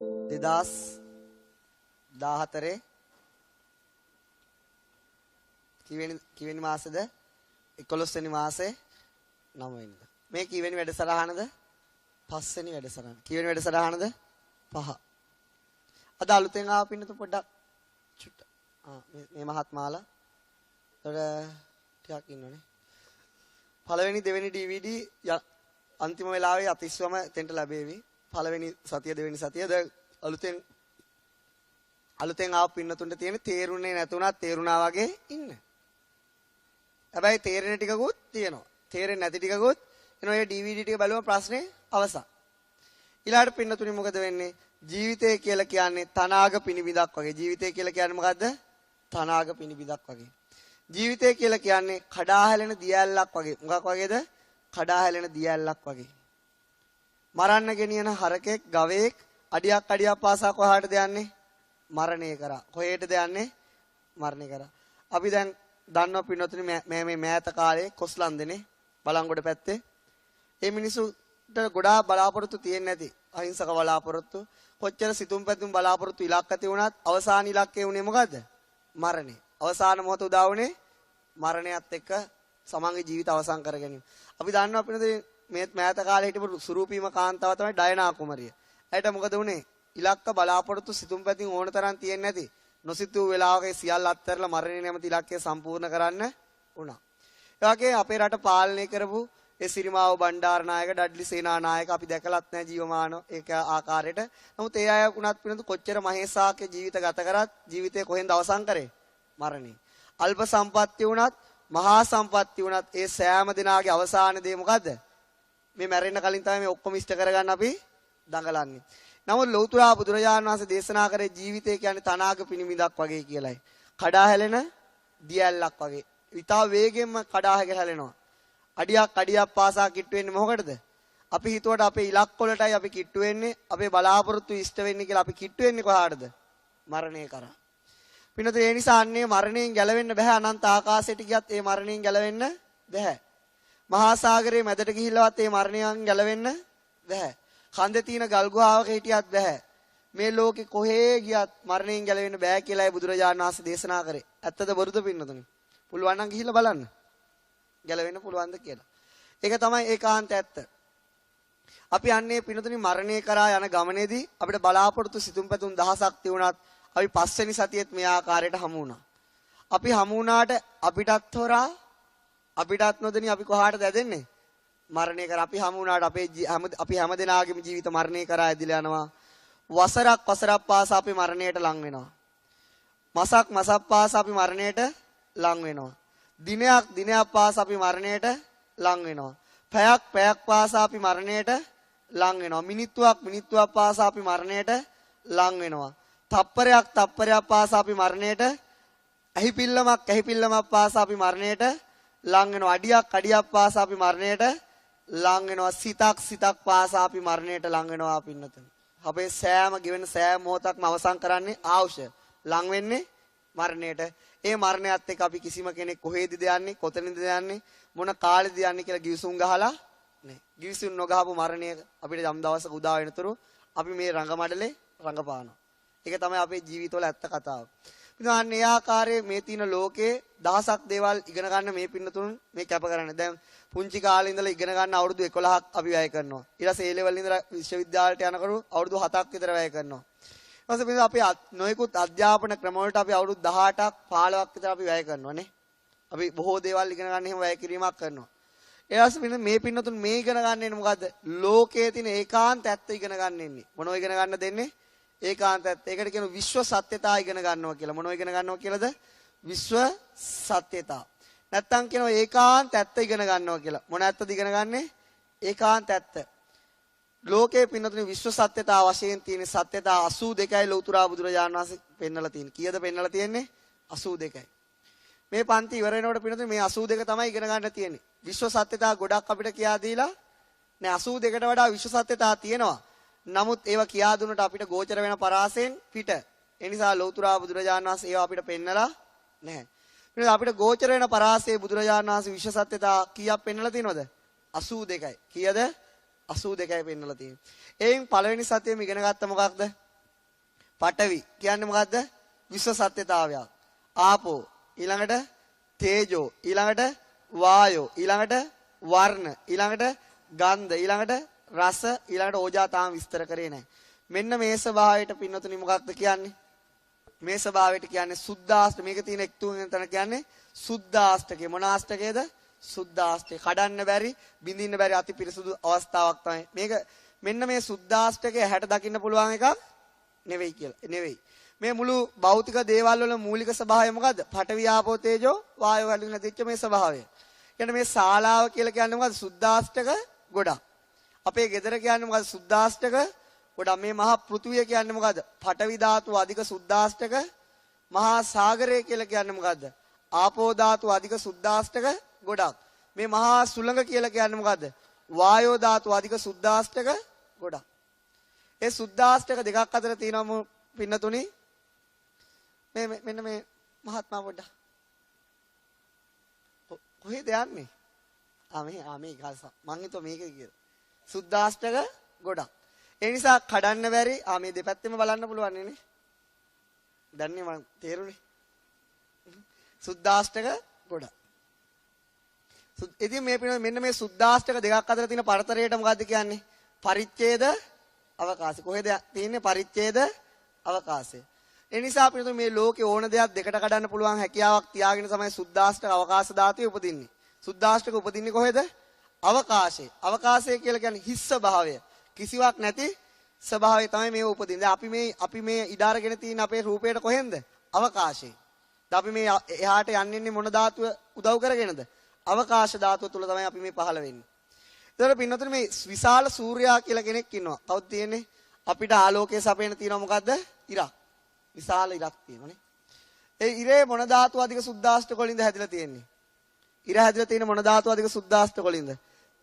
2014 කිවෙනි මාසෙද 11 වෙනි මාසේ 9 වෙනිදා. මේ කිවෙනි වැඩසටහනද? 5 වෙනි වැඩසටහන. කිවෙනි වැඩසටහනද? 5. අද අලුතෙන් ආව පින්නතු පොඩ්ඩක් චුට්ට. මේ මහත්මාලා. ඒතර ටිකක් ඉන්නෝනේ. පළවෙනි දෙවෙනි DVD අන්තිම වෙලාවේ අතිස්වම තෙන්ට ලැබෙවි. පළවෙනි සතිය දෙවෙනි සතිය ද අලුතෙන් ආව පින්නතුන්ට තියෙන තේරුනේ නැතුණත් තේරුණා වගේ ඉන්න. හැබැයි තේරෙන ටිකකුත් තියෙනවා. තේරෙන්නේ නැති ටිකකුත් එනවා. ඒ DVD ටික බලුවම ප්‍රශ්නේ අවසන්. ඊළාට පින්නතුනි මොකද වෙන්නේ? ජීවිතය කියලා කියන්නේ තනාග පිනිබිදක් වගේ. ජීවිතය කියලා කියන්නේ මොකද්ද? තනාග පිනිබිදක් වගේ. ජීවිතය කියලා කියන්නේ කඩා හැලෙන දියැලක් වගේ. මොකක් වගේද? කඩා හැලෙන දියැලක් වගේ. මරන්න ගෙනියන හරකෙක්, ගවයෙක් අඩියක් පාසා කොහාටද යන්නේ? මරණය කරා. කොහෙටද යන්නේ? මරණය කරා. අපි දැන් දන්නවා පින්නතුනි මේ මෑත කාලේ කොස්ලන්දනේ බලංගොඩ පැත්තේ මේ මිනිසුන්ට ගොඩාක් බලාපොරොත්තු තියෙන්නේ නැති අහිංසක බලාපොරොත්තු කොච්චර සිතුම් පැතුම් බලාපොරොත්තු ඉලක්ක තියුණත් අවසාන ඉලක්කය උනේ මොකද්ද? මරණය. අවසාන මොහොත උදා වුණේ මරණයත් එක්ක සමන්ගේ ජීවිත අවසන් කර ගැනීම. අපි දන්නවා පින්නතුනි මේ මෑත කාලේ හිටපු සුරූපීම කාන්තාව තමයි ඩයනා කුමරිය. ඇයට මොකද උනේ? ඉලක්ක බලාපොරොත්තු සිතුම් පැතුම් ඕන තරම් තියෙන්නේ නැති නොසිතූ වෙලාවක සියල්ල අත්හැරලා මරණය නැමැති ඉලක්කය සම්පූර්ණ කරන්න වුණා. ඒ වගේ අපේ රට පාලනය කරපු ඒ සිරිමාව බණ්ඩාරනායක, ඩඩ්ලි සේනානායක අපි දැකලත් නැහැ ජීවමාන ඒක ආකාරයට. නමුත් ඒ අය වුණත් පිනතු කොච්චර මහේසාක්‍ය ජීවිත ගත කරත් ජීවිතේ කොහෙන්ද අවසන් කරේ? මරණේ. අල්ප සම්පත්තිය වුණත් මහා සම්පත්තිය වුණත් ඒ සෑම දිනාගේ අවසාන දේ මොකද්ද? මේ මැරෙන්න කලින් තමයි මේ ඔක්කොම ඉෂ්ට කරගන්න අපි දඟලන්නේ. නමුත් ලෞතර බුදුරජාණන් වහන්සේ දේශනා කරේ ජීවිතය කියන්නේ තනාග පිනිමිදක් වගේ කියලායි. කඩා හැලෙන දියැලක් වගේ. විතා වේගෙන්ම කඩා හැලෙනවා. අඩියක් පාසා කිට්ටු වෙන්නේ මොකටද? අපි හිතුවට අපේ ඉලක්ක වලටයි අපි කිට්ටු වෙන්නේ, අපේ බලාපොරොත්තු ඉෂ්ට වෙන්නේ කියලා අපි කිට්ටු වෙන්නේ කොහාටද? මරණය කරා. පින්නත ඒ නිසා අන්නේ මරණයෙන් ගැලවෙන්න බෑ. අනන්ත ආකාශයට ගියත් ඒ මරණයෙන් ගැලවෙන්න බෑ. මහා සාගරයේ මැදට ගිහිල්ලවත් ඒ මරණයෙන් ගැලවෙන්න බෑ. කන්දේ තියෙන ගල් ගුහාවක හිටියත් බෑ. මේ ලෝකේ කොහේ ගියත් මරණයෙන් ගැලවෙන්න බෑ කියලායි බුදුරජාණන් වහන්සේ දේශනා කරේ. ඇත්තද බොරුද පින්නතුනි? පුළුවන් නම් ගිහිල්ලා බලන්න. ගැලවෙන්න පුළුවන්ද කියලා. ඒක තමයි ඒකාන්ත ඇත්ත. අපි අන්නේ පින්නතුනි මරණය කරා යන ගමනේදී අපිට බලාපොරොත්තු සිතුම් පැතුම් දහසක් තියුණත් අපි පස්වෙනි සතියේත් මේ ආකාරයට හමු වුණා. අපි හමු වුණාට අපිටත් හොරා අපිටත් නොදෙනි අපි කොහාටද ඇදෙන්නේ? මරණය කර අපි හමු වුණාට අපි හැමදෙනාගේම ජීවිත මරණය කරා ඇදිලා යනවා. වසරක් පාසා අපි මරණයට ලං වෙනවා. මසක් පාසා අපි මරණයට ලං වෙනවා. දිනයක් පාසා අපි මරණයට ලං වෙනවා. පැයක් පාසා අපි මරණයට ලං වෙනවා. මිනිත්තුවක් පාසා අපි මරණයට ලං වෙනවා. තප්පරයක් පාසා අපි මරණයට ඇහිපිල්ලමක් පාසා අපි මරණයට ලං වෙනවා. අඩියක් පාසා අපි මරණයට ලං වෙනවා. සිතක් පාසා අපි මරණයට ලං වෙනවා පින්නතුනි. අපේ සෑම ගෙවෙන සෑම මොහොතක්ම අවසන් කරන්නේ ආවුෂ. ලං වෙන්නේ මරණයට. ඒ මරණයත් එක්ක අපි කිසිම කෙනෙක් කොහෙද යන්නේ, කොතනද යන්නේ, මොන කාලෙද යන්නේ කියලා ගිවිසුම් ගහලා නැහැ. ගිවිසුම් නොගහපු මරණය අපිට යම් දවසක උදා වෙනතුරු අපි මේ රංගමඩලේ රංගපානවා. ඒක තමයි අපේ ජීවිතවල ඇත්ත කතාව. ඉතින් අන්න ඒ ආකාරයේ මේ තියෙන ලෝකේ දහසක් දේවල් ඉගෙන ගන්න මේ පින්නතුන් මේ කැප කරන්නේ. දැන් පුංචි කාලේ ඉඳලා ඉගෙන ගන්න අවුරුදු 11ක් අපි වැය කරනවා. ඊට පස්සේ ඒ ලෙවල් ඉඳලා විශ්වවිද්‍යාලයට යනකොට අවුරුදු 7ක් විතර වැය කරනවා. ඊට පස්සේ අපි නොයෙකුත් අධ්‍යාපන ක්‍රම වලට අපි අවුරුදු 18ක් 15ක් විතර අපි වැය කරනවා නේ. අපි බොහෝ දේවල් ඉගෙන ගන්න එහෙම වැය කිරීමක් කරනවා. ඊට පස්සේ මේ පින්නතුන් මේ ඉගෙන ගන්න එන්නේ මොකද්ද? ලෝකයේ තියෙන ඒකාන්ත ඇත්ත ඉගෙන ගන්න එන්නේ. මොනව ඉගෙන ගන්න දෙන්නේ? ඒකාන්ත ඇත්ත. ඒකට කියන විශ්ව සත්‍යතා ඉගෙන ගන්නවා කියලා. මොනව ඉගෙන ගන්නවා කියලාද? විශ්ව සත්‍යතා. නැත්තම් කියනවා ඒකාන්ත ඇත්ත ඉගෙන ගන්නවා කියලා. මොන ඇත්තද ඉගෙන ගන්නෙ? ඒකාන්ත ඇත්ත. ලෝකයේ පින්නතුනේ විශ්ව සත්‍යතා වශයෙන් තියෙන සත්‍යතා 82යි ලෞතර බුදුරජාණන් වහන්සේ පෙන්නලා තියෙන්නේ. කීයද පෙන්නලා තියෙන්නේ? 82යි. මේ පන්ති ඉවර වෙනකොට පින්නතුනේ මේ 82 තමයි ඉගෙන ගන්න තියෙන්නේ. විශ්ව සත්‍යතා ගොඩක් අපිට කියා දීලා නෑ 82ට වඩා විශ්ව සත්‍යතා තියෙනවා. නමුත් ඒවා කියා දුන්නට අපිට ගෝචර වෙන පරාසයෙන් පිට. ඒ නිසා ලෞතර බුදුරජාණන් වහන්සේ ඒවා අපිට පෙන්නලා නැහැ. ඊට අපිට ගෝචර වෙන පරාසයේ බුදුරජාණන් වහන්සේ විශ්ව සත්‍යතා කීයක් පෙන්නලා තියෙනවද? 82යි. කීයද? 82යි පෙන්නලා තියෙන්නේ. එයින් පළවෙනි සතියෙම ඉගෙන ගත්ත මොකක්ද? පඨවි කියන්නේ මොකද්ද? විශ්ව සත්‍යතාවයක්. ආපෝ ඊළඟට තේජෝ ඊළඟට වායෝ ඊළඟට වර්ණ ඊළඟට ගන්ධ ඊළඟට රස ඊළඟට ඕජා තාම විස්තර කරේ නැහැ. මෙන්න මේ ස්වභාවයට පින්නතුනි මොකක්ද කියන්නේ? මේ ස්වභාවයට කියන්නේ සුද්ධාෂ්ට. මේක තියෙන එක් තුනෙන් තන කියන්නේ සුද්ධාෂ්ටකේ. මොන ආෂ්ටකේද? සුද්ධාෂ්ටකේ. කඩන්න බැරි, බින්දින්න බැරි අති පිරිසුදු අවස්ථාවක් තමයි. මේක මෙන්න මේ සුද්ධාෂ්ටකේ හැට දකින්න පුළුවන් එකක් නෙවෙයි කියලා. නෙවෙයි. මේ මුළු භෞතික දේවල් වල මූලික ස්වභාවය මොකද්ද? පඨවි ආපෝ තේජෝ වායෝ වලින් නැතිච්ච මේ ස්වභාවය. කියන්නේ මේ ශාලාව කියලා කියන්නේ මොකද්ද? සුද්ධාෂ්ටක ගොඩක්. අපේ ගෙදර කියන්නේ මොකද්ද? සුද්ධාෂ්ටක ගොඩක්. මේ මහා පෘථුවිය කියන්නේ මොකද්ද? පඨවි ධාතු අධික සුද්ධාෂ්ටක. මහා සාගරය කියලා කියන්නේ මොකද්ද? ආපෝ ධාතු අධික සුද්ධාෂ්ටක ගොඩක්. මේ මහා සුළඟ කියලා කියන්නේ මොකද්ද? වායෝ ධාතු අධික සුද්ධාෂ්ටක ගොඩක්. ඒ සුද්ධාෂ්ටක දෙකක් අතර තියෙනම පින්නතුනි මෙන්න මේ මහත්මා පොඩ්ඩක් කොහෙද යන්නේ? මේ ගාස මං හිතුවා මේක කියලා. සුද්ධාෂ්ටක ගොඩක්. ඒ නිසා කඩන්න බැරි මේ දෙපැත්තෙම බලන්න පුළුවන් නේ. දන්නේ මං තේරුනේ. සුද්ධාෂ්ටක ගොඩක්. ඉතින් මේ මෙන්න මේ සුද්ධාෂ්ටක දෙකක් අතර තියෙන පරතරයට මොකද්ද කියන්නේ? පරිච්ඡේද අවකාශය. කොහෙද තියෙන්නේ පරිච්ඡේද අවකාශය? ඒ නිසා අපිට මේ ලෝකේ ඕන දෙයක් දෙකට කඩන්න පුළුවන් හැකියාවක් තියාගෙන තමයි සුද්ධාෂ්ටක අවකාශ ධාතුවේ උපදින්නේ. සුද්ධාෂ්ටක උපදින්නේ කොහෙද? අවකාශයේ. අවකාශය කියලා කියන්නේ හිස් ස්වභාවය. කිසිවක් නැති ස්වභාවය තමයි මේ උපදින්නේ. අපි මේ ඉඩාරගෙන තියෙන අපේ රූපයට කොහෙන්ද? අවකාශයේ. අපි මේ එහාට යන්නේ මොන ධාතුව උදව් කරගෙනද? අවකාශ ධාතුව තුල තමයි අපි මේ පහළ වෙන්නේ. ඒතර පින්නතුනේ මේ විශාල සූර්යයා කියලා කෙනෙක් ඉන්නවා. කවුද තියෙන්නේ? අපිට ආලෝකයේ සපයන තියෙනවා මොකද්ද? ඉරක්. විශාල ඉරක් තියෙනවානේ. ඒ ඉරේ මොන ධාතු අධික සුද්ධාෂ්ටක වලින්ද හැදිලා තියෙන්නේ? ඉර හැදිලා තියෙන මොන ධාතු අධික සුද්ධාෂ්ටක වලින්ද?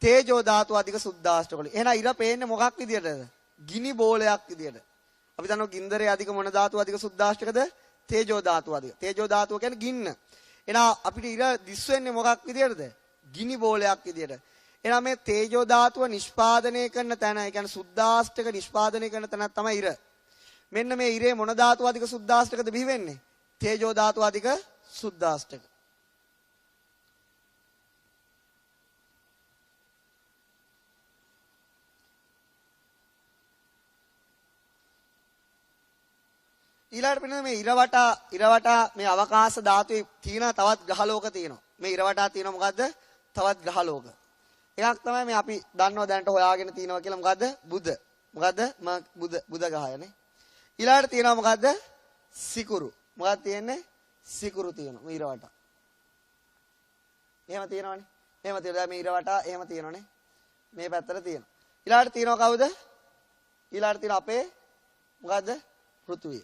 තේජෝ ධාතු අධික සුද්ධාෂ්ටක වලින්. එහෙනම් ඉර පේන්නේ මොකක් විදියටද? ගිනි බෝලයක් විදියට. අපි දන්නවා ගින්දරේ අධික මොන ධාතු අධික සුද්ධාෂ්ටකද? තේජෝ ධාතු අධික. තේජෝ ධාතුව කියන්නේ ගින්න. එහෙනම් අපිට ඉර දිස් වෙන්නේ මොකක් විදියටද? ගිනි බෝලයක් විදියට. එහෙනම් මේ තේජෝ ධාතුව නිෂ්පාදනය කරන තැන, ඒ කියන්නේ සුද්ධාෂ්ටක නිෂ්පාදනය කරන තැන තමයි ඉර. මෙන්න මේ ඉරේ මොන ධාතු අධික සුද්ධාෂ්ටකද බිහි වෙන්නේ? තේජෝ ධාතු අධික සුද්ධාෂ්ටක. ඊළඟට පින්න මේ ඉරවටා මේ අවකාශ ධාතුවේ තියෙන තවත් ග්‍රහලෝක තියෙනවා. මේ ඉරවටා තියෙන මොකද්ද? තවත් ග්‍රහලෝක. එකක් තමයි මේ අපි දන්නවා දැනට හොයාගෙන තියෙනවා කියලා මොකද්ද? බුධ. මොකද්ද? බුධ ග්‍රහයනේ. ඊළඟට තියෙනවා මොකද්ද? සිකුරු. මොකක්ද තියෙන්නේ? සිකුරු තියෙනවා මේ ඉරවටා. එහෙම තියෙනවනේ. එහෙම තියෙනවා මේ ඉරවටා එහෙම තියෙනවනේ. මේ පැත්තට තියෙනවා. ඊළඟට තියෙනවා කවුද? ඊළඟට තියෙන අපේ මොකද්ද? පෘථුවිය.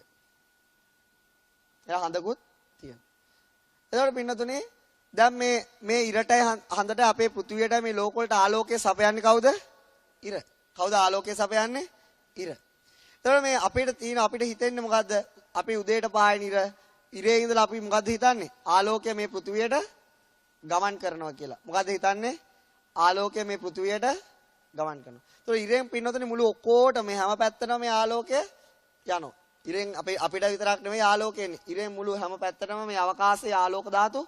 එයා හඳකුත් තියෙනවා. එතකොට පින්නතුනේ දැන් මේ ඉරටයි හඳට අපේ පෘථුවියටයි මේ ලෝක වලට ආලෝකය සපයන්නේ කවුද? ඉර. කවුද ආලෝකය සපයන්නේ? ඉර. එතකොට මේ අපිට හිතෙන්නේ මොකද්ද? අපි උදේට පායන ඉරේ ඉඳලා අපි මොකද්ද හිතන්නේ? ආලෝකය මේ පෘථුවියට ගමන් කරනවා කියලා. මොකද්ද හිතන්නේ? ආලෝකය මේ පෘථුවියට ගමන් කරනවා. එතකොට ඉරෙන් පින්නතුනේ මුළු ඔක්කොටම මේ හැම පැත්තටම මේ ආලෝකය යනවා. ඉරෙන් අපිට විතරක් නෙමෙයි ආලෝකය එන්නේ. ඉරෙන් මුළු හැම පැත්තටම මේ අවකාශයේ ආලෝක ධාතු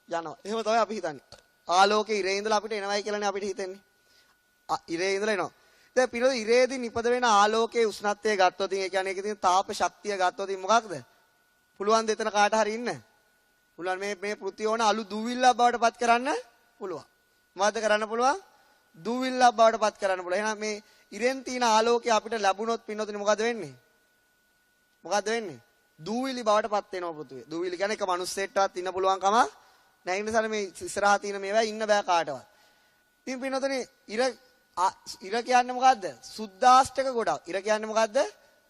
යනවා. එහෙම තමයි අපි හිතන්නේ. ආලෝකේ ඉරේ ඉඳලා අපිට එනවයි කියලානේ අපිට හිතෙන්නේ. ඉරේ ඉඳලා එනවා. දැන් පිළිවෙල ඉරේදී නිපද වෙන ආලෝකයේ උෂ්ණත්වය ගත්තොත් ඒ කියන්නේ ඒකේ තියෙන තාප ශක්තිය ගත්තොත් මොකක්ද? පුළුවන් දෙතන කාට හරි ඉන්න. පුළුවන් මේ පෘථිවිය ඕන අලු දූවිල්ලක් බවට පත් කරන්න පුළුවන්. මොකද්ද කරන්න පුළුවන්? දූවිල්ලක් බවට පත් කරන්න පුළුවන්. එහෙනම් මේ ඉරෙන් තියෙන ආලෝකය අපිට ලැබුණොත් පින්නොතින් මොකද වෙන්නේ? මොකද්ද වෙන්නේ? දූවිලි බවට පත් වෙනවා පෘථිවිය. දූවිලි කියන්නේ එක මිනිස්සෙක්ටවත් ඉන්න පුළුවන් කම නැහැ. ඒ නිසා මේ ඉස්සරහා තියෙන මේවා ඉන්න බෑ කාටවත්. ඉතින් පින්නොතනේ ඉර කියන්නේ මොකද්ද? සුද්ධාෂ්ටක ගොඩක්. ඉර කියන්නේ මොකද්ද?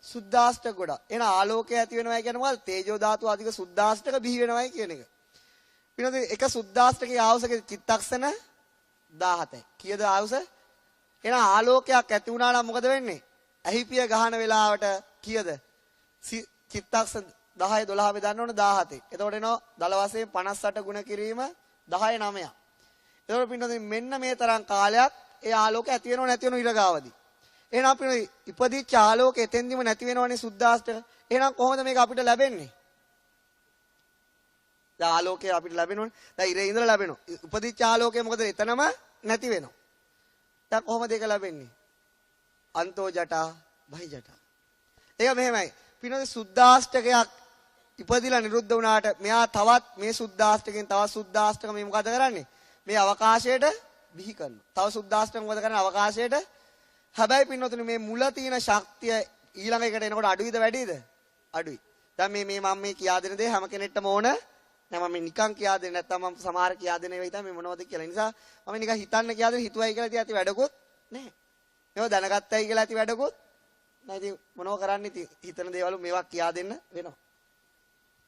සුද්ධාෂ්ටක ගොඩක්. එහෙනම් ආලෝකය ඇති වෙනවයි කියන්නේ මොකද්ද? තේජෝ ධාතුව අධික සුද්ධාෂ්ටක බිහි වෙනවයි කියන එක. පින්නොතනේ එක සුද්ධාෂ්ටකයේ ආවුස චිත්තක්ෂණ 17යි. කීයද ආවුස? එහෙනම් ආලෝකයක් ඇති වුණා නම් මොකද වෙන්නේ? ඇහිපිය ගහන වෙලාවට කීයද? චිත්තක්ෂණ 10 12 බෙදන්න ඕන 17. එතකොට එනවා දල වශයෙන් 58 ගුණ කිරීම 10 9ක්. එතකොට පින්නොතනේ මෙන්න මේ තරම් කාලයක් ඒ ආලෝකය ඇති වෙනව නැති වෙනව ඉර ගාවදී. එහෙනම් අපි ඉපදිච්ච ආලෝකය එතෙන්දිම නැති වෙනවනේ සුද්දාස්තක. එහෙනම් කොහොමද මේක අපිට ලැබෙන්නේ? දැන් ආලෝකය අපිට ලැබෙනවනේ. දැන් ඉරේ ඉඳලා ලැබෙනවා. ඉපදිච්ච ආලෝකය මොකද එතනම නැති වෙනවා. දැන් කොහොමද ඒක ලැබෙන්නේ? අන්තෝ ජටා බහි ජටා. ඒක මෙහෙමයි. පිනෝද සුද්දාස්තකයක් ඉපදිලා නිරුද්ධ වුණාට මෙයා තවත් මේ සුද්දාස්තකෙන් තවත් සුද්දාස්තක මේ මොකද කරන්නේ? මේ අවකාශයට බිහි කරනවා. තව සුද්දාස්තක මොකද කරන්නේ? අවකාශයට. හැබැයි පින්නොතුනි මේ මුල තියෙන ශක්තිය ඊළඟ එකට එනකොට අඩුයිද වැඩිද? අඩුයි. දැන් මේ මම මේ කියා දෙන දේ හැම කෙනෙක්ටම ඕන නෑ. මම නිකන් කියා දෙන්නේ නැත්තම් මම සමහර කියා දෙන ඒවා හිතා මේ මොනවද කියලා. නිසා මම නිකන් හිතන්න කියා දෙන හිතුවයි කියලා ඉතින් ඇති වැඩකුත් නෑ. මේව දැනගත්තයි කියලා ඇති වැඩකුත් නෑ. ඉතින් මොනව කරන්නේ ඉතින් හිතන දේවල් මේවා කියා දෙන්න වෙනවා.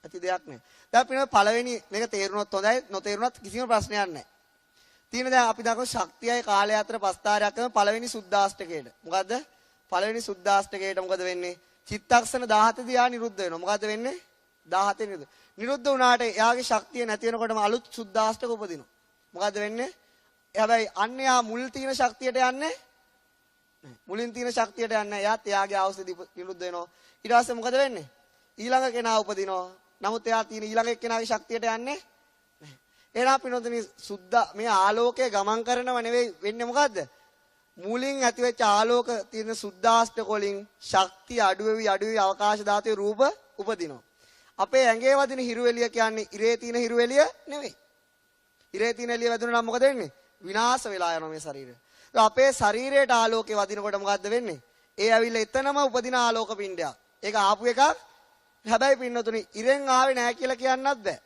ඇති දෙයක් නෑ. දැන් පින්න පළවෙනි මේක තේරුණොත් හොඳයි. නොතේරුණත් කිසිම ප්‍රශ්නයක් නෑ. තියෙන දැන් අපි දක්වන ශක්තියයි කාලය අතර පස්තාරයක් කරන පළවෙනි සුද්දාෂ්ටකයට. මොකද්ද? පළවෙනි සුද්දාෂ්ටකයට මොකද වෙන්නේ? චිත්තක්ෂණ 17 දී ආ නිරුද්ධ වෙනවා. මොකද්ද වෙන්නේ? 17 නිරුද්ධ. නිරුද්ධ වුණාට එයාගේ ශක්තිය නැති වෙනකොටම අලුත් සුද්දාෂ්ටක උපදිනවා. මොකද්ද වෙන්නේ? හැබැයි අන්න යා මුල් තියෙන ශක්තියට යන්නේ නැහැ. මුලින් තියෙන ශක්තියට යන්නේ එයාත් එයාගේ අවශ්‍යදී නිරුද්ධ වෙනවා. ඊට පස්සේ මොකද වෙන්නේ? ඊළඟ කෙනා උපදිනවා. නමුත් එයා තියෙන ඊළඟ කෙනාගේ ශක්තියට යන්නේ එහෙනම් පිනොතනි සුද්දා මේ ආලෝකය ගමන් කරනව නෙවෙයි වෙන්නේ මොකද්ද? මුලින් ඇතිවෙච්ච ආලෝක තියෙන සුද්දාෂ්ටක වලින් ශක්තිය අඩුවෙවි අවකාශ ධාතුවේ රූප උපදිනවා. අපේ ඇඟේ වදින හිරු එළිය කියන්නේ ඉරේ තියෙන හිරු එළිය නෙවෙයි. ඉරේ තියෙන එළිය වැදුණා නම් මොකද වෙන්නේ? විනාශ වෙලා යනවා මේ ශරීරය. අපේ ශරීරයට ආලෝකය වදිනකොට මොකද්ද වෙන්නේ? ඒ ඇවිල්ලා එතනම උපදින ආලෝක පිණ්ඩයක්. ඒක ආපු එකක්. හැබැයි පින්නතුනි ඉරෙන් ආවේ නැහැ කියලා කියන්නත් බෑ.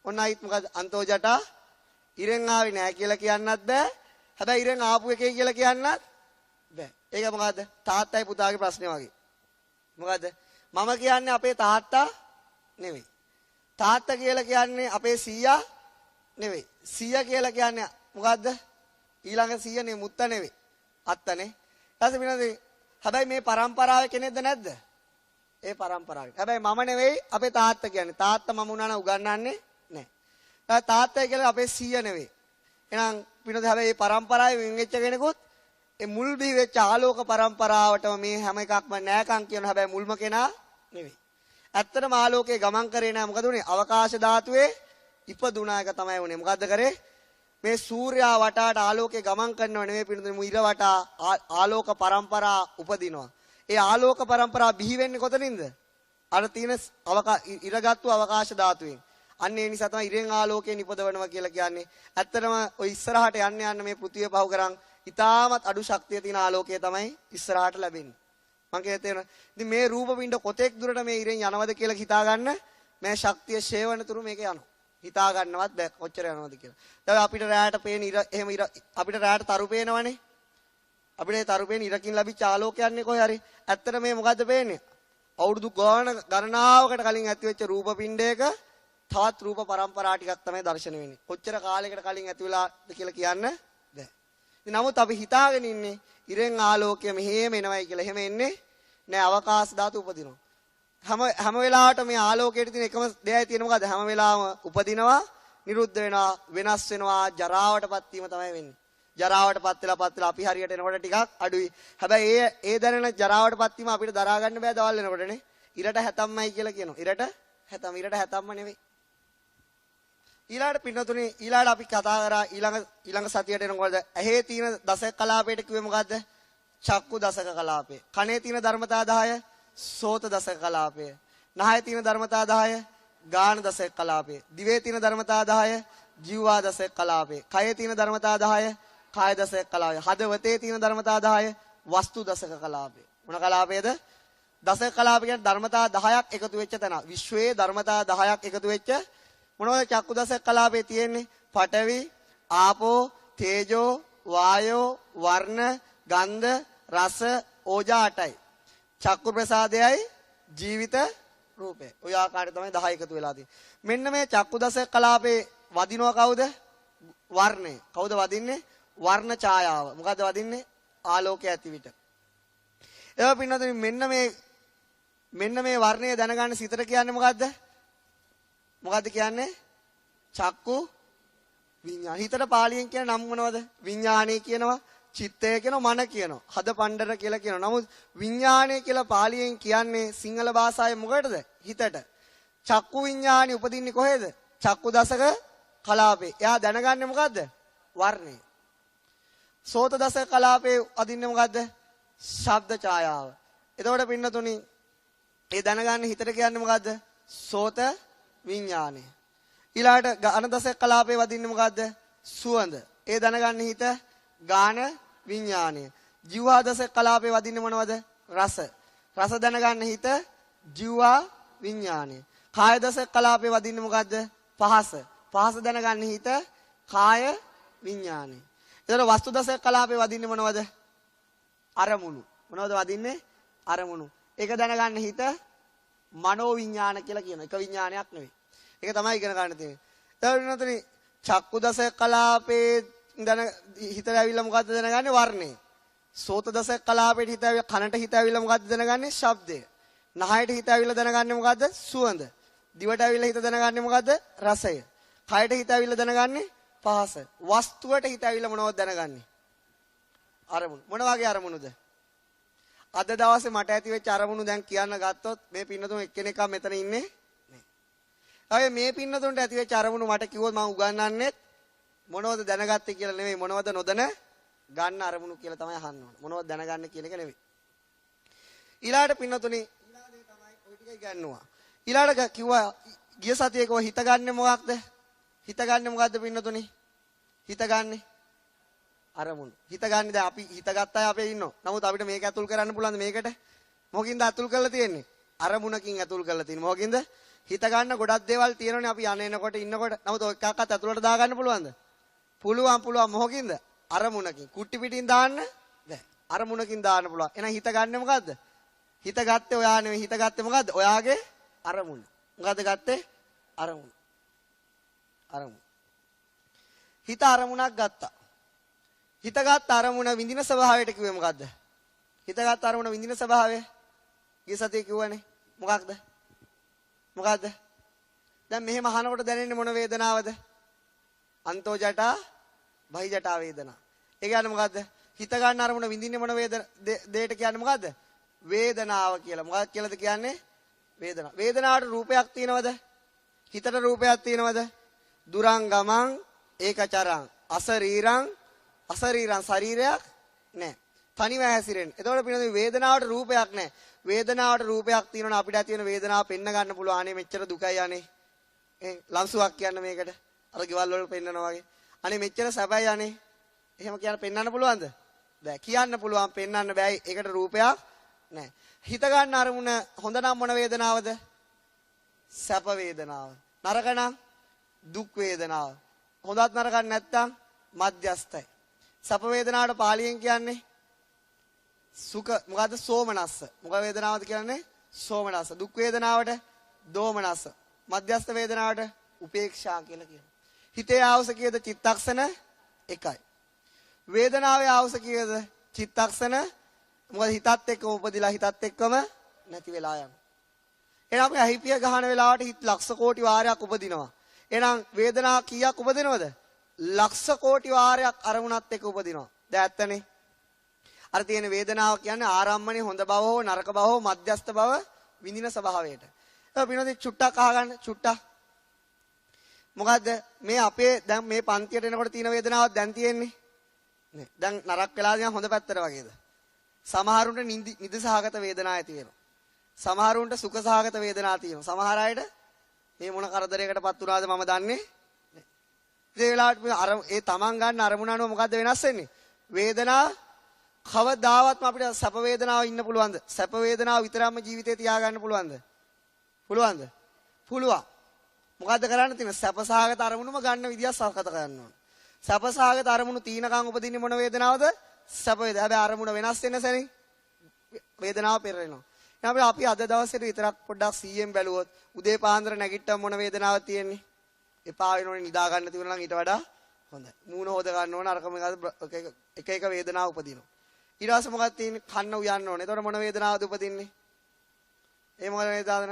ඔන්න අයිත් මොකද අන්තෝ ජටා ඉරෙන් ආවේ නැහැ කියලා කියන්නත් බෑ. හැබැයි ඉරෙන් ආපු එකේ කියලා කියන්නත් බෑ. ඒක මොකද්ද? තාත්තයි පුතාගේ ප්‍රශ්නේ වගේ. මොකද්ද? මම කියන්නේ අපේ තාත්තා නෙවෙයි. තාත්තා කියලා කියන්නේ අපේ සීයා නෙවෙයි. සීයා කියලා කියන්නේ මොකද්ද? ඊළඟ සීයා නෙවෙයි මුත්තා නෙවෙයි. අත්තනේ. ඊට පස්සේ හැබැයි මේ પરම්පරාවේ කෙනෙක්ද නැද්ද? ඒ પરම්පරාවේ. හැබැයි මම නෙවෙයි අපේ තාත්තා කියන්නේ. තාත්තා මම උනා නම් උගන්වන්නේ නැහැ. තාත්තයි කියලා අපේ සීයා නෙවෙයි. එහෙනම් පිනොද හැබැයි මේ પરම්පරාවේ වෙන් වෙච්ච කෙනෙකුත් ඒ මුල් බිහි වෙච්ච ආලෝක પરම්පරාවටම මේ හැම එකක්ම නෑකම් කියන හැබැයි මුල්ම කෙනා නෙවෙයි. ඇත්තටම ආලෝකයේ ගමන් කරේ නෑ. මොකද උනේ? අවකාශ ධාතුවේ ඉපදුනා එක තමයි උනේ. මොකද්ද කරේ? මේ සූර්යා වටාට ආලෝකයේ ගමන් කරනව නෙවෙයි පිනොද ඉර වටා ආලෝක પરම්පරා උපදිනවා. ඒ ආලෝක પરම්පරාව බිහි වෙන්නේ කොතනින්ද? අර තියෙන ඉරගත්තු අවකාශ ධාතුවෙන්. අන්න ඒ නිසා තමයි ඉරෙන් ආලෝකයෙන් ඉපදවනවා කියලා කියන්නේ. ඇත්තටම ඔය ඉස්සරහට යන්න මේ පෘථිවිය පහු කරන් ඉතාමත් අඩු ශක්තිය තියෙන ආලෝකය තමයි ඉස්සරහට ලැබෙන්නේ. මම කියතේන ඉතින් මේ රූප පින්ඩ කොතෙක් දුරට මේ ඉරෙන් යනවද කියලා හිතා ගන්න මේ ශක්තිය ෂේවන තුරු මේක යනවා. හිතා ගන්නවත් බෑ කොච්චර යනවද කියලා. දැන් අපිට රැයට පේන ඉර එහෙම ඉර අපිට රැයට තරු පේනවනේ. අපිට තරු පේන ඉරකින් ලැබිච්ච ආලෝකයන්නේ කොහේ හරි. ඇත්තට මේ මොකද්ද පේන්නේ? අවුරුදු ගණනාවකට කලින් ඇතිවෙච්ච රූප පින්ඩයක තවත් රූප પરම්පරා ටිකක් තමයි දැర్శණය වෙන්නේ. කොච්චර කාලයකට කලින් ඇති වෙලාද කියලා කියන්න බෑ. ඉතින් නමුත් අපි හිතාගෙන ඉන්නේ ඉරෙන් ආලෝකය මෙහෙම එනවයි කියලා. එහෙම එන්නේ නෑ. අවකාශ ධාතු උපදිනවා. හැම වෙලාවටම මේ ආලෝකයේ තියෙන එකම දෙයයි තියෙන මොකද්ද? හැම වෙලාවම උපදිනවා, නිරුද්ධ වෙනවා, වෙනස් වෙනවා, ජරාවටපත් වීම තමයි වෙන්නේ. ජරාවටපත් වෙලා අපි හරියට එනකොට ටිකක් අඩුයි. හැබැයි ඒ දැනෙන ජරාවටපත් වීම අපිට දරා ගන්න බෑ දවල් වෙනකොටනේ. ඉරට හැතම්මයි කියලා කියනවා. ඉරට හැතම්ම නෙවෙයි. ඊළඟට පින්නතුනේ ඊළඟට අපි කතා කරා ඊළඟ සතියට එනකොට ඇහි තියෙන දසක කලාපයට කිව්වේ මොකද්ද? චක්කු දසක කලාපය. කනේ තියෙන ධර්මතා 10 සෝත දසක කලාපය. නහයේ තියෙන ධර්මතා 10 ගාන දසක කලාපය. දිවේ තියෙන ධර්මතා 10 ජීවා දසක කලාපය. කයේ තියෙන ධර්මතා 10 කාය දසක කලාපය. හදවතේ තියෙන ධර්මතා 10 වස්තු දසක කලාපය. මොන කලාපයද? දසක කලාපය කියන්නේ ධර්මතා 10ක් එකතු වෙච්ච තැන. විශ්වයේ ධර්මතා 10ක් එකතු වෙච්ච මොනවද චක්කු දසක කලාපේ තියෙන්නේ? පඨවි, ආපෝ, තේජෝ, වායෝ, වර්ණ, ගන්ධ, රස, ඕජා 8යි. චක්කු ප්‍රසාදයයි ජීවිත රූපය. ඔය ආකාරයට තමයි 10 එකතු වෙලා තියෙන්නේ. මෙන්න මේ චක්කු දසක කලාපේ වදිනවා කවුද? වර්ණය. කවුද වදින්නේ? වර්ණ ඡායාව. මොකද්ද වදින්නේ? ආලෝකය ඇති විට. ඒක පින්නතුනි මෙන්න මේ වර්ණය දැනගන්න සිතට කියන්නේ මොකද්ද? මොකද්ද කියන්නේ? චක්කු විඤ්ඤාණ. හිතට පාලියෙන් කියන නම් මොනවද? විඤ්ඤාණේ කියනවා, චිත්තය කියනවා මන කියනවා. හද පණ්ඩර කියලා කියනවා. නමුත් විඥානය කියලා පාලියෙන් කියන්නේ සිංහල භාෂාවේ මොකටද? හිතට. චක්කු විඥානි උපදින්නේ කොහෙද? චක්කු දසක කලාපේ. එයා දැනගන්නේ මොකද්ද? වර්ණය. සෝත දසක කලාපේ අදින්නේ මොකද්ද? ශබ්ද ඡායාව. එතකොට පින්නතුනි ඒ දැනගන්නේ හිතට කියන්නේ මොකද්ද? සෝත විඥානය. ඊළාට ගාන දසක කලාපේ වදින්නේ මොකද්ද? සුවඳ. ඒ දැනගන්නේ හිත ගාන විඥානය. ජීවා දසක කලාපේ වදින්නේ මොනවද? රස. රස දැනගන්නේ හිත ජීවා විඥානය. කාය දසක කලාපේ වදින්නේ මොකද්ද? පහස. පහස දැනගන්නේ හිත කාය විඥානය. එතකොට වස්තු දසක කලාපේ වදින්නේ මොනවද? අරමුණු. මොනවද වදින්නේ? අරමුණු. ඒක දැනගන්න හිත මනෝ විඥාන කියලා කියන එක විඥානයක් නෙවෙයි. ඒක තමයි ඉගෙන ගන්න තියෙන්නේ. ඊළඟටනේ චක්කු දසක කලාපේ හිතට ඇවිල්ලා මොකද්ද දැනගන්නේ? වර්ණය. සෝත දසක කලාපේට හිත ඇවිල්ලා කනට හිත ඇවිල්ලා මොකද්ද දැනගන්නේ? ශබ්දය. නහයට හිත ඇවිල්ලා දැනගන්නේ මොකද්ද? සුවඳ. දිවට ඇවිල්ලා හිත දැනගන්නේ මොකද්ද? රසය. කයට හිත ඇවිල්ලා දැනගන්නේ පහස. වස්තුවට හිත ඇවිල්ලා මොනවද දැනගන්නේ? අරමුණු. මොන වගේ අරමුණුද? අද දවසේ මට ඇති වෙච්ච අරමුණු දැන් කියන්න ගත්තොත් මේ පින්නතුන් එක්කෙනෙක් මෙතන ඉන්නේ නැහැ. මේ පින්නතුන්ට ඇති වෙච්ච අරමුණු මට කිව්වොත් මම උගන්වන්නේ මොනවද දැනගත්තේ කියලා නෙවෙයි මොනවද නොදැන ගන්න අරමුණු කියලා තමයි අහන්න ඕන. මොනවද දැනගන්න කියන එක නෙවෙයි. ඊළාට පින්නතුනි ඊළාදේ තමයි ওই ටික ගන්නවා. ඊළාට කිව්වා ගිය සතියේ කව හිත ගන්නෙ මොකක්ද? හිත ගන්නෙ මොකද්ද පින්නතුනි? හිත ගන්නෙ අරමුණු. හිත ගන්න දැන් අපි හිත ගත්ත අය අපේ ඉන්නවා. නමුත් අපිට මේක ඇතුල් කරන්න පුළුවන්ද මේකට? මොකකින්ද ඇතුල් කරලා තියෙන්නේ? අරමුණකින් ඇතුල් කරලා තියෙන්නේ. මොකකින්ද? හිත ගන්න ගොඩක් දේවල් තියෙනවනේ අපි යන්නේනකොට ඉන්නකොට. නමුත් ඔය එකක්වත් ඇතුළට දාගන්න පුළුවන්ද? පුළුවන් මොකකින්ද? අරමුණකින්. කුට්ටි පිටින් දාන්න බෑ. අරමුණකින් දාන්න පුළුවන්. එහෙනම් හිත ගන්නෙ මොකද්ද? හිත ගත්තේ ඔයා නෙවෙයි. හිත ගත්තේ මොකද්ද? ඔයාගේ අරමුණ. මොකද්ද ගත්තේ? අරමුණ. හිත අරමුණක් ගත්තා. හිතගත් අරමුණ විඳින ස්වභාවයට කිව්වේ මොකද්ද? හිතගත් අරමුණ විඳින ස්වභාවය ගිය සතියේ කිව්වනේ. මොකක්ද? දැන් මෙහෙම අහනකොට දැනෙන්නේ මොන වේදනාවද? අන්තෝ ජටා බහි ජටා වේදනා. ඒ කියන්නේ මොකද්ද? හිත ගන්න අරමුණ විඳින්නේ මොන දෙයට කියන්නේ මොකද්ද? වේදනාව කියලා. මොකක්ද කියලාද කියන්නේ? වේදනාව. වේදනාවට රූපයක් තියෙනවද? හිතට රූපයක් තියෙනවද? දුරං ගමං ඒකචරං අසරීරං ශරීරයක් නැහැ. තනිව හැසිරෙන්නේ. එතකොට පිළිදෙන වේදනාවට රූපයක් නැහැ. වේදනාවට රූපයක් තියෙනවා අපිට ඇති වෙන වේදනාව පෙන්න ගන්න පුළුවන්. අනේ මෙච්චර දුකයි අනේ. ලම්සුවක් කියන්න මේකට. අර ගෙවල් වල පෙන්නනවා වගේ. අනේ මෙච්චර සැපයි අනේ. එහෙම කියන්න පෙන්නන්න පුළුවන්ද? බෑ. කියන්න පුළුවන් පෙන්නන්න බෑ. ඒකට රූපයක් නැහැ. හිත ගන්න අරමුණ හොඳ නම් මොන වේදනාවද? සැප වේදනාව. නරක නම් දුක් වේදනාව. හොඳත් නරකක් නැත්තම් මධ්‍යස්ථයි. සැප වේදනාවට පාලියෙන් කියන්නේ සුඛ මොකද්ද? සෝමනස්ස. මොකද වේදනාවද කියන්නේ? සෝමනස්ස. දුක් වේදනාවට දෝමනස්ස. මධ්‍යස්ථ වේදනාවට උපේක්ෂා කියලා කියනවා. හිතේ ආවස කීයද? චිත්තක්ෂණ 1යි. වේදනාවේ ආවස කීයද? චිත්තක්ෂණ මොකද හිතත් එක්කම උපදිලා හිතත් එක්කම නැති වෙලා යනවා. එහෙනම් අපි අහිපිය ගහන වෙලාවට හිත ලක්ෂ කෝටි වාරයක් උපදිනවා. එහෙනම් වේදනාව කීයක් උපදිනවද? ලක්ෂ කෝටි වාරයක් අරමුණත් එක්ක උපදිනවා. දැන් ඇත්තනේ. අර තියෙන වේදනාව කියන්නේ ආරම්මණය හොඳ බව හෝ නරක බව හෝ මධ්‍යස්ථ බව විඳින ස්වභාවයට. ඒක පිනෝදී චුට්ටක් අහගන්න චුට්ටක්. මොකද්ද මේ අපේ දැන් මේ පන්තියට එනකොට තියෙන වේදනාවක් දැන් තියෙන්නේ? නේ. දැන් නරක වෙලා දින හොඳ පැත්තට වගේද? සමහරුන්ට නිදසහගත වේදනාවක් ඇති වෙනවා. සමහරුන්ට සුඛසහගත වේදනාවක් තියෙනවා. සමහර අයට මේ මොන කරදරයකටපත් වුණාද මම දන්නේ ඒ වෙලාවට ඒ තමන් ගන්න අරමුණ අනුව මොකද්ද වෙනස් වෙන්නේ? වේදනාව කවදාවත්ම අපිට සැප වේදනාව ඉන්න පුළුවන්ද? සැප වේදනාව විතරක්ම ජීවිතේ තියාගන්න පුළුවන්ද? පුළුවන්. මොකද්ද කරන්න තියෙන්නේ? සැපසහගත අරමුණුම ගන්න විදියක් සකත කරන්න ඕන. සැපසහගත අරමුණු තීනකම් උපදින්නේ මොන වේදනාවද? සැප වේද. හැබැයි අරමුණ වෙනස් වෙන සැනින් වේදනාව පෙරලෙනවා. එහෙනම් අපි අද දවසේ විතරක් පොඩ්ඩක් 100න් බැලුවොත් උදේ පාන්දර නැගිට්ටම මොන වේදනාවක් තියෙන්නේ? එපා වෙනෝනේ නිදා ගන්න තිබුණා නම් ඊට වඩා හොඳයි. මූණ හොද ගන්න ඕන අරක එක එක වේදනාව උපදිනවා. ඊට පස්සේ මොකක්ද තියෙන්නේ? කන්න උයන්න ඕනේ. එතකොට මොන වේදනාවද උපදින්නේ? ඒ මොකද වේදනාව?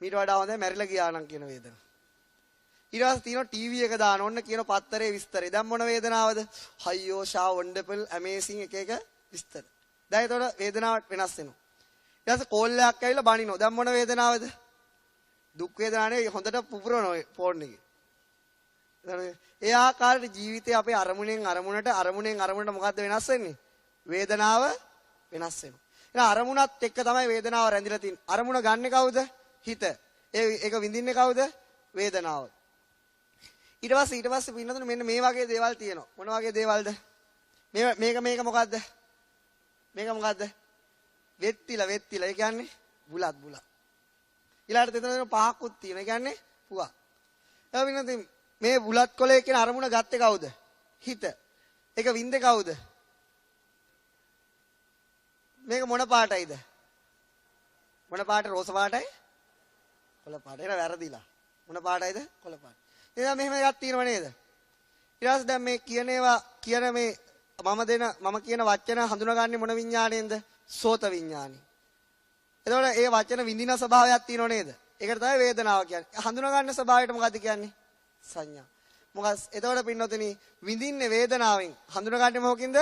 ඊට වඩා හොඳයි මැරිලා ගියා නම් කියන වේදනාව. ඊට පස්සේ තියෙනවා ටීවී එක දාන ඕන්න කියන පත්තරේ විස්තරේ. දැන් මොන වේදනාවද? අයියෝ ෂා වන්ඩර්ෆුල් ඇමේසින් එක එක විස්තර. දැන් ඒතකොට වේදනාව වෙනස් වෙනවා. ඊට පස්සේ කෝල් එකක් ඇවිල්ලා බනිනවා. දැන් මොන වේදනාවද? දුක් වේදනානේ හොඳට පුපුරනවා ෆෝන් එකේ. ඒ ආකාරයට ජීවිතේ අපේ අරමුණෙන් මොකද්ද වෙනස් වෙන්නේ? වේදනාව වෙනස් වෙනවා. එහෙනම් අරමුණත් එක්ක තමයි වේදනාව රැඳිලා තියෙන්නේ. අරමුණ ගන්නෙ කවුද? හිත. ඒක විඳින්නේ කවුද? වේදනාව. ඊට පස්සේ පින්නතුනේ මෙන්න මේ වගේ දේවල් තියෙනවා. මොන වගේ දේවල්ද? මේක මොකද්ද? මේක මොකද්ද? වෙත්තිලා. ඒ කියන්නේ බුලත්. ඊළාට දෙතන පහකුත් තියෙනවා. ඒ කියන්නේ පුවා. ඒ පින්නතුනේ මේ බුලත් කොලේ කියන අරමුණ ගත්තේ කවුද? හිත. ඒක විඳේ කවුද? මේක මොන පාටයිද? මොන පාට? රෝස පාටයි? කොළ පාට. ඒක වැරදිලා. මොන පාටයිද? කොළ පාට. එහෙනම් මෙහෙම එකක් තියෙනව නේද? ඊට පස්සේ දැන් මේ කියන මේ මම කියන වචන හඳුනාගන්නේ මොන විඥාණයෙන්ද? සෝත විඥාණය. එතකොට ඒ වචන විඳින ස්වභාවයක් තියෙනව නේද? ඒකට තමයි වේදනාව කියන්නේ. හඳුනාගන්න ස්වභාවයට මොකද්ද කියන්නේ? සංඥා. මොකද එතකොට පින්නොතනි විඳින්නේ වේදනාවෙන්. හඳුනාගන්නේ මොකකින්ද?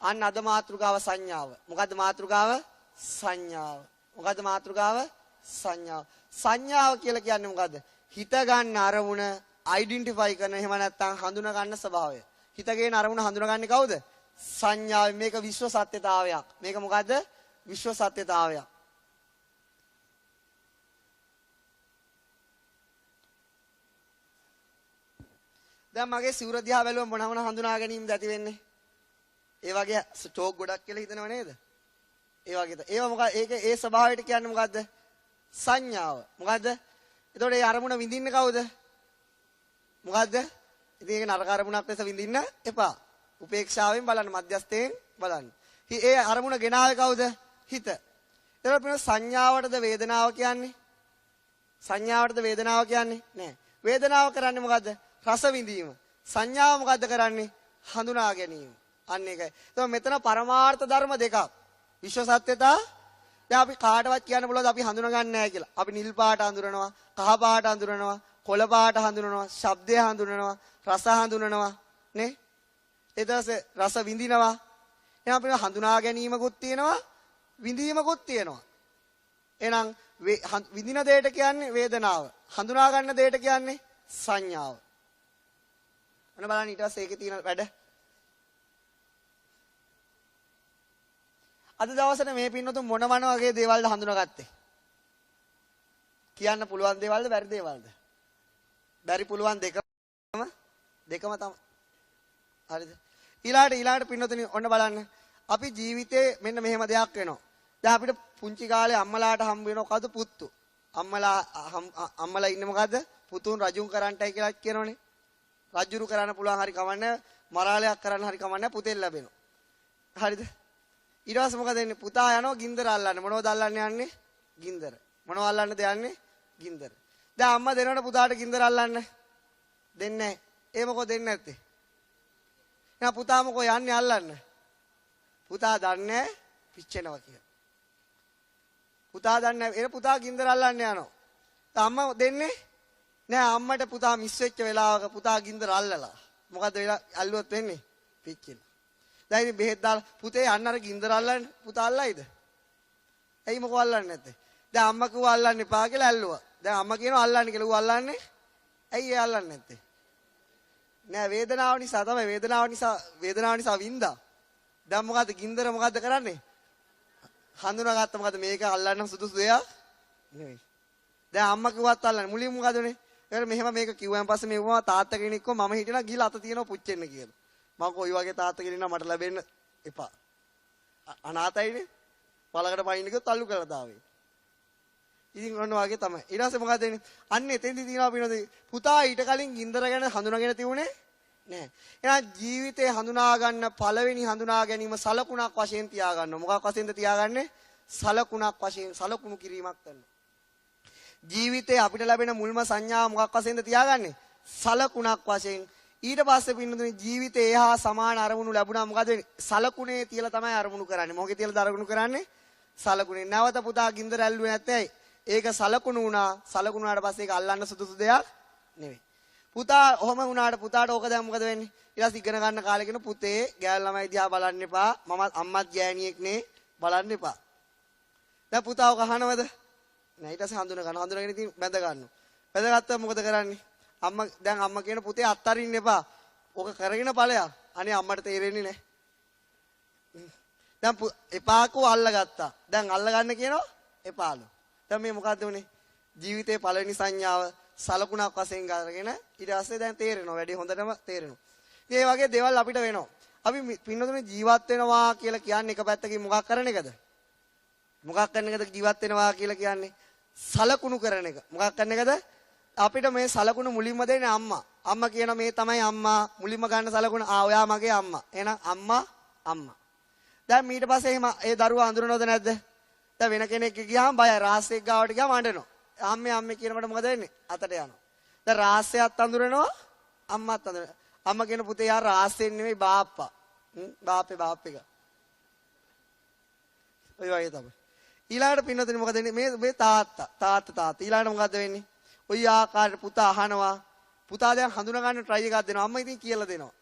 අන්න අද මාතෘකාව සංඥාව. මොකද්ද මාතෘකාව? සංඥාව. මොකද්ද මාතෘකාව? සංඥාව. සංඥාව කියලා කියන්නේ මොකද්ද? හිත ගන්න අරමුණ අයිඩෙන්ටිෆයි කරන එහෙම නැත්නම් හඳුනා ගන්න ස්වභාවය. හිත ගේන අරමුණ හඳුනාගන්නේ කවුද? සංඥාවෙන්. මේක විශ්ව සත්‍යතාවයක්. මේක මොකද්ද? විශ්ව සත්‍යතාවයක්. දැන් මගේ සිවුර දිහා බැලුවම මොන හඳුනා ගැනීමද ඇති වෙන්නේ? ඒ වගේ ස්ටෝක් ගොඩක් කියලා හිතනව නේද? ඒ වගේ. ඒව මොකද? ඒ ස්වභාවයට කියන්නේ මොකද්ද? සංඥාව. මොකද්ද? එතකොට ඒ අරමුණ විඳින්නේ කවුද? මොකද්ද? ඉතින් ඒක නරක අරමුණක් ලෙස විඳින්න එපා. උපේක්ෂාවෙන් බලන්න, මධ්‍යස්ථයෙන් බලන්න. ඒ අරමුණ ගෙනාවේ කවුද? හිත. එතකොට වෙන සංඥාවටද වේදනාව කියන්නේ? සංඥාවටද වේදනාව කියන්නේ? නෑ. වේදනාව කරන්නේ මොකද්ද? රස විඳීම. සංඥාව මොකද්ද කරන්නේ? හඳුනා ගැනීම. අන්න ඒකයි. එතකොට මෙතන පරමාර්ථ ධර්ම දෙකක්. විශ්ව සත්‍යතා. දැන් අපි කාටවත් කියන්න පුළුවන්ද අපි හඳුනගන්නේ නැහැ කියලා. අපි නිල් පාට හඳුනනවා, කහ පාට හඳුනනවා, කොළ පාට හඳුනනවා, ශබ්දය හඳුනනවා, රස හඳුනනවා නේ? ඊට පස්සේ රස විඳිනවා. එහෙනම් අපිට හඳුනා ගැනීමකුත් තියෙනවා, විඳීමකුත් තියෙනවා. එහෙනම් විඳින දෙයට කියන්නේ වේදනාව. හඳුනා ගන්න දෙයට කියන්නේ සංඥාව. මොන බලන්න ඊට පස්සේ ඒකේ තියෙන වැඩ. අද දවසේ මේ පින්නතුන් මොන වගේ දේවල්ද හඳුනාගත්තේ? කියන්න පුළුවන් දේවල්ද බැරි දේවල්ද? බැරි පුළුවන් දෙකම තමයි. හරිද? ඊළාට පින්නතුනි ඔන්න බලන්න. අපි ජීවිතේ මෙන්න මෙහෙම දෙයක් වෙනවා. දැන් අපිට පුංචි කාලේ අම්මලාට හම්බ වෙනව කවුද? පුත්තු. අම්මලා ඉන්නේ මොකද්ද? පුතුන් රජුන් කරන්ටයි කියලා කියනෝනේ. රජුරු කරන්න පුළුවන් හරි කමන්නේ, මරාලයක් කරන්න හරි කමන්නේ පුතෙන් ලැබෙනවා. හරිද? ඊට පස්සේ මොකද වෙන්නේ? පුතා යනවා ගින්දර අල්ලන්න. මොනවද අල්ලන්න යන්නේ? ගින්දර. මොනව අල්ලන්නද යන්නේ? ගින්දර. දැන් අම්මා දෙනවනේ පුතාට ගින්දර අල්ලන්න. දෙන්නේ නැහැ. ඒ මොකෝ දෙන්නේ නැත්තේ? එහෙනම් පුතා මොකෝ යන්නේ අල්ලන්න? පුතා දන්නේ පිච්චෙනවා කියලා. පුතා දන්නේ නැහැ. ඒ පුතා ගින්දර අල්ලන්න යනවා. අම්මා දෙන්නේ නෑ. අම්මට පුතා මිස් වෙච්ච වෙලාවක පුතා ගින්දර අල්ලලා. මොකද වෙලා අල්ලුවොත් වෙන්නේ? පිච්චෙනවා. දැන් ඉතින් බෙහෙත් දාලා පුතේ යන්න අර ගින්දර අල්ලන්න. පුතා අල්ලයිද? ඇයි මොකෝ අල්ලන්නේ නැත්තේ? දැන් අම්මා කිව්වා අල්ලන්න එපා කියලා ඇල්ලුවා. දැන් අම්මා කියනවා අල්ලන්න කියලා. ඌ අල්ලන්නේ? ඇයි ඒ අල්ලන්නේ නැත්තේ? නෑ වේදනාව නිසා තමයි. වේදනාව නිසා වින්දා. දැන් මොකද්ද ගින්දර මොකද්ද කරන්නේ? හඳුනාගත්ත මොකද්ද මේක අල්ලන්න සුදුසු දෙයක් නෙවෙයි. දැන් අම්මා කිව්වත් අල්ලන්නේ. මුලින් මොකද උනේ? ඒකට මෙහෙම මේක කිව්වන් පස්සේ මේවා තාත්තා කෙනෙක් කො මම හිටිනා ගිහලා අත තියනවා පුච්චෙන්න කියලා. මම කොයි වගේ තාත්තා කෙනෙක් මට ලැබෙන්න එපා. අනාතයිනේ. පළකට පයින් ගියොත් අල්ලු කරලා දාවේ. ඉතින් ඔන්න වගේ තමයි. ඊට පස්සේ මොකද වෙන්නේ? අන්න එතෙන්දි තියනවා පිනොද පුතා ඊට කලින් ගින්දර ගැන හඳුනාගෙන තියුනේ නෑ. එහෙනම් ජීවිතේ හඳුනා ගන්න පළවෙනි හඳුනා ගැනීම සලකුණක් වශයෙන් තියාගන්න. මොකක් වශයෙන්ද තියාගන්නේ? සලකුණක් වශයෙන් සලකුණු කිරීමක් කරනවා. ජීවිතේ අපිට ලැබෙන මුල්ම සංඥාව මොකක් වශයෙන්ද තියාගන්නේ? සලකුණක් වශයෙන්. ඊට පස්සේ පින්නතුනේ ජීවිතේ එහා සමාන අරමුණු ලැබුණා මොකද වෙන්නේ? සලකුණේ තියලා තමයි අරමුණු කරන්නේ. මොකේ තියලාද අරමුණු කරන්නේ? සලකුණේ. නැවත පුතා ගින්දර ඇල්ලුවේ නැත්තේ ඒක සලකුණු වුණා. සලකුණු වුණාට පස්සේ ඒක අල්ලන්න සුදුසු දෙයක් නෙවෙයි. පුතා ඔහම වුණාට පුතාට ඕක දැන් මොකද වෙන්නේ? ඊට පස්සේ ඉගෙන ගන්න කාලේ කියන පුතේ ගෑල් ළමයි දිහා බලන්න එපා. මම අම්මත් ගෑණියෙක් නේ බලන්න එපා. දැන් පුතා ඔක අහනවද? නෑ ඊට පස්සේ හඳුනගෙන ඉතින් බැඳ ගන්නවා. බැඳගත්තා මොකද කරන්නේ? දැන් අම්මා කියන පුතේ අත්තරින්න එපා. ඕක කරගෙන ඵලයක්. අනේ අම්මට තේරෙන්නේ නෑ. දැන් එපාකෝ අල්ලගත්තා. දැන් අල්ලගන්න කියනවා එපාලු. දැන් මේ මොකද්ද උනේ? ජීවිතේ පළවෙනි සංඥාව සලකුණක් වශයෙන් ගන්නගෙන ඊට පස්සේ දැන් තේරෙනවා. වැඩි හොඳටම තේරෙනවා. ඉතින් මේ වගේ දේවල් අපිට වෙනවා. අපි පින්නතුනේ ජීවත් වෙනවා කියලා කියන්නේ එක පැත්තකින් මොකක් කරන එකද? මොකක් කරන එකද ජීවත් වෙනවා කියලා කියන්නේ? සලකුණු කරන එක. මොකක් කරන එකද? අපිට මේ සලකුණු මුලින්ම දෙන්නේ අම්මා. අම්මා කියන මේ තමයි අම්මා මුලින්ම ගන්න සලකුණ. ඔයා මගේ අම්මා. එහෙනම් අම්මා. දැන් ඊට පස්සේ එහෙම ඒ දරුවා අඳුරනවද නැද්ද? දැන් වෙන කෙනෙක් ගියාම බයයි. රාස්සෙක් ගාවට ගියාම අඬනවා. අම්මේ කියනකොට මොකද වෙන්නේ? අතට යනවා. දැන් රාස්සයත් අඳුරනවා අම්මත් අඳුරනවා. අම්මා කියන පුතේ යා රාස්සෙන් නෙමෙයි බාප්පා. බාප්පේ. ඔය වගේ තමයි. ඊළඟට පින්නතුනි මොකද වෙන්නේ? මේ තාත්තා. ඊළඟට මොකද වෙන්නේ? ඔය ආකාරයට පුතා අහනවා. පුතා දැන් හඳුනා ගන්න try එකක් දෙනවා. අම්මා ඉතින් කියලා දෙනවා.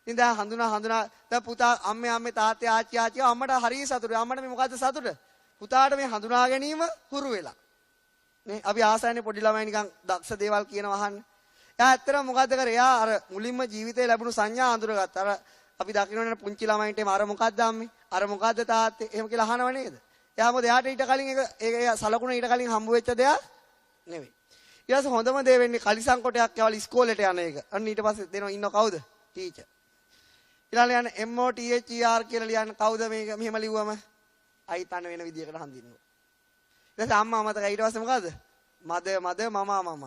ඉතින් දැන් හඳුනා දැන් පුතා අම්මේ තාත්තේ ආච්චි අම්මට හරිය සතුටුයි. අම්මට මේ මොකද්ද සතුට? පුතාට මේ හඳුනා ගැනීම හුරු වෙලා. නේ අපි ආසයන්නේ පොඩි ළමයි නිකන් දක්ෂ දේවල් කියනවා අහන්න. එයා ඇත්තටම මොකද්ද කරේ? එයා අර මුලින්ම ජීවිතේ ලැබුණු සංඥා අඳුරගත්තා. අර අපි දකින්නනේ පුංචි ළමයින්ට අර මොකද්ද අම්මේ? අර මොකද්ද තාත්තේ? එහෙම කියලා අහනව නේද? එයා මොකද එයාට ඊට කලින් ඒක සලකුණ ඊට කලින් හම්බ වෙච්ච දෙයක් නෙවෙයි. ඊට පස්සේ හොඳම දේ වෙන්නේ කලිසම් කොටයක් යවල ඉස්කෝලේට යන එක. අන්න ඊට පස්සේ දෙනවා ඉන්නව කවුද? ටීචර්. ඊළඟ යන MOTHER කියලා ලියන්න කවුද මේක මෙහෙම ලිව්වම අයිතන වෙන විදියකට හඳින්නවා. ඊට පස්සේ අම්මා මතකයි ඊට පස්සේ මොකද? මද මම.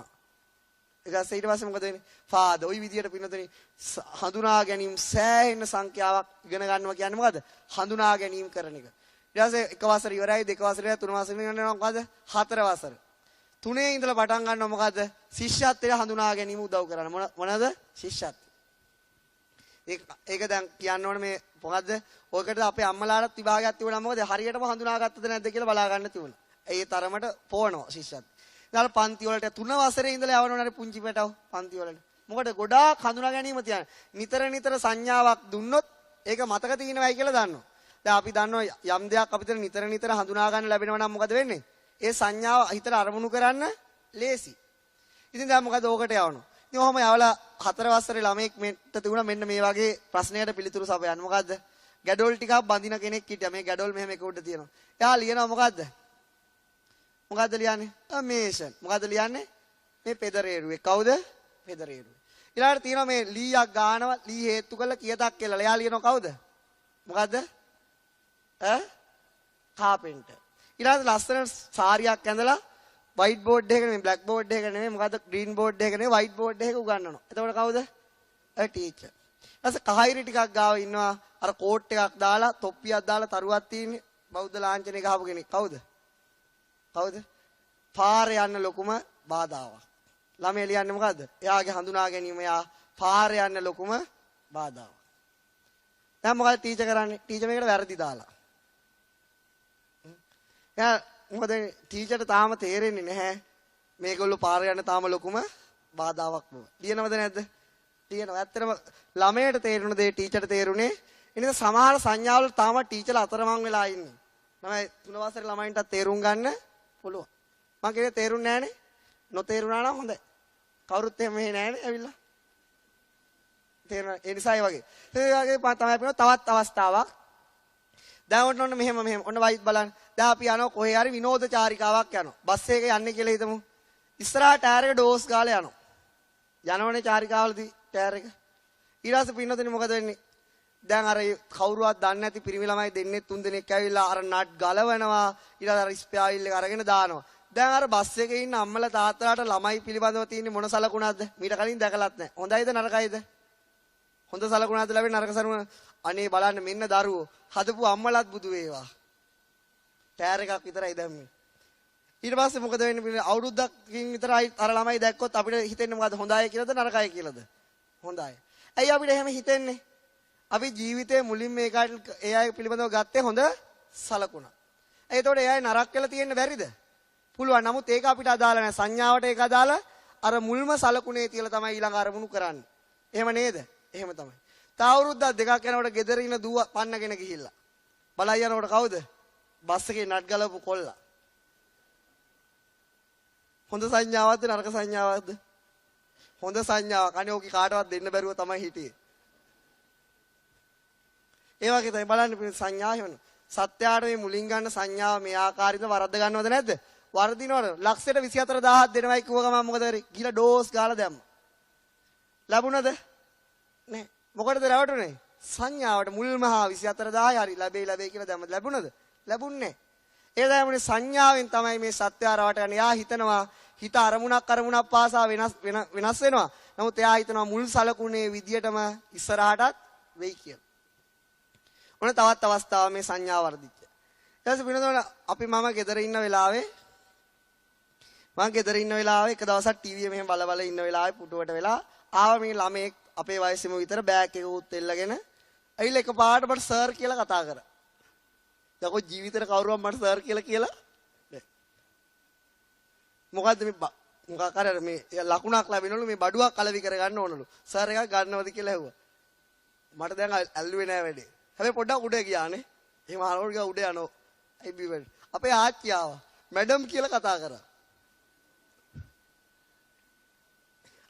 ඊට පස්සේ මොකද වෙන්නේ? ෆාදර්. ওই විදියට පින්නතනේ හඳුනා ගැනීම සෑහෙන සංඛ්‍යාවක් ඉගෙන ගන්නවා කියන්නේ මොකද? හඳුනා ගැනීම කරන එක. ඊට පස්සේ එක වසර ඉවරයි, දෙක වසරයි, තුන වසරයි යනවා මොකද? හතර වසර. තුනේ ඉඳලා පටන් ගන්නවා මොකද? ශිෂ්‍යත්වයට හඳුනා ගැනීම උදව් කරන්න. මොනවාද? ශිෂ්‍යත්ව. ඒක දැන් කියන්න ඕනේ මේ මොකද්ද? ඔයකට අපේ අම්මලාටත් විභාගයක් තිබුණා මොකද? හරියටම හඳුනාගත්තද නැද්ද කියලා බලා ගන්න තිබුණා. ඒ තරමට පොවනවා ශිෂ්‍යත්ව. ඊළඟ පන්ති වලට 3 වසරේ ඉඳලා යවනවනේ පුංචි පැටව පන්ති වලට. මොකද ගොඩාක් හඳුනා ගැනීම තියන. නිතර සංඥාවක් දුන්නොත් ඒක මතක තියෙනවයි කියලා දන්නවා. දැන් අපි දන්නවා යම් දෙයක් අපිට නිතර හඳුනා ගන්න ලැබෙනවා නම් මොකද වෙන්නේ? ඒ සංඥාව හිතට අරමුණු කරන්න ලේසි. ඉතින් දැන් මොකද ඕකට යවනවා. ඉතින් ඔහම යවලා 4 වසරේ ළමෙක් මෙන්න තිබුණා මෙන්න මේ වගේ ප්‍රශ්නයකට පිළිතුරු සපයන්න. මොකද්ද? ගැඩොල් ටිකක් බඳින කෙනෙක් හිටියා. මේ ගැඩොල් මෙහෙම එක උඩ තියෙනවා. එයා ලියනවා මොකද්ද? මොකද්ද ලියන්නේ? අමේෂන්. මොකද්ද ලියන්නේ? මේ පෙදරේරුවේ. කවුද? පෙදරේරුවේ. ඊළඟට තියෙනවා මේ ලීයක් ගානවා. ලී හේතු කරලා කියතක් කියලා. එයා ලියනවා කවුද? මොකද්ද? කාපෙන්ටර්. ඊළඟට ලස්සන සාරියක් ඇඳලා වයිට් බෝඩ් එකක නෙමෙයි බ්ලැක් බෝඩ් එකක නෙමෙයි මොකද්ද ග්‍රීන් බෝඩ් එකක නෙමෙයි වයිට් බෝඩ් එකක උගන්වනවා. එතකොට කවුද? ටීචර්. ඊට කහයිරි ටිකක් ගාව ඉන්නවා අර කෝට් එකක් දාලා තොප්පියක් දාලා තරුවක් තියෙන්නේ බෞද්ධ ලාංඡනය ගහපු කෙනෙක්. කවුද? පාරේ යන්න ලොකුම බාධාවක්. ළමයා ලියන්නේ මොකද්ද? එයාගේ හඳුනා ගැනීම එයා පාරේ යන්න ලොකුම බාධාවක්. දැන් මොකද ටීචර් කරන්නේ? ටීචර් මේකට වැරදි දාලා. එයා මොකද ටීචර්ට තාම තේරෙන්නේ නැහැ මේගොල්ලෝ පාරේ යන්න තාම ලොකුම බාධාවක් බව. ලියනවද නැද්ද? ලියනවා. ඇත්තටම ළමයට තේරුණ දේ ටීචර්ට තේරුනේ. ඒ නිසා සමහර සංඥාවල තාම ටීචර්ලා අතරමං වෙලා ඉන්නේ. තමයි 3 වසරේ ළමයින්ට තේරුම් ගන්න පුළුවන්. මම කියන්නේ තේරුන්නේ නැහනේ. නොතේරුණා නම් හොඳයි. කවුරුත් එහෙම මෙහෙ නැහනේ ඇවිල්ලා. තේරෙනවා. ඒ නිසා ඒ වගේ. ඒ වගේ තමයි අපිට තවත් අවස්ථාවක්. දැන් ඔන්න මෙහෙම ඔන්න වයිත් බලන්න. දැන් අපි යනවා කොහේ හරි විනෝද චාරිකාවක් යනවා. බස් එකේ යන්නේ කියලා හිතමු. ඉස්සරහා ටයර් එක ඩෝස් ගාලා යනවා. යනවනේ චාරිකාවලදී ටයර් එක. ඊට පස්සේ පින්නතනේ මොකද වෙන්නේ? දැන් අර කවුරුවත් දන්නේ නැති පිරිමි ළමයි දෙන්නේ 3 දෙනෙක් ඇවිල්ලා අර නට් ගලවනවා. ඊට අර ස්පෙයාවිල් එක අරගෙන දානවා. දැන් අර බස් එකේ ඉන්න අම්මලා තාත්තලාට ළමයි පිළිබඳව තියෙන මොන සලකුණක්ද? මීට කලින් දැකලත් නැහැ. හොඳයිද නරකයිද? හොඳ සලකුණක්ද ලැබෙන නරක සලකුණ? අනේ බලන්න මෙන්න දරුවෝ හදපු අම්මලාත් බුදු වේවා. ටයර් එකක් විතරයි දැම්මේ. ඊට පස්සේ මොකද වෙන්නේ? අවුරුද්දකින් විතරයි අර ළමයි දැක්කොත් අපිට හිතෙන්නේ මොකද්ද? හොඳයි කියලාද නරකයි කියලාද? හොඳයි. ඇයි අපිට එහෙම හිතෙන්නේ? අපි ජීවිතේ මුලින්ම මේකට ඒ අය පිළිබඳව ගත්තේ හොඳ සලකුණ. ඒතකොට ඒ අය නරක වෙලා තියෙන්න බැරිද? පුළුවන්. නමුත් ඒක අපිට අදාළ නැහැ. සංඥාවට ඒක අදාළ අර මුල්ම සලකුණේ තියලා තමයි ඊළඟ අරමුණු කරන්නේ. එහෙම නේද? එහෙම තමයි. තා අවුරුද්දක් දෙකක් යනකොට ගෙදර ඉන්න දුව පන්නගෙන ගිහිල්ලා. බලයි යනකොට කවුද? බස් එකේ නට් ගලවපු කොල්ලා. හොඳ සංඥාවක්ද නරක සංඥාවක්ද? හොඳ සංඥාවක්. අනේ ඕකේ කාටවත් දෙන්න බැරුව තමයි හිටියේ. ඒ වගේ තමයි බලන්න සංඥා වෙන. සත්‍යයට මේ මුලින් ගන්න සංඥාව මේ ආකාරයට වරද්ද ගන්නවද නැද්ද? වර්ධිනවද? ලක්ෂයට 24000ක් දෙනවයි කිව්ව ගමන් මොකද කරේ? ගිහලා ඩෝස් ගාලා දැම්මා. ලැබුණද? නෑ. මොකටද රැවටුනේ? සංඥාවට මුල්ම 24000යි හරි ලැබෙයි කියලා දැම්මද? ලැබුණද? ලැබුණේ නෑ. ඒ දැමුනේ සංඥාවෙන් තමයි මේ සත්‍ය රවටන්නේ. යා හිතනවා හිත අරමුණක් පාසා වෙනස් වෙනවා. නමුත් එයා හිතනවා මුල් සලකුණේ විදියටම ඉස්සරහටත් වෙයි කියලා. ඔන්න තවත් අවස්ථාවක් මේ සංඥා වර්ධිච්ච. ඊට පස්සේ වෙනදොන අපි මම ගෙදර ඉන්න වෙලාවේ එක දවසක් ටීවී එක මෙහෙම බල ඉන්න වෙලාවේ පුටුවට වෙලා ආව මේ ළමෙක් අපේ වයසෙම විතර බෑග් එක උත් එල්ලගෙන ඇවිල්ලා එකපාරට මට සර් කියලා කතා කරා. දැන් ජීවිතේට කවුරුවත් මට සර් කියලා නෑ. මොකද්ද මොකක් හරි මේ ලකුණක් ලැබෙනවලු මේ බඩුවක් අලවි කරගන්න ඕනලු. සර් එකක් ගන්නවද කියලා ඇහුවා. මට දැන් ඇල්ලුවේ නෑ වැඩේ. හැබැයි පොඩ්ඩක් උඩ ගියානේ. එහෙම අහනකොට ගියා උඩ යනවා. IB අපේ ආච්චි ආවා. මැඩම් කියලා කතා කරා.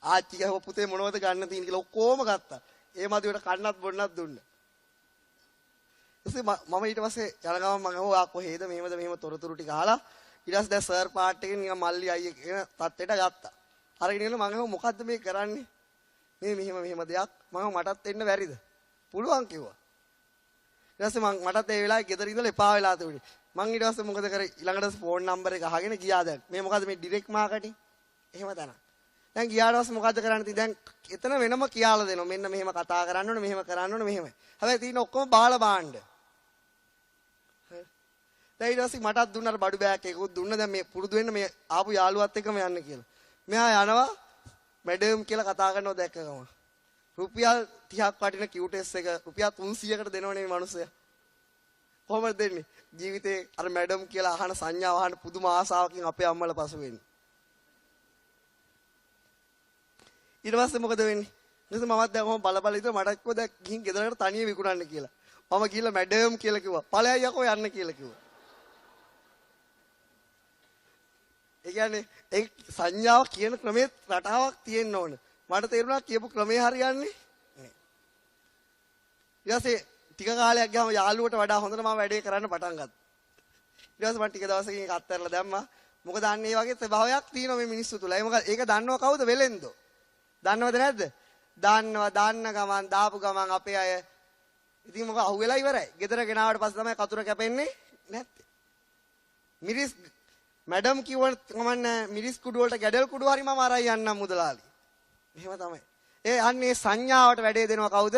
ආච්චි ගාව පුතේ මොනවද ගන්න තියෙන කියලා ඔක්කොම ගත්තා. ඒ මදිවට කන්නත් බොන්නත් දුන්නා. මම ඊට පස්සේ යන ගමන් මම අහුවා කොහෙද මෙහෙම තොරතුරු ටික අහලා ඊට පස්සේ දැන් සර් පාට් එකෙන් නිකන් මල්ලි අයියේ කියන තත්ත්වයට ගත්තා. අරගෙන ඉන්න මම අහුවා මොකද්ද මේ කරන්නේ? මේ මෙහෙම දෙයක් මම මටත් එන්න බැරිද? පුළුවන් කිව්වා. ඊට පස්සේ මටත් ඒ වෙලාවේ ගෙදර ඉඳලා එපා වෙලා තිබුණේ. මං ඊට පස්සේ මොකද කරේ? ඊළඟට ෆෝන් නම්බර් එක අහගෙන ගියා දැන්. මේ මොකද්ද මේ ඩිරෙක්ට් මාකටිං? එහෙම තැන. දැන් ගියාට පස්සේ මොකද්ද කරන්න තියෙන්නේ? දැන් එතන වෙනම කියලා දෙනවා. මෙන්න මෙහෙම කතා කරන්න ඕනේ, මෙහෙම කරන්න ඕනේ, මෙහෙමයි. හැබැයි තියෙන ඔක්කොම බාලා බාණ්ඩ. දැන් ඊට පස්සේ මටත් දුන්නාට බඩු බෑග් එකකුත් දුන්න. දැන් මේ පුරුදු වෙන්න මේ ආපු යාළුවත් එක්කම යන්න කියලා. මෙහා යනවා මැඩම් කියලා කතා කරනවා දැක්ක ගමන්. රුපියල් 30ක් වටින කියුටෙස් එක රුපියල් 300කට දෙනවනේ මේ මිනිස්සයා. කොහොමද දෙන්නේ? ජීවිතේ අර මැඩම් කියලා අහන සංඥාව අහන පුදුම ආසාවකින් අපේ අම්මලා පසු වෙන්නේ. ඊට පස්සේ මොකද වෙන්නේ? ඊට මමත් දැන් කොහොම බල ඉතල මට කිව්වා දැන් ගිහින් ගෙදරට තනියම විකුණන්න කියලා. මම ගිහලා මැඩම් කියලා කිව්වා. ඵලයයි යකෝ යන්න කියලා කිව්වා. ඒ කියන්නේ ඒ සංඥාව කියන ක්‍රමයේ රටාවක් තියෙන්න ඕන. මට තේරුණා කියපු ක්‍රමේ හරියන්නේ නෑ. ඊට පස්සේ ටික කාලයක් ගියාම යාළුවට වඩා හොඳට මම වැඩේ කරන්න පටන් ගත්තා. ඊට පස්සේ මම ටික දවසකින් ඒක අත්හැරලා දැම්මා. මොකද අන්න ඒ වගේ ස්වභාවයක් තියෙනවා මේ මිනිස්සු තුල. ඒක දන්නව කවුද? වෙලෙන්දෝ. දන්නවද නැද්ද? දාන්න ගමන් දාපු ගමන් අපේ අය ඉතින් මොකක් අහුවෙලා ඉවරයි. ගෙදර ගෙනාවට පස්සේ තමයි කතුර කැපෙන්නේ නැත්තේ. මිරිස් මැඩම් කිව්වොත් කමන්නේ මිරිස් කුඩු වලට ගැඩල් කුඩු හරි මම අරයි යන්නම් මුදලාලි. එහෙම තමයි. ඒ අන්නේ සංඥාවට වැඩේ දෙනවා කවුද?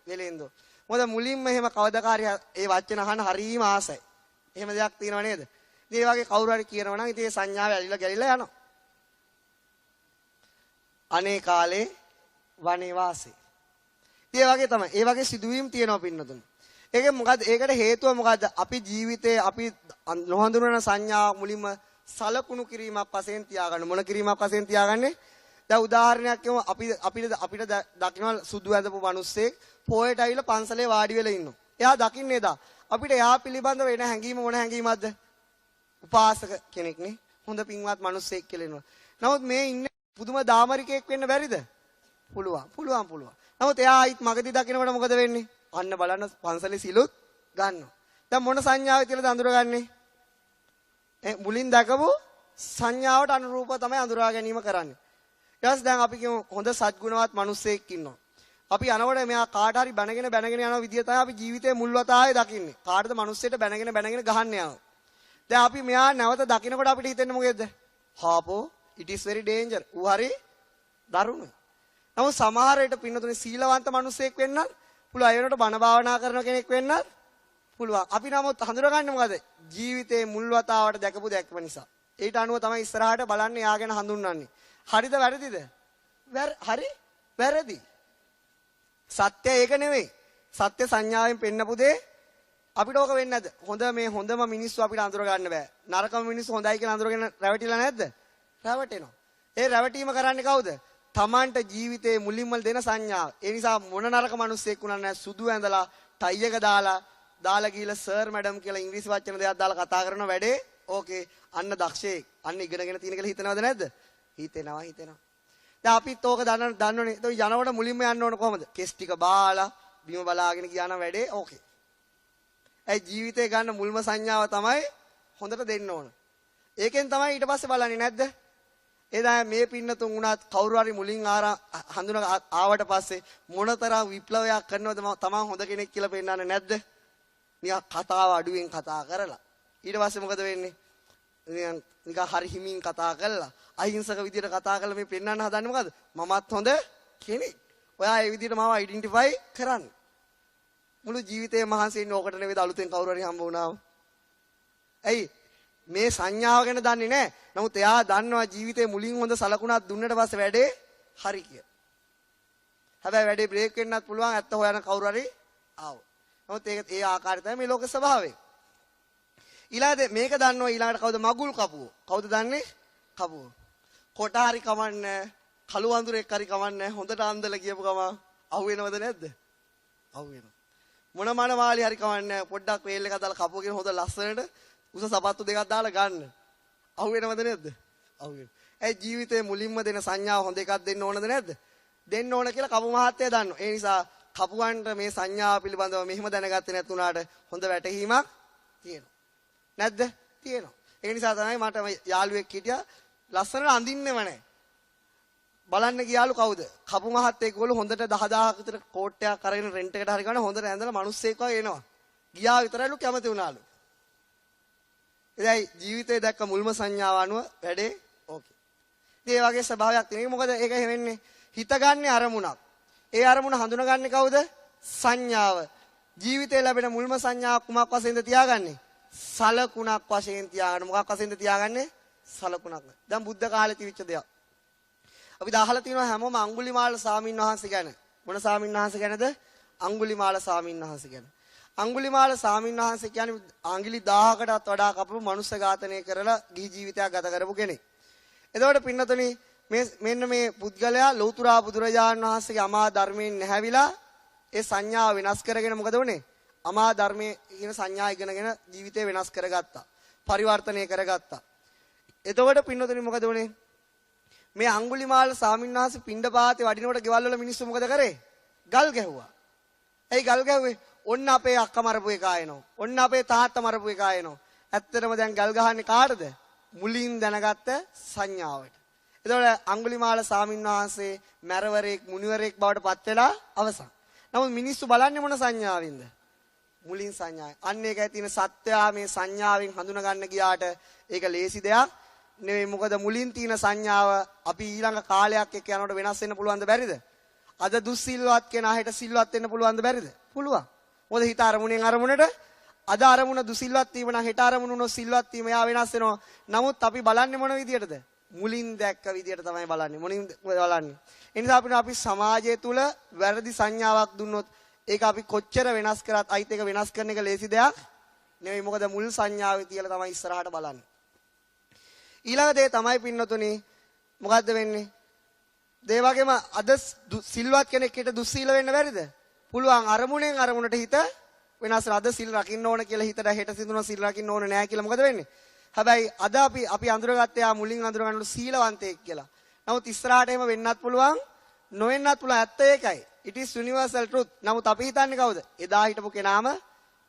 වෙලෙන්දෝ. මොකද මුලින්ම එහෙම කවදාකාරී ඒ වචන අහන්න හරීම ආසයි. එහෙම දෙයක් තියෙනව නේද? ඉතින් ඒ වගේ කවුරු හරි කියනවා නම් ඉතින් ඒ සංඥාව ඇලිලා ගැලිලා යනවා. අනේ කාලේ වනේ වාසේ. ඒ වගේ තමයි. ඒ වගේ සිදුවීම් තියෙනවා පින්නතුනි. ඒක මොකද්ද? ඒකට හේතුව මොකද්ද? අපි ජීවිතේ අපි නොහඳුනන සංඥා මුලින්ම සලකුණු කිරීමක් වශයෙන් තියාගන්න. මොන කිරීමක් වශයෙන් තියාගන්නේ? දැන් උදාහරණයක් කියමු අපිට දකින්න සුදු ඇඳපු මිනිස්සෙක් පොයට ඇවිල්ලා පන්සලේ වාඩි වෙලා ඉන්නවා. එයා දකින්නේ එදා. අපිට එයා පිළිබඳව එන හැඟීම මොන හැඟීමක්ද? උපාසක කෙනෙක් නේ. හොඳ පින්වත් මිනිස්සෙක් කියලා එනවා. නමුත් මේ ඉන්නේ පුදුම දාමරිකයෙක් වෙන්න බැරිද? පුළුවන්. නමුත් එයා ආයිත් මගදී දකින්නකොට මොකද වෙන්නේ? අන්න බලන්න පන්සලේ සිලුත් ගන්නවා. දැන් මොන සංඥාවද කියලාද අඳුරගන්නේ? මුලින් දැකපු සංඥාවට අනුරූපව තමයි අඳුරා ගැනීම කරන්නේ. ඊට දැන් අපි කියමු හොඳ සත්ගුණවත් මිනිස්සෙක් ඉන්නවා. අපි යනකොට මෙයා කාට හරි බැනගෙන යන විදිය තමයි අපි ජීවිතේ මුල් වතාවේ දකින්නේ. කාටද මිනිස්සෙට බැනගෙන ගහන්න යනවා. දැන් අපි මෙයා නැවත දකින්නකොට අපිට හිතෙන්නේ මොකේද? හාපෝ it is very danger. ඌ හරි දරුණුයි. නමුත් සමහර විට පින්නතුනේ සීලවන්ත මිනිස්සෙක් වෙන්නත් පුළුවන්. ඒ වෙනකොට බණ භාවනා කරන කෙනෙක් වෙන්නත් පුළුවන්. අපි නමුත් හඳුනගන්නේ මොකද? ජීවිතේ මුල් වතාවට දැකපු දැක්ම නිසා. ඊට අනුව තමයි ඉස්සරහට බලන්නේ යාගෙන හඳුන්වන්නේ. හරිද වැරදිද? හරි වැරදි. සත්‍ය ඒක නෙවෙයි. සත්‍ය සංඥාවෙන් පෙන්නපු දේ අපිට ඕක වෙන්නේ නැද්ද? හොඳම මිනිස්සු අපිට අඳුර ගන්න බෑ. නරකම මිනිස්සු හොඳයි කියලා අඳුරගෙන රැවටිලා නැද්ද? රැවටෙනවා. ඒ රැවටීම කරන්නේ කවුද? තමන්ට ජීවිතේ මුලින්ම දෙන සංඥාව. ඒ නිසා මොන නරක මිනිස්සෙක් වුණා නැහැ සුදු ඇඳලා ටයි එක දාලා ගිහලා සර් මැඩම් කියලා ඉංග්‍රීසි වචන දෙකක් දාලා කතා කරන වැඩේ ඕකේ අන්න දක්ෂයෙක් අන්න ඉගෙනගෙන තියෙන කියලා හිතනවද නැද්ද? හිතෙනවා. දැන් අපිත් ඕක දන්නවනේ. ඒක යනකොට මුලින්ම යන්න ඕන කොහමද? කෙස් ටික බාලා බිම බලාගෙන ගියා නම් වැඩේ ඕකේ. ඒ ජීවිතේ ගන්න මුල්ම සංඥාව තමයි හොඳට දෙන්න ඕන. ඒකෙන් තමයි ඊට පස්සේ බලන්නේ නැද්ද? එදා මේ පින්නතුන් උනත් කවුරු හරි මුලින් හඳුන ආවට පස්සේ මොනතරම් විප්ලවයක් කරනවද තමන් හොඳ කෙනෙක් කියලා පෙන්නන්නේ නැද්ද? නිකන් කතාව අඩුවෙන් කතා කරලා ඊට පස්සේ මොකද වෙන්නේ? නිකන් හරි හිමින් කතා කරලා අහිංසක විදියට කතා කරලා මේ පෙන්වන්න හදන්නේ මොකද? මමත් හොඳ කෙනෙක්. ඔයා ඒ විදියට මාව අයිඩෙන්ටිෆයි කරන්න. මුළු ජීවිතේම මහන්සි වෙන්නේ ඕකට නෙවෙයි අලුතෙන් කවුරු හරි හම්බ වුණාම. ඇයි? මේ සංඥාව ගැන දන්නේ නැහැ. නමුත් එයා දන්නවා ජීවිතේ මුලින් හොඳ සලකුණක් දුන්නට පස්සේ වැඩේ හරි කියලා. හැබැයි වැඩේ බ්‍රේක් වෙන්නත් පුළුවන් ඇත්ත හොයන කවුරු හරි ආව. නමුත් ඒක ඒ ආකාරය තමයි මේ ලෝක ස්වභාවය. ඊළඟට මේක දන්නවා ඊළඟට කවුද මගුල් කපුවෝ? කවුද දන්නේ? කපුවෝ. කොට හරි කමන්නේ, කළු වඳුරෙක් හරි කමන්නේ, හොඳට අන්දලා කියපු ගම අහු වෙනවද නැද්ද? අහු වෙනවා. මොන මනමාලි හරි කමන්නේ, පොඩ්ඩක් වේල් එකක් දාලා කපුවගෙන හොඳ ලස්සනට උස සපත්තු දෙකක් දාලා ගන්න. අහු වෙනවද නැද්ද? අහු වෙනවා. ඒ ජීවිතේ මුලින්ම දෙන සංඥාව හොඳ එකක් දෙන්න ඕනද නැද්ද? දෙන්න ඕන කියලා කපු මහත්තයා දන්නවා. ඒ නිසා කපුවන්ට මේ සංඥාව පිළිබඳව මෙහෙම දැනගත්තේ නැතුණාට හොඳ වැටහීමක් තියෙනවා. නැද්ද? තියෙනවා. ඒ නිසා තමයි මට යාළුවෙක් හිටියා ලස්සනට අඳින්නෙම නැහැ. බලන්න ගියාලු කවුද? කපු මහත්තයෙක් ගෝල හොඳට 10000ක් විතර කෝට් එකක් අරගෙන රෙන්ට් එකට හරි ගන්න හොඳට ඇඳලා මිනිස්සෙක් වගේ එනවා. ගියා විතරයිලු කැමති වුණාලු. එදයි ජීවිතේ දැක්ක මුල්ම සංඥාව අනුව වැඩේ ඕකේ. ඉතින් ඒ වගේ ස්වභාවයක් තියෙනවා. මොකද ඒක වෙන්නේ හිතගන්නේ අරමුණක්. ඒ අරමුණ හඳුනගන්නේ කවුද? සංඥාව. ජීවිතේ ලැබෙන මුල්ම සංඥාවක් කුමක් වශයෙන්ද තියාගන්නේ? සලකුණක් වශයෙන් තියාගන්න. මොකක් වශයෙන්ද තියාගන්නේ? සලකුණක්. දැන් බුද්ධ කාලේ තිබිච්ච දෙයක්. අපි අහලා තියෙනවා හැමෝම අඟුලිමාල ස්වාමීන් වහන්සේ ගැන. මොන ස්වාමීන් වහන්සේ ගැනද? අඟුලිමාල ස්වාමීන් වහන්සේ ගැන. අඟුලිමාල ස්වාමීන් වහන්සේ කියන්නේ අඟිලි 1000කටත් වඩා කපපු මනුස්ස ඝාතනය කරලා ගිහි ජීවිතයක් ගත කරපු කෙනෙක්. එතකොට පින්නතුනි මෙන්න මේ පුද්ගලයා ලෞතර බුදුරජාණන් වහන්සේගේ අමා ධර්මයෙන් නැහැවිලා ඒ සංඥාව වෙනස් කරගෙන මොකද වුනේ? අමා ධර්මයේ කියන සංඥා ඉගෙනගෙන ජීවිතේ වෙනස් කරගත්තා. පරිවර්තනය කරගත්තා. එතකොට පින්නතුනි මොකද වුනේ? මේ අඟුලිමාල ස්වාමීන් වහන්සේ පිණ්ඩපාතේ වඩිනකොට ගෙවල් වල මිනිස්සු මොකද කරේ? ගල් ගැහුවා. ඇයි ගල් ගැහුවේ? ඔන්න අපේ අක්කා මරපු එක ආයෙනවා. ඔන්න අපේ තාත්තා මරපු එක ආයෙනවා. ඇත්තටම දැන් ගල් ගහන්නේ කාටද? මුලින් දැනගත්ත සංඥාවට. එතකොට අඟුලිමාල ස්වාමීන් වහන්සේ මරවරේක් මුනිවරේක් බවට පත් වෙලා අවසන්. නමුත් මිනිස්සු බලන්නේ මොන සංඥාවෙන්ද? මුලින් සංඥාවෙන්. අන්න ඒකයි තියෙන සත්‍යයා මේ සංඥාවෙන් හඳුනා ගන්න ගියාට ඒක ලේසි දෙයක් නෙවෙයි. මොකද මුලින් තියෙන සංඥාව අපි ඊළඟ කාලයක් එක්ක යනකොට වෙනස් වෙන්න පුළුවන්ද බැරිද? අද දුස්සීලවත් කෙනා හෙට සිල්වත් වෙන්න පුළුවන්ද බැරිද? පුළුවන්. මොකද හිත අරමුණෙන් අරමුණට අද අරමුණ දුසිල්වත් වීම නම් හෙට අරමුණ උනොත් සිල්වත් වීම යා වෙනස් වෙනවා. නමුත් අපි බලන්නේ මොන විදියටද? මුලින් දැක්ක විදියට තමයි බලන්නේ. මුලින් බලන්නේ. ඒ නිසා අපි සමාජය තුල වැරදි සංඥාවක් දුන්නොත් ඒක අපි කොච්චර වෙනස් කරත් අයිත් එක වෙනස් කරන එක ලේසි දෙයක් නෙවෙයි. මොකද මුල් සංඥාවේ තියලා තමයි ඉස්සරහට බලන්නේ. ඊළඟ දේ තමයි පින්නතුනි මොකද්ද වෙන්නේ? ඒ වගේම අද සිල්වත් කෙනෙක් හිට දුස්සීල වෙන්න බැරිද? පුළුවන්. අරමුණෙන් අරමුණට හිත වෙනස්. අද සිල් රකින්න ඕන කියලා හිතට හෙට සිඳුන සිල් රකින්න ඕන නෑ කියලා මොකද වෙන්නේ? හැබැයි අද අපි අඳුරගත්තේ ආ මුලින් අඳුරගන්නු සීලවන්තයෙක් කියලා. නමුත් ඉස්සරහට එහෙම වෙන්නත් පුළුවන්, නොවෙන්නත් පුළුවන්. ඇත්ත ඒකයි. It is universal truth. නමුත් අපි හිතන්නේ කවුද? එදා හිටපු කෙනාම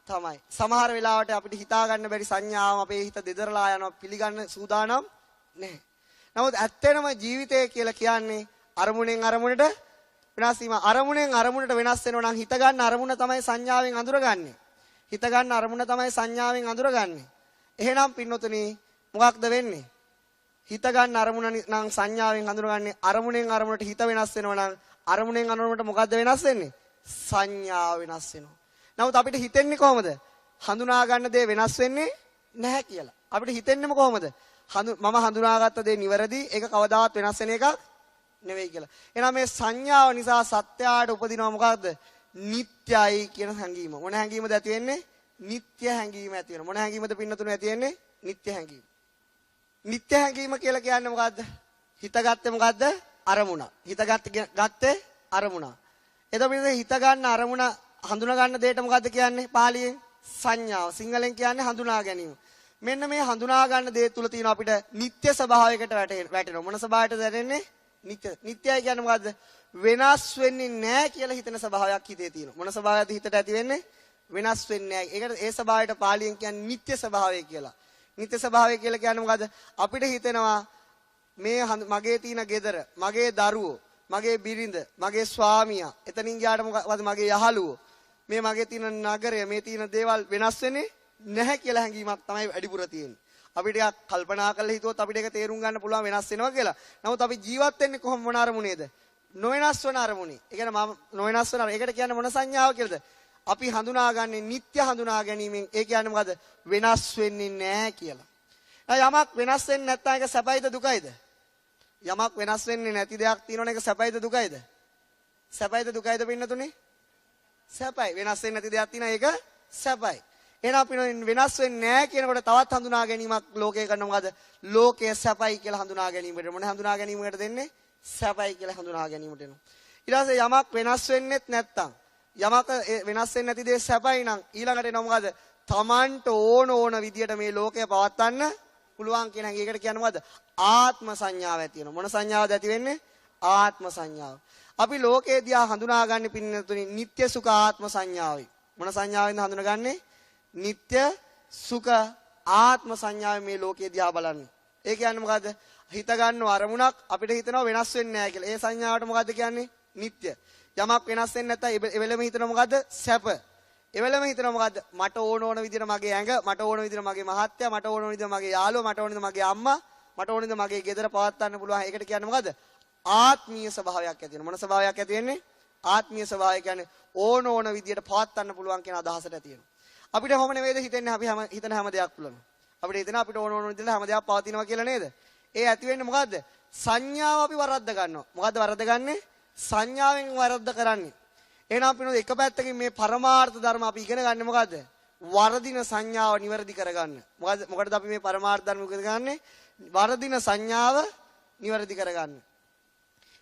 තමයි. සමහර වෙලාවට අපිට හිතා ගන්න බැරි සංඥාව අපේ හිත දෙදරලා යනවා, පිළිගන්න සූදානම් නැහැ. නමුත් ඇත්තටම ජීවිතය කියලා කියන්නේ අරමුණෙන් අරමුණට වෙනස් වීම. අරමුණෙන් අරමුණට වෙනස් වෙනවා නම් හිත ගන්න අරමුණ තමයි සංඥාවෙන් අඳුරගන්නේ. හිත ගන්න අරමුණ තමයි සංඥාවෙන් අඳුරගන්නේ. එහෙනම් පින්නතුනි මොකක්ද වෙන්නේ? හිත ගන්න අරමුණ නම් සංඥාවෙන් අඳුරගන්නේ. අරමුණෙන් අරමුණට හිත වෙනස් වෙනවා නම් අරමුණෙන් අරමුණට මොකද්ද වෙනස් වෙන්නේ? සංඥාව වෙනස් වෙනවා. නමුත් අපිට හිතෙන්නේ කොහොමද? හඳුනා ගන්න දේ වෙනස් වෙන්නේ නැහැ කියලා. අපිට හිතෙන්නේම කොහොමද? මම හඳුනාගත්ත දේ නිවැරදි, ඒක කවදාවත් වෙනස් වෙන එකක් නෙවෙයි කියලා. එහෙනම් මේ සංඥාව නිසා සත්‍යයට උපදිනවා මොකද්ද? නිට්ටයයි කියන හැඟීම. මොන හැඟීමද ඇති වෙන්නේ? නිට්ටය හැඟීම ඇති වෙනවා. මොන හැඟීමද පින්නතුනේ ඇති වෙන්නේ? නිට්ටය හැඟීම. නිට්ටය හැඟීම කියලා කියන්නේ මොකද්ද? හිතගත්තේ මොකද්ද? අරමුණ. ගත්තේ අරමුණ. එතකොට හිත ගන්න අරමුණ හඳුනා ගන්න දෙයට මොකද්ද කියන්නේ? පාලියෙන් සංඥාව. සිංහලෙන් කියන්නේ හඳුනා ගැනීම. මෙන්න මේ හඳුනා ගන්න දේ තුල තියෙන අපිට නිත්‍ය ස්වභාවයකට වැටෙනවා. මොන ස්වභාවයටද වැටෙන්නේ? නිත්‍ය. නිත්‍යයි කියන්නේ මොකද්ද? වෙනස් වෙන්නේ නැහැ කියලා හිතන ස්වභාවයක් හිතේ තියෙනවා. මොන ස්වභාවයක්ද හිතට ඇති වෙන්නේ? වෙනස් වෙන්නේ නැහැ. ඒකට ඒ ස්වභාවයට පාලියෙන් කියන්නේ නිත්‍ය ස්වභාවය කියලා. නිත්‍ය ස්වභාවය කියලා කියන්නේ මොකද්ද? අපිට හිතෙනවා මේ මගේ තියෙන ගෙදර, මගේ දරුවෝ, මගේ බිරිඳ, මගේ ස්වාමියා, එතනින් ගියාට මොකද මගේ යහළුවෝ, මේ මගේ තියෙන නගරය, මේ තියෙන දේවල් වෙනස් වෙන්නේ නැහැ කියලා හැඟීමක් තමයි වැඩිපුර තියෙන්නේ. අපිට ටිකක් කල්පනා කරලා හිතුවොත් අපිට ඒක තේරුම් ගන්න පුළුවන් වෙනස් වෙනවා කියලා. නමුත් අපි ජීවත් වෙන්නේ කොහොම මොන අරමුණේද? නොවෙනස් වෙන අරමුණේ. ඒ කියන්නේ මම නොවෙනස් වෙන ඒකට කියන්නේ මොන සංඥාව කියලාද? අපි හඳුනාගන්නේ නිත්‍ය හඳුනා ගැනීමෙන්. ඒ කියන්නේ මොකද? වෙනස් වෙන්නේ නැහැ කියලා. යමක් වෙනස් වෙන්නේ නැත්නම් ඒක සැපයිද දුකයිද? යමක් වෙනස් වෙන්නේ නැති දෙයක් තියෙනවනේ ඒක සැපයිද දුකයිද? සැපයිද දුකයිද පින්නතුනේ? සැපයි. වෙනස් වෙන්නේ නැති දෙයක් තියෙනවා ඒක සැපයි. එහෙනම් අපි වෙනස් වෙන්නේ නැහැ කියනකොට තවත් හඳුනා ගැනීමක් ලෝකේ කරන මොකද? ලෝකය සැපයි කියලා හඳුනා ගැනීමට. මොන හඳුනා ගැනීමකට දෙන්නේ? සැපයි කියලා හඳුනා ගැනීමට එනවා. ඊට පස්සේ යමක් වෙනස් වෙන්නේත් නැත්තම් යමක වෙනස් වෙන්නේ නැති දේ සැපයි නම් ඊළඟට එනවා මොකද? Tamanට ඕන විදියට මේ ලෝකය පවත්වන්න පුළුවන් කියන එකකට කියන්නේ මොකද? ආත්ම සංඥාව ඇති වෙනවා. මොන සංඥාවද ඇති වෙන්නේ? ආත්ම සංඥාව. අපි ලෝකේ දිහා හඳුනාගන්නේ පින්නතුනි නිත්‍ය සුඛ ආත්ම සංඥාවයි. මොන සංඥාවෙන්ද හඳුනාගන්නේ? නිත්‍ය සුඛ ආත්ම සංඥාවෙන් මේ ලෝකේ දිහා බලන්නේ. ඒ කියන්නේ මොකද්ද? හිත ගන්නව අරමුණක් අපිට හිතනවා වෙනස් වෙන්නේ නැහැ කියලා. ඒ සංඥාවට මොකද්ද කියන්නේ? නිත්‍ය. යමක් වෙනස් වෙන්නේ නැත්නම් එවෙලෙම හිතනවා මොකද්ද? සැප. එවෙලෙම හිතනවා මොකද්ද? මට ඕන විදිහට මගේ ඇඟ, මට ඕන විදිහට මගේ මහත්තයා, මට ඕන විදිහට මගේ යාළුවා, මට ඕන විදිහට මගේ අම්මා, මට ඕන විදිහට මගේ ගෙදර පවත්වන්න පුළුවන්. ඒකට කියන්නේ මොකද්ද? ආත්මීය ස්වභාවයක් ඇති වෙනවා. මොන ස්වභාවයක් ඇති වෙන්නේ? ආත්මීය ස්වභාවය කියන්නේ ඕන විදිහට පවත්වන්න පුළුවන් කියන අදහසට ඇති වෙනවා. අපිට කොහොම නෙවෙයිද හිතෙන්නේ? අපි හිතන හැම දෙයක් පුළුවන්. අපිට හිතෙනවා අපිට ඕන විදිහට හැම දෙයක් පවතිනවා කියලා නේද? ඒ ඇති වෙන්නේ මොකද්ද? සංඥාව අපි වරද්ද ගන්නවා. මොකද්ද වරද්ද ගන්නෙ? සංඥාවෙන් වරද්ද කරන්නේ. එහෙනම් අපි නෝ එක පැත්තකින් මේ පරමාර්ථ ධර්ම අපි ඉගෙන ගන්න මොකද්ද? වරදින සංඥාව නිවැරදි කරගන්න. මොකටද අපි මේ පරමාර්ථ ධර්ම ඉගෙන ගන්නෙ? වරදින සංඥාව නිවැරදි කරගන්න.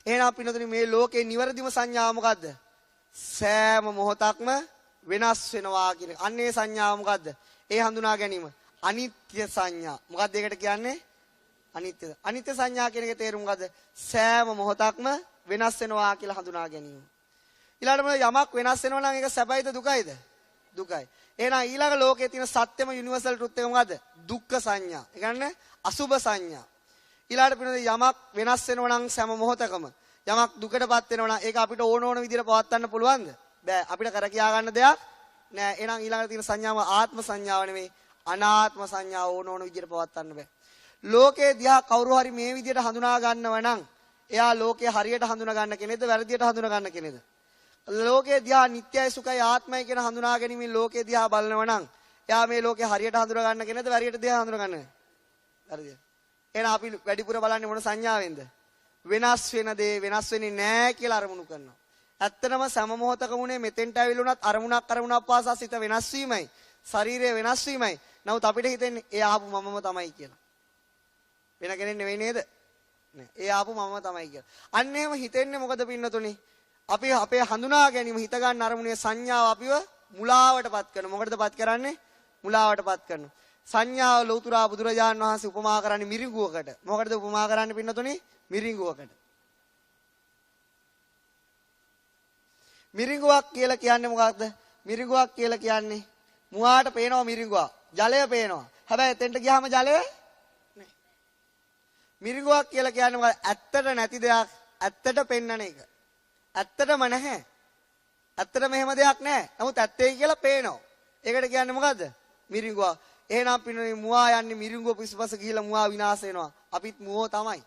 එහෙනම් අපි නෝතුනි මේ ලෝකේ නිවැරදිම සංඥාව මොකද්ද? සෑම මොහොතක්ම වෙනස් වෙනවා කියන එක. අන්නේ සංඥාව මොකද්ද? ඒ හඳුනා ගැනීම අනිත්‍ය සංඥා. මොකද්ද ඒකට කියන්නේ? අනිත්‍ය. අනිත්‍ය සංඥා කියන එකේ තේරුම මොකද්ද? සෑම මොහොතක්ම වෙනස් වෙනවා කියලා හඳුනා ගැනීම. ඊළඟට යමක් වෙනස් වෙනවා නම් ඒක සැපයිද දුකයිද? දුකයි. එහෙනම් ඊළඟ ලෝකයේ තියෙන සත්‍යම යුනිවර්සල් ට්‍රුත් එක මොකද්ද? දුක්ඛ සංඥා. ඒ කියන්නේ අසුභ සංඥා. ඊළඟට පිළිද යමක් වෙනස් වෙනවා නම් සෑම මොහොතකම යමක් දුකටපත් වෙනවා නම් ඒක අපිට ඕන විදිහට පවත්වන්න පුළුවන්ද? බෑ. අපිට කර කියා ගන්න දෙයක් නෑ. එහෙනම් ඊළඟට තියෙන සංඥාව ආත්ම සංඥාව නෙමෙයි අනාත්ම සංඥාව ඕන විදිහට පවත්වන්න බෑ. ලෝකේ දිහා කවුරු හරි මේ විදිහට හඳුනා ගන්නව නම් එයා ලෝකේ හරියට හඳුනා ගන්න කෙනෙක්ද වැරදියට හඳුනා ගන්න කෙනෙක්ද? ලෝකේ දිහා නිට්ටයයි සුඛයි ආත්මයි කියන හඳුනා ගැනීමෙන් ලෝකේ දිහා බලනවා නම් එයා මේ ලෝකේ හරියට හඳුනා ගන්න කෙනෙක්ද වැරදියට දිහා හඳුනා ගන්නද? හරිද? එහෙනම් අපි වැඩිපුර බලන්නේ මොන සංඥාවෙන්ද? වෙනස් වෙන දේ වෙනස් වෙන්නේ නැහැ කියලා අරමුණු කරනවා. ඇත්තටම සම මොහතකම උනේ මෙතෙන්ට ඇවිල්ුණත් අරමුණක් පාසා සිත වෙනස් වීමයි. ශරීරය වෙනස් වීමයි. නමුත් අපිට හිතෙන්නේ ඒ ආපු මමම තමයි කියලා. වෙන කෙනෙක් නෙවෙයි නේද? නෑ. ඒ ආපු මමම තමයි කියලා. අන්න එහෙම හිතෙන්නේ මොකද පින්නතුනි? අපි අපේ හඳුනා ගැනීම හිත ගන්න අරමුණේ සංඥාව අපිව මුලාවටපත් කරනවා. මොකටදපත් කරන්නේ? මුලාවටපත් කරනවා. සංඥාව ලෞතුරා බුදුරජාණන් වහන්සේ උපමා කරන්නේ මිරිඟුවකට. මොකටද උපමා කරන්නේ පින්නතුනි? මිරිඟුවකට. මිරිඟුවක් කියලා කියන්නේ මොකක්ද? මිරිඟුවක් කියලා කියන්නේ මුවාට පේනවා මිරිඟුවක්. ජලය පේනවා. හැබැයි එතෙන්ට ගියාම ජලය නැහැ. මිරිඟුවක් කියලා කියන්නේ මොකක්ද? ඇත්තට නැති දෙයක් ඇත්තට පෙන්වන එක. ඇත්තටම නැහැ. ඇත්තටම එහෙම දෙයක් නැහැ. නමුත් ඇත්තයි කියලා පේනවා. ඒකට කියන්නේ මොකද්ද? මිරිඟුව. එහෙනම් පින්නනේ මුවා යන්නේ මිරිඟුව පිස්සපස ගිහිලා මුවා විනාශ වෙනවා. අපිත් මුවෝ තමයි.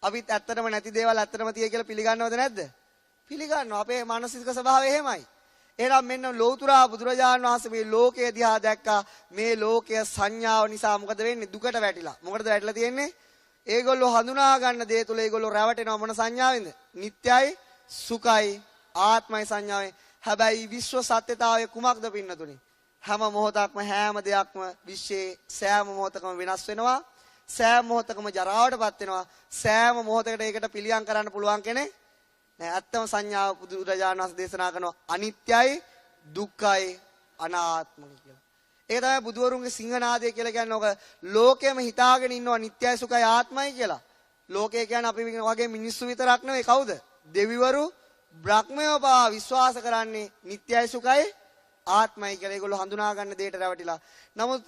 අපිත් ඇත්තටම නැති දේවල් ඇත්තටම තිය කියලා පිළිගන්නවද නැද්ද? පිළිගන්නවා. අපේ මානසික ස්වභාවය එහෙමයි. එහෙනම් මෙන්න ලෞතුරා බුදුරජාණන් වහන්සේ මේ ලෝකය දිහා දැක්කා. මේ ලෝකය සංඥාව නිසා මොකද වෙන්නේ? දුකට වැටිලා. මොකටද වැටිලා තියෙන්නේ? ඒගොල්ලෝ හඳුනා ගන්න දේ තුල ඒගොල්ලෝ රැවටෙනවා මොන සංඥාවෙන්ද? නිට්ටයයි, සුඛයි, ආත්මයි සංඥාවෙන්. හැබැයි විශ්ව සත්‍යතාවය කුමක්ද පින්නතුනි? හැම මොහොතක්ම හැම දෙයක්ම විශ්වයේ සෑම මොහොතකම වෙනස් වෙනවා. සෑම මොහොතකම ජරාවටපත් වෙනවා. සෑම මොහොතකට ඒකට පිළියම් කරන්න පුළුවන් කෙනෙක් නෑ. ඇත්තම සංඥාව බුදුරජාණන් වහන්සේ දේශනා කරනවා අනිත්‍යයි, දුක්ඛයි, අනාත්මයි කියලා. ඒක තමයි බුදුවරුන්ගේ සිංහනාදය කියලා කියන්නේ. ඔක ලෝකෙම හිතාගෙන ඉන්නවා නිට්ටයයි, සුඛයි, ආත්මයි කියලා. ලෝකය කියන්නේ අපි වගේ මිනිස්සු විතරක් නෙවෙයි. කවුද? දෙවිවරු, බ්‍රහ්මයෝ පවා විශ්වාස කරන්නේ නිට්ටයයි, සුඛයි, ආත්මයි කියලා. ඒගොල්ලෝ හඳුනා ගන්න දෙයට රැවටිලා. නමුත්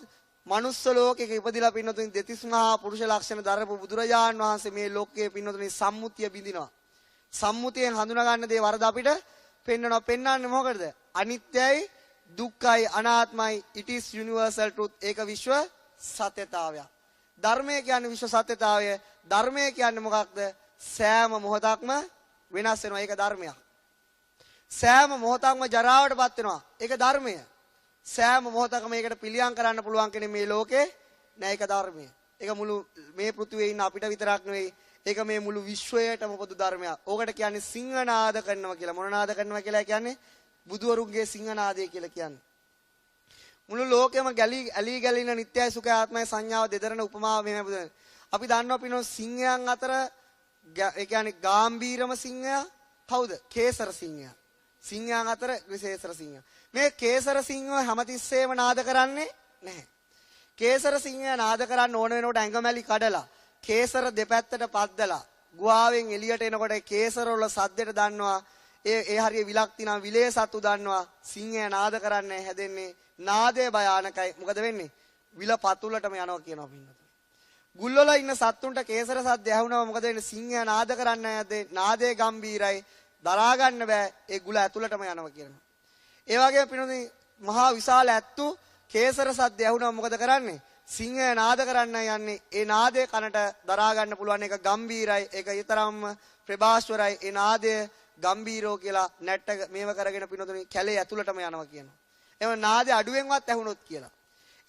මනුස්ස ලෝකයක ඉපදිලා පින්නතුනි දෙතිස් මහා පුරුෂ ලක්ෂණ දරපු බුදුරජාන් වහන්සේ මේ ලෝකයේ පින්නතුනි සම්මුතිය බිඳිනවා. සම්මුතියෙන් හඳුනා ගන්න දේ වරද අපිට පෙන්වනවා. පෙන්වන්නේ මොකටද? අනිත්‍යයි, දුක්ඛයි, අනාත්මයි. it is universal truth. ඒක විශ්ව සත්‍යතාවය. ධර්මය කියන්නේ විශ්ව සත්‍යතාවය. ධර්මය කියන්නේ මොකක්ද? සෑම මොහොතක්ම වෙනස් වෙනවා. ඒක ධර්මයක්. සෑම මොහොතක්ම ජරාවටපත් වෙනවා. ඒක ධර්මය. සෑම මොහොතකම මේකට පිළියම් කරන්න පුළුවන් කෙනෙක් මේ ලෝකේ නෑ. ඒක ධර්මය. ඒක මුළු මේ පෘථිවියේ ඉන්න අපිට විතරක් නෙවෙයි. ඒක මේ මුළු විශ්වයටම පොදු ධර්මයක්. ඕකට කියන්නේ සිංහනාද කරනවා කියලා. මොන නාද කරනවා කියලා කියන්නේ බුදුවරුන්ගේ සිංහනාදය කියලා කියන්නේ. මුළු ලෝකෙම ඇලී ගැලින නිට්ටයයි, සුඛයි, ආත්මයි සංඥාව දෙදරන උපමාව මෙහෙම බුදුන්. අපි දන්නවා පිනෝ සිංහයන් අතර ඒ කියන්නේ ගාම්භීරම සිංහයා කවුද? කේසර සිංහයා. සිංහයන් අතර විශේෂර සිංහයා. මේ කේසර සිංහව හැමතිස්සෙම නාද කරන්නේ නැහැ. කේසර සිංහයා නාද කරන්න ඕන වෙනකොට ඇඟමැලි කඩලා කේසර දෙපැත්තට පද්දලා ගුහාවෙන් එළියට එනකොට කේසර වල සද්දෙට දන්නවා ඒ හරිය විලක් තිනා විලේ සතු දන්නවා සිංහයා නාද කරන්නේ හැදෙන්නේ නාදේ භයානකයි. මොකද වෙන්නේ? විල පතුලටම යනවා කියනවා පින්නතුනි. ගුල්වල ඉන්න සත්තුන්ට කේසර සද්ද ඇහුනම මොකද වෙන්නේ? සිංහයා නාද කරන්නේ නැද්ද? නාදේ ගම්බීරයි. දරා ගන්න බෑ. ඒ ගුල ඇතුළටම යනවා කියනවා. ඒ වගේම පින්නතුනි මහා විශාල ඇත්තු කේසර සද්ද ඇහුනම මොකද කරන්නේ? සිංහය නාද කරන්න යන්නේ. ඒ නාදය කනට දරා ගන්න පුළුවන්. ඒක ගම්බීරයි. ඒක ඊතරම්ම ප්‍රභාස්වරයි. ඒ නාදය ගම්බීරෝ කියලා නැට්ට මේව කරගෙන පින්නතුනි කැලේ ඇතුළටම යනවා කියනවා. එහෙනම් නාදය අඩුවෙන්වත් ඇහුනොත් කියලා.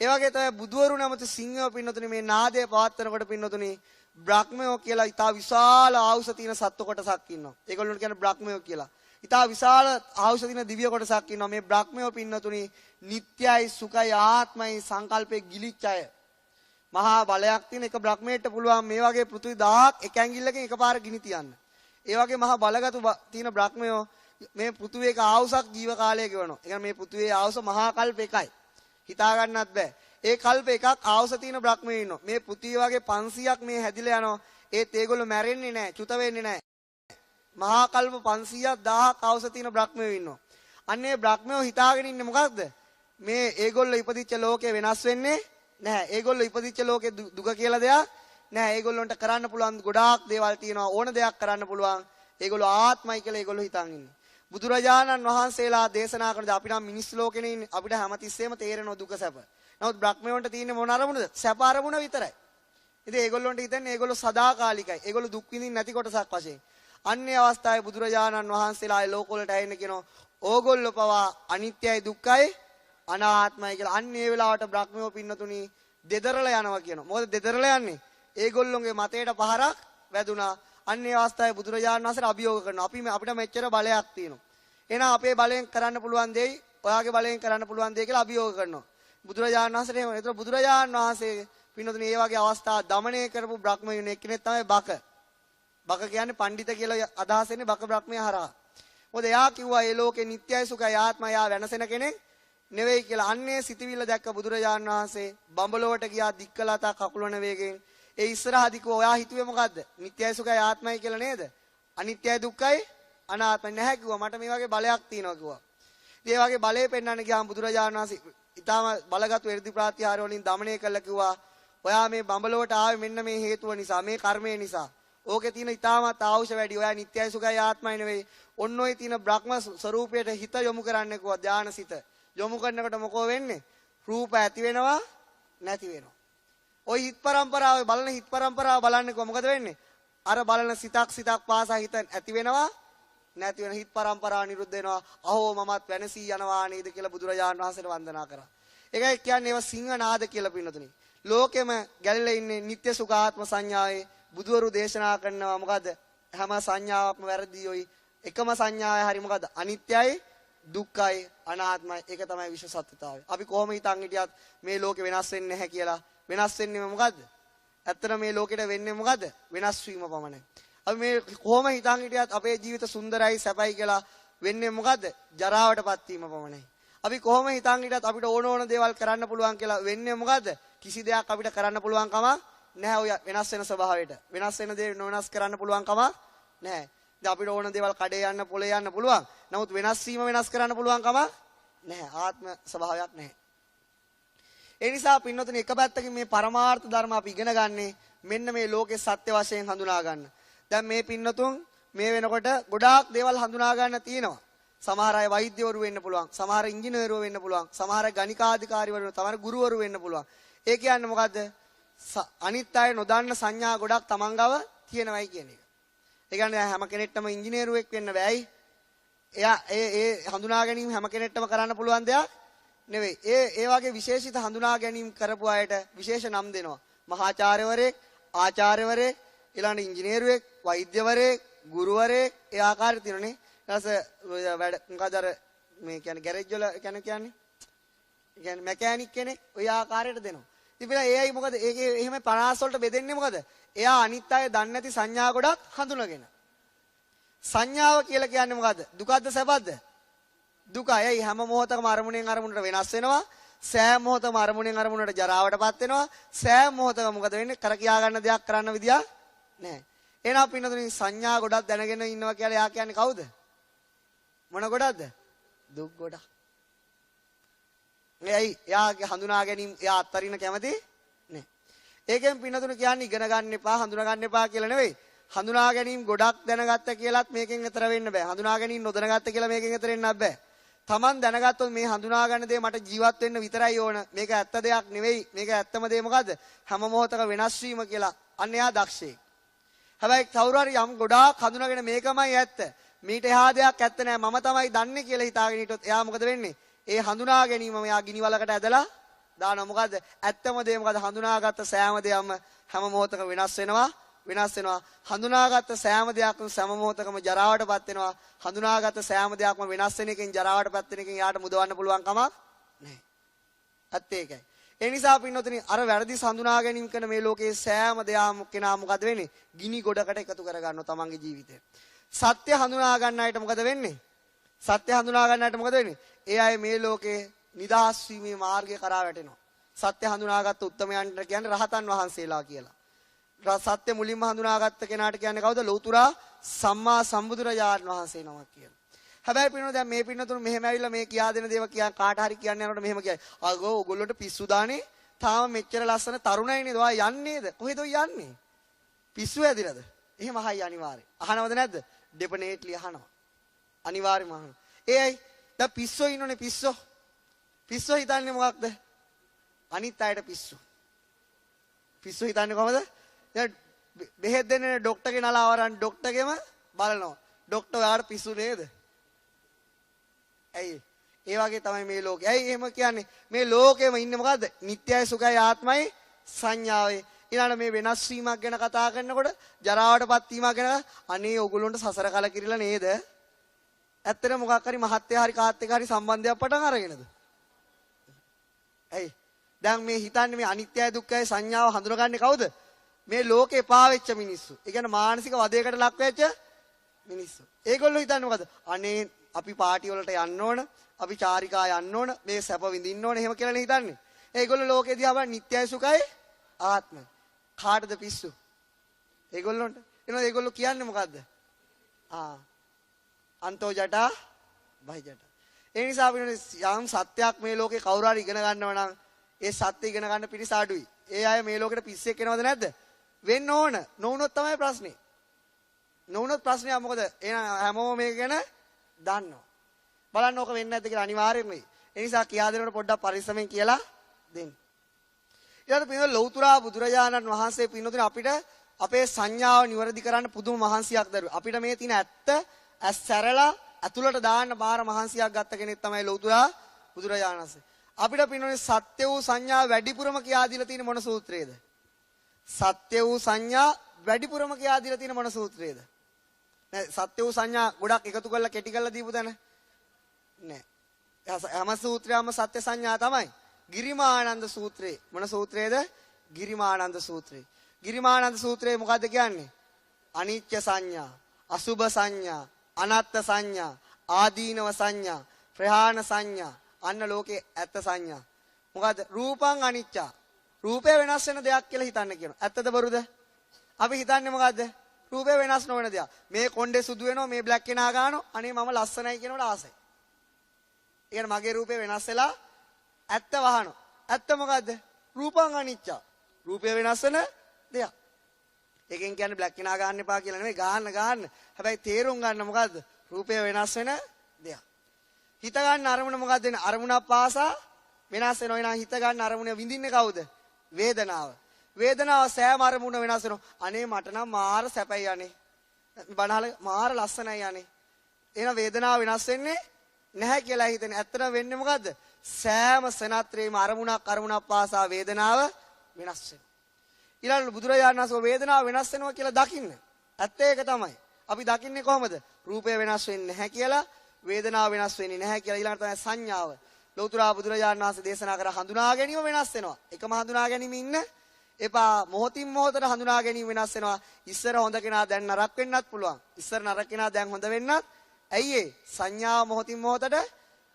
ඒ වගේ තමයි බුදුවරු නැමති සිංහව පින්නතුනි මේ නාදය පවත්වනකොට පින්නතුනි බ්‍රහ්මයෝ කියලා ඊටා විශාල ආයුෂ තියෙන සත්ව කොටසක් ඉන්නවා. ඒගොල්ලන්ට කියන්නේ බ්‍රහ්මයෝ කියලා. ඊටා විශාල ආයුෂ තියෙන දිව්‍ය කොටසක් ඉන්නවා. මේ බ්‍රහ්මයෝ පින්නතුනි නිට්ටයයි, සුඛයි, ආත්මයි සංකල්පේ ගිලිච්ච අය. මහා බලයක් තියෙන එක බ්‍රහ්මයට පුළුවන් මේ වගේ පෘථිවි 1000ක් එක ඇඟිල්ලකින් එකපාර ගිනි තියන්න. ඒ වගේ මහා බලගතු තියෙන බ්‍රහ්මයෝ මේ පෘථිවියක ආයුෂක් ජීව කාලය ගෙවනවා. ඒ කියන්නේ මේ පෘථිවියේ ආයුෂ මහා කල්ප එකයි. හිතා ගන්නත් බෑ. ඒ කල්ප එකක් ආවුස තියෙන බ්‍රහ්මයෝ ඉන්නවා. මේ පෘථිවිය වගේ 500ක් මේ හැදිලා යනවා. ඒත් ඒගොල්ලෝ මැරෙන්නේ නැහැ, චුත වෙන්නේ නැහැ. මහා කල්ප 500ක් 1000ක් ආවුස තියෙන බ්‍රහ්මයෝ ඉන්නවා. අන්නේ බ්‍රහ්මයෝ හිතාගෙන ඉන්නේ මොකක්ද? මේ ඒගොල්ලෝ ඉපදිච්ච ලෝකේ වෙනස් වෙන්නේ නැහැ. ඒගොල්ලෝ ඉපදිච්ච ලෝකේ දුක කියලා දෙයක් නැහැ. ඒගොල්ලොන්ට කරන්න පුළුවන් ගොඩාක් දේවල් තියෙනවා. ඕන දෙයක් කරන්න පුළුවන්. ඒගොල්ලෝ ආත්මයි කියලා ඒගොල්ලෝ හිතන් ඉන්නේ. බුදුරජාණන් වහන්සේලා දේශනා කරන අපි නම් මිනිස් ලෝකෙනේ ඉන්නේ. අපිට හැමතිස්සෙම තේරෙනවා දුක සැප. නමුත් බ්‍රහ්මයන්ට තියෙන්නේ මොන අරමුණද? සැප අරමුණ විතරයි. ඉතින් ඒගොල්ලොන්ට හිතන්නේ ඒගොල්ලෝ සදාකාලිකයි. ඒගොල්ලෝ දුක් විඳින්න නැති කොටසක් වශයෙන්. අන්නේ අවස්ථාවේ බුදුරජාණන් වහන්සේලා ඒ ලෝක වලට ඇහෙන්න කියනවා. ඕගොල්ලෝ පවා අනිත්‍යයි, දුක්ඛයි, අනාත්මයි කියලා. අන්නේ ඒ වෙලාවට බ්‍රහ්මයෝ පින්නතුණි දෙදරලා යනවා කියනවා. මොකද දෙදරලා යන්නේ? ඒගොල්ලොන්ගේ මතයට පහරක් වැදුනා. අන්නේ අවස්ථාවේ බුදුරජාණන් වහන්සේට අභියෝග කරනවා. අපිට මෙච්චර බලයක් තියෙනවා. එහෙනම් අපේ බලයෙන් කරන්න පුළුවන් දෙයි, ඔයාගේ බලයෙන් කරන්න පුළුවන් දෙයි කියලා අභියෝග කරනවා. බුදුරජාණන් වහන්සේට එහෙම. ඒතර බුදුරජාණන් වහන්සේ පින්නතුනි මේ වගේ අවස්ථා දමනය කරපු බ්‍රහ්මයන් එක්කෙනෙක් තමයි බක. බක කියන්නේ පඬිත කියලා අදහස් වෙන්නේ බක බ්‍රහ්මයා හරහා. මොකද එයා කිව්වා මේ ලෝකේ නිට්ටයයි, සුඛයි, ආත්මයි යා වෙනසෙන කෙනෙක් නෙවෙයි කියලා. අන්නේ සිතවිල්ල දැක්ක බුදුරජාණන් වහන්සේ බඹලොවට ගියා දික්කලතා කකුලන වේගෙන්. ඒ ඉස්සරහදී කිව්වා ඔයා හිතුවේ මොකද්ද? නිට්ටයයි, සුඛයි, ආත්මයි කියලා නේද? අනිත්‍යයි, දුක්ඛයි, අනාත්මයි නැහැ කිව්වා. මට මේ වගේ බලයක් තියෙනවා කිව්වා. ඉතින් ඒ වගේ බලය පෙන්වන්න ගියාම බුදුරජාණන් වහන්සේ ඊටාම බලගත් එර්ධි ප්‍රාත්‍යහාර වලින් দমনය කළා කිව්වා. ඔයා මේ බඹලොවට ආවේ මෙන්න මේ හේතුව නිසා, මේ කර්මය නිසා. ඕකේ තියෙන ඊටාමත් ආවුෂ වැඩි. ඔයා නිට්ටයයි, සුඛයි, ආත්මයි නෙවෙයි. ඔන්න ඔය තියෙන බ්‍රහ්ම ස්වરૂපයට හිත යොමු කරන්න කිව්වා. ධානසිත යොමු කරනකොට මොකෝ වෙන්නේ? රූප ඇති වෙනවා, නැති වෙනවා. ওই හිත් පරම්පරාවේ බලන හිත් පරම්පරාව බලන්නකෝ මොකද වෙන්නේ? අර බලන සිතක් පාසා හිත ඇති වෙනවා, නැති වෙන හිත් පරම්පරාව නිරුද්ධ වෙනවා. අහෝ මමත් වෙනසී යනවා නේද කියලා බුදුරජාණන් වහන්සේට වන්දනා කරා. ඒකයි කියන්නේ ඒවා සිංහනාද කියලා පින්නතුනි. ලෝකෙම ගැලිලා ඉන්නේ නිත්‍ය සුඛාත්ම සංඥාවේ බුදුවරු දේශනා කරනවා මොකද? හැම සංඥාවක්ම වැරදියෝයි. එකම සංඥාවයි හරි මොකද? අනිත්‍යයි, දුක්ඛයි, අනාත්මයි. ඒක තමයි විශ්ව සත්‍යතාවය. අපි කොහොම හිතන් හිටියත් මේ ලෝකෙ වෙනස් වෙන්නේ නැහැ කියලා. වෙනස් වෙන්නේ මොකද්ද? ඇත්තට මේ ලෝකෙට වෙන්නේ මොකද? වෙනස් වීම පමණයි. අපි මේ කොහොම හිතන් හිටියත් අපේ ජීවිත සුන්දරයි සැපයි කියලා වෙන්නේ මොකද? ජරාවටපත් වීම පමණයි. අපි කොහොම හිතන් හිටියත් අපිට ඕන දේවල් කරන්න පුළුවන් කියලා වෙන්නේ මොකද? කිසි දෙයක් අපිට කරන්න පුළුවන් කම නැහැ. ඔය වෙනස් වෙන ස්වභාවයට. වෙනස් වෙන දේ නොවෙනස් කරන්න පුළුවන් කම නැහැ. දැන් අපිට ඕන දේවල් කඩේ යන්න පොලේ යන්න පුළුවන්. නමුත් වෙනස් වීම වෙනස් කරන්න පුළුවන් කම නැහැ. ආත්ම ස්වභාවයක් නැහැ. ඒ නිසා පින්නතුනි එක පැත්තකින් මේ පරමාර්ථ ධර්ම අපි ඉගෙන ගන්නේ මෙන්න මේ ලෝකේ සත්‍ය වශයෙන් හඳුනා ගන්න. දැන් මේ පින්නතුන් මේ වෙනකොට ගොඩාක් දේවල් හඳුනා ගන්න තියෙනවා. සමහර අය වෛද්‍යවරු වෙන්න පුළුවන්, සමහර ඉංජිනේරුවෝ වෙන්න පුළුවන්, සමහර ගණිකාධිකාරීවරු, සමහර ගුරුවරු වෙන්න පුළුවන්. ඒ කියන්නේ මොකද්ද? අනිත් අය නොදන්න සංඥා ගොඩක් තමන් ගාව තියෙනවයි කියන එක. ඒ කියන්නේ හැම කෙනෙක්ටම ඉංජිනේරුවෙක් වෙන්න බෑයි. එයා ඒ හඳුනා ගැනීම හැම කෙනෙක්ටම කරන්න පුළුවන් දෙයක් නෙවෙයි. ඒ වගේ විශේෂිත හඳුනා ගැනීම කරපු අයට විශේෂ නම් දෙනවා. මහාචාර්යවරයෙක්, ආචාර්යවරයෙක්, ඊළඟ ඉංජිනේරුවෙක්, වෛද්‍යවරයෙක්, ගුරුවරයෙක් ඒ ආකාරය තියෙනනේ. ඊට වැඩ මොකද අර මේ කියන්නේ ගෑරේජ් වල කියන්නේ මැකෑනික් කෙනෙක් ওই ආකාරයට දෙනවා. ඉතින් ඒයි මොකද ඒකේ එහෙම 50 වලට බෙදෙන්නේ මොකද? එයා අනිත් අය දන්නේ නැති සංඥා ගොඩක් හඳුනගෙන. සංඥාව කියලා කියන්නේ මොකද්ද? දුකද්ද සැපද්ද? දුකයි. හැම මොහොතකම අරමුණෙන් අරමුණට වෙනස් වෙනවා. සෑම මොහොතකම අරමුණෙන් අරමුණට ජරාවටපත් වෙනවා. සෑම මොහොතකම මොකද වෙන්නේ? කර කියා ගන්න දෙයක් කරන්න විදියක් නැහැ. එහෙනම් පින්නතුනි සංඥා ගොඩක් දැනගෙන ඉන්නවා කියලා එයා කියන්නේ කවුද? මොන ගොඩක්ද? දුක් ගොඩක්. එයි එයාගේ හඳුනා ගැනීම එයා අත්තරින්න කැමති නෑ. ඒකෙන් පින්නතුනි කියන්නේ ඉගෙන ගන්න එපා, හඳුනා ගන්න එපා කියලා නෙවෙයි. හඳුනා ගැනීම ගොඩක් දැනගත්ත කියලාත් මේකෙන් එතර වෙන්න බෑ. හඳුනා ගැනීම නොදැනගත්ත කියලා මේකෙන් එතර වෙන්නත් බෑ. Taman දැනගත්තොත් මේ හඳුනා ගන්න දේ මට ජීවත් වෙන්න විතරයි ඕන. මේක ඇත්ත දෙයක් නෙවෙයි. මේක ඇත්තම දේ මොකද්ද? හැම මොහොතක වෙනස් වීම කියලා. අන්න එයා දක්ෂයෙක්. හැබැයි කවුරු හරි යම් ගොඩාක් හඳුනාගෙන මේකමයි ඇත්ත. මීට එහා දෙයක් ඇත්ත නෑ. මම තමයි දන්නේ කියලා හිතාගෙන හිටියොත් එයා මොකද වෙන්නේ? ඒ හඳුනා ගැනීම එයා ගිනි වලකට ඇදලා දානවා. මොකද්ද? ඇත්තම දේ මොකද්ද? හඳුනාගත්ත සෑම දෙයක්ම හැම මොහොතකම වෙනස් වෙනවා. හඳුනාගත්ත සෑම දෙයක්ම සෑම මොහොතකම ජරාවටපත් වෙනවා. හඳුනාගත්ත සෑම දෙයක්ම වෙනස් වෙන එකෙන් ජරාවටපත් වෙන එකෙන් යාට මුදවන්න පුළුවන් කමක් නැහැ. ඇත්ත ඒකයි. ඒ නිසා පින්නොතනි අර වැරදි හඳුනා ගැනීම කරන මේ ලෝකයේ සෑම දෙයක්ම කෙනා මොකද වෙන්නේ? ගිනි ගොඩකට එකතු කර ගන්නවා තමන්ගේ ජීවිතේ. සත්‍ය හඳුනා ගන්න අයට මොකද වෙන්නේ? සත්‍ය හඳුනා ගන්න අයට මොකද වෙන්නේ? ඒ අය මේ ලෝකේ නිදහස් වීමේ මාර්ගය කරා වැටෙනවා. සත්‍ය හඳුනාගත්ත උත්තමයන්ට කියන්නේ රහතන් වහන්සේලා කියලා. සත්‍ය මුලින්ම හඳුනාගත්ත කෙනාට කියන්නේ කවුද? ලෞතුරා සම්මා සම්බුදුරජාණන් වහන්සේ නමක් කියලා. හැබැයි පින්නෝ දැන් මේ පින්නතුන් මෙහෙම ඇවිල්ලා මේ කියා දෙන දේව කාට හරි කියන්න යනකොට මෙහෙම කියයි. අගෝ ඔයගොල්ලන්ට පිස්සු දානේ. තාම මෙච්චර ලස්සන තරුණයිනේ. ඔයා යන්නේද? කොහෙද ඔය යන්නේ? පිස්සු ඇදිලාද? එහෙම අහයි අනිවාර්යෙන්. අහනවද නැද්ද? ඩෙෆිනේට්ලි අහනවා. අනිවාර්යෙන්ම අහනවා. ඒයි දැන් පිස්සෝ ඉන්නෝනේ පිස්සෝ. පිස්සෝ හිතන්නේ මොකක්ද? අනිත් අයට පිස්සු. පිස්සෝ හිතන්නේ කොහමද? දැන් බෙහෙත් දෙන්නේ ડોක්ටර්ගේ නලාව අරන් ડોක්ටර්ගෙම බලනවා. ડોක්ටර් ඔයාට පිස්සු නේද? ඇයි? ඒ වගේ තමයි මේ ලෝකේ. ඇයි එහෙම කියන්නේ? මේ ලෝකෙම ඉන්නේ මොකද්ද? නිට්ටයයි සුඛයි ආත්මයි සංඥාවේ. ඊළඟ මේ වෙනස් වීමක් ගැන කතා කරනකොට ජරාවටපත් වීමක් ගැන අනේ ඕගොල්ලන්ට සසර කලකිරිලා නේද? ඇත්තට මොකක් හරි මහත්ය හරි කාත් එක හරි සම්බන්ධයක් පටන් අරගෙනද? ඇයි? දැන් මේ හිතන්නේ මේ අනිත්‍යයි දුක්ඛයි සංඥාව හඳුනගන්නේ කවුද? මේ ලෝකේ එපා වෙච්ච මිනිස්සු. ඒ කියන්නේ මානසික වදයකට ලක් වෙච්ච මිනිස්සු. ඒගොල්ලෝ හිතන්නේ මොකද? අනේ අපි පාටි වලට යන්න ඕන, අපි චාරිකා යන්න ඕන, මේ සැප විඳින්න ඕන එහෙම කියලානේ හිතන්නේ. ඒගොල්ලෝ ලෝකේ දිහා බලන නිට්ටයයි සුඛයි ආත්මයි. කාටද පිස්සු? ඒගොල්ලොන්ට. එනවා ඒගොල්ලෝ කියන්නේ මොකද්ද? අන්තෝ ජටා බහි ජටා. ඒ නිසා අපි යම් සත්‍යයක් මේ ලෝකේ කවුරු හරි ඉගෙන ගන්නවා නම් ඒ සත්‍ය ඉගෙන ගන්න පිරිස අඩුයි. ඒ අය මේ ලෝකෙට පිස්සෙක් වෙනවද නැද්ද? වෙන්න ඕන. නොවුනොත් තමයි ප්‍රශ්නේ. නොවුනොත් ප්‍රශ්නය මොකද? එහෙනම් හැමෝම මේක ගැන දන්නවා. බලන්න ඕක වෙන්නේ නැද්ද කියලා අනිවාර්යෙන්ම වෙයි. ඒ නිසා කියා දෙනකොට පොඩ්ඩක් පරිස්සමෙන් කියලා දෙන්න. ඊට පිළිවෙල ලෞතුරා බුදුරජාණන් වහන්සේ පින්නතුනේ අපිට අපේ සංඥාව නිවැරදි කරන්න පුදුම මහන්සියක් දරුවා. අපිට මේ තියෙන ඇත්ත ඇස් සැරලා ඇතුළට දාන්න බාර මහන්සියක් ගත්ත කෙනෙක් තමයි ලෞතුරා බුදුරජාණන් වහන්සේ. අපිට පින්නෝනේ සත්‍ය වූ සංඥා වැඩිපුරම කියා දීලා තියෙන මොන සූත්‍රයේද? සත්‍ය වූ සංඥා වැඩිපුරම කියා දීලා තියෙන මොන සූත්‍රයේද? නෑ සත්‍ය වූ සංඥා ගොඩක් එකතු කරලා කෙටි කරලා දීපු තැන නෑ. හැම සූත්‍රයක්ම සත්‍ය සංඥා තමයි. ගිරිමානන්ද සූත්‍රේ මොන සූත්‍රයේද? ගිරිමානන්ද සූත්‍රේ. ගිරිමානන්ද සූත්‍රයේ මොකද්ද කියන්නේ? අනිත්‍ය සංඥා, අසුභ සංඥා, අනාත්ම සංඥා, ආදීනව සංඥා, ප්‍රහාණ සංඥා, අන්න ලෝකේ ඇත්ත සංඥා. මොකද්ද? රූපං අනිච්චා. රූපේ වෙනස් වෙන දෙයක් කියලා හිතන්න කියනවා. ඇත්තද බොරුද? අපි හිතන්නේ මොකද්ද? රූපේ වෙනස් නොවන දෙයක්. මේ කොණ්ඩේ සුදු වෙනවා, මේ බ්ලැක් කෙනා ගන්නවා. අනේ මම ලස්සනයි කියනකොට ආසයි. ඒ කියන්නේ මගේ රූපේ වෙනස් වෙලා ඇත්ත වහනවා. ඇත්ත මොකද්ද? රූපං අනිච්චා. රූපේ වෙනස් වෙන දෙයක්. ඒකෙන් කියන්නේ බ්ලැක් කෙනා ගන්න එපා කියලා නෙමෙයි, ගන්න. හැබැයි තේරුම් ගන්න මොකද්ද? රූපේ වෙනස් වෙන දෙයක්. හිත ගන්න අරමුණ මොකද්ද? අරමුණක් පාසා වෙනස් වෙනවා. එහෙනම් හිත ගන්න අරමුණ විඳින්නේ කවුද? වේදනාව. වේදනාව සෑම අරමුණ වෙනස් වෙනවා. අනේ මට නම් මාර සැපයි යන්නේ. බණහල මාර ලස්සනයි යන්නේ. එහෙනම් වේදනාව වෙනස් වෙන්නේ නැහැ කියලා හිතන්නේ. ඇත්තටම වෙන්නේ මොකද්ද? සෑම සනත්‍රේම අරමුණක් පාසා වේදනාව වෙනස් වෙනවා. ඊළඟ බුදුරජාණන් වහන්සේ වේදනාව වෙනස් වෙනවා කියලා දකින්න. ඇත්ත ඒක තමයි. අපි දකින්නේ කොහොමද? රූපය වෙනස් වෙන්නේ නැහැ කියලා, වේදනාව වෙනස් වෙන්නේ නැහැ කියලා. ඊළඟ තමයි සංඥාව. ලෞතර බුදුරජාණන් වහන්සේ දේශනා කර හඳුනා ගැනීම වෙනස් වෙනවා. එකම හඳුනා ගැනීම ඉන්න එපා. මොහොතින් මොහොතට හඳුනා ගැනීම වෙනස් වෙනවා. ඉස්සර හොඳ කෙනා දැන් නරක වෙන්නත් පුළුවන්. ඉස්සර නරක කෙනා දැන් හොඳ වෙන්නත්. ඇයි ඒ? සංඥාව මොහොතින් මොහොතට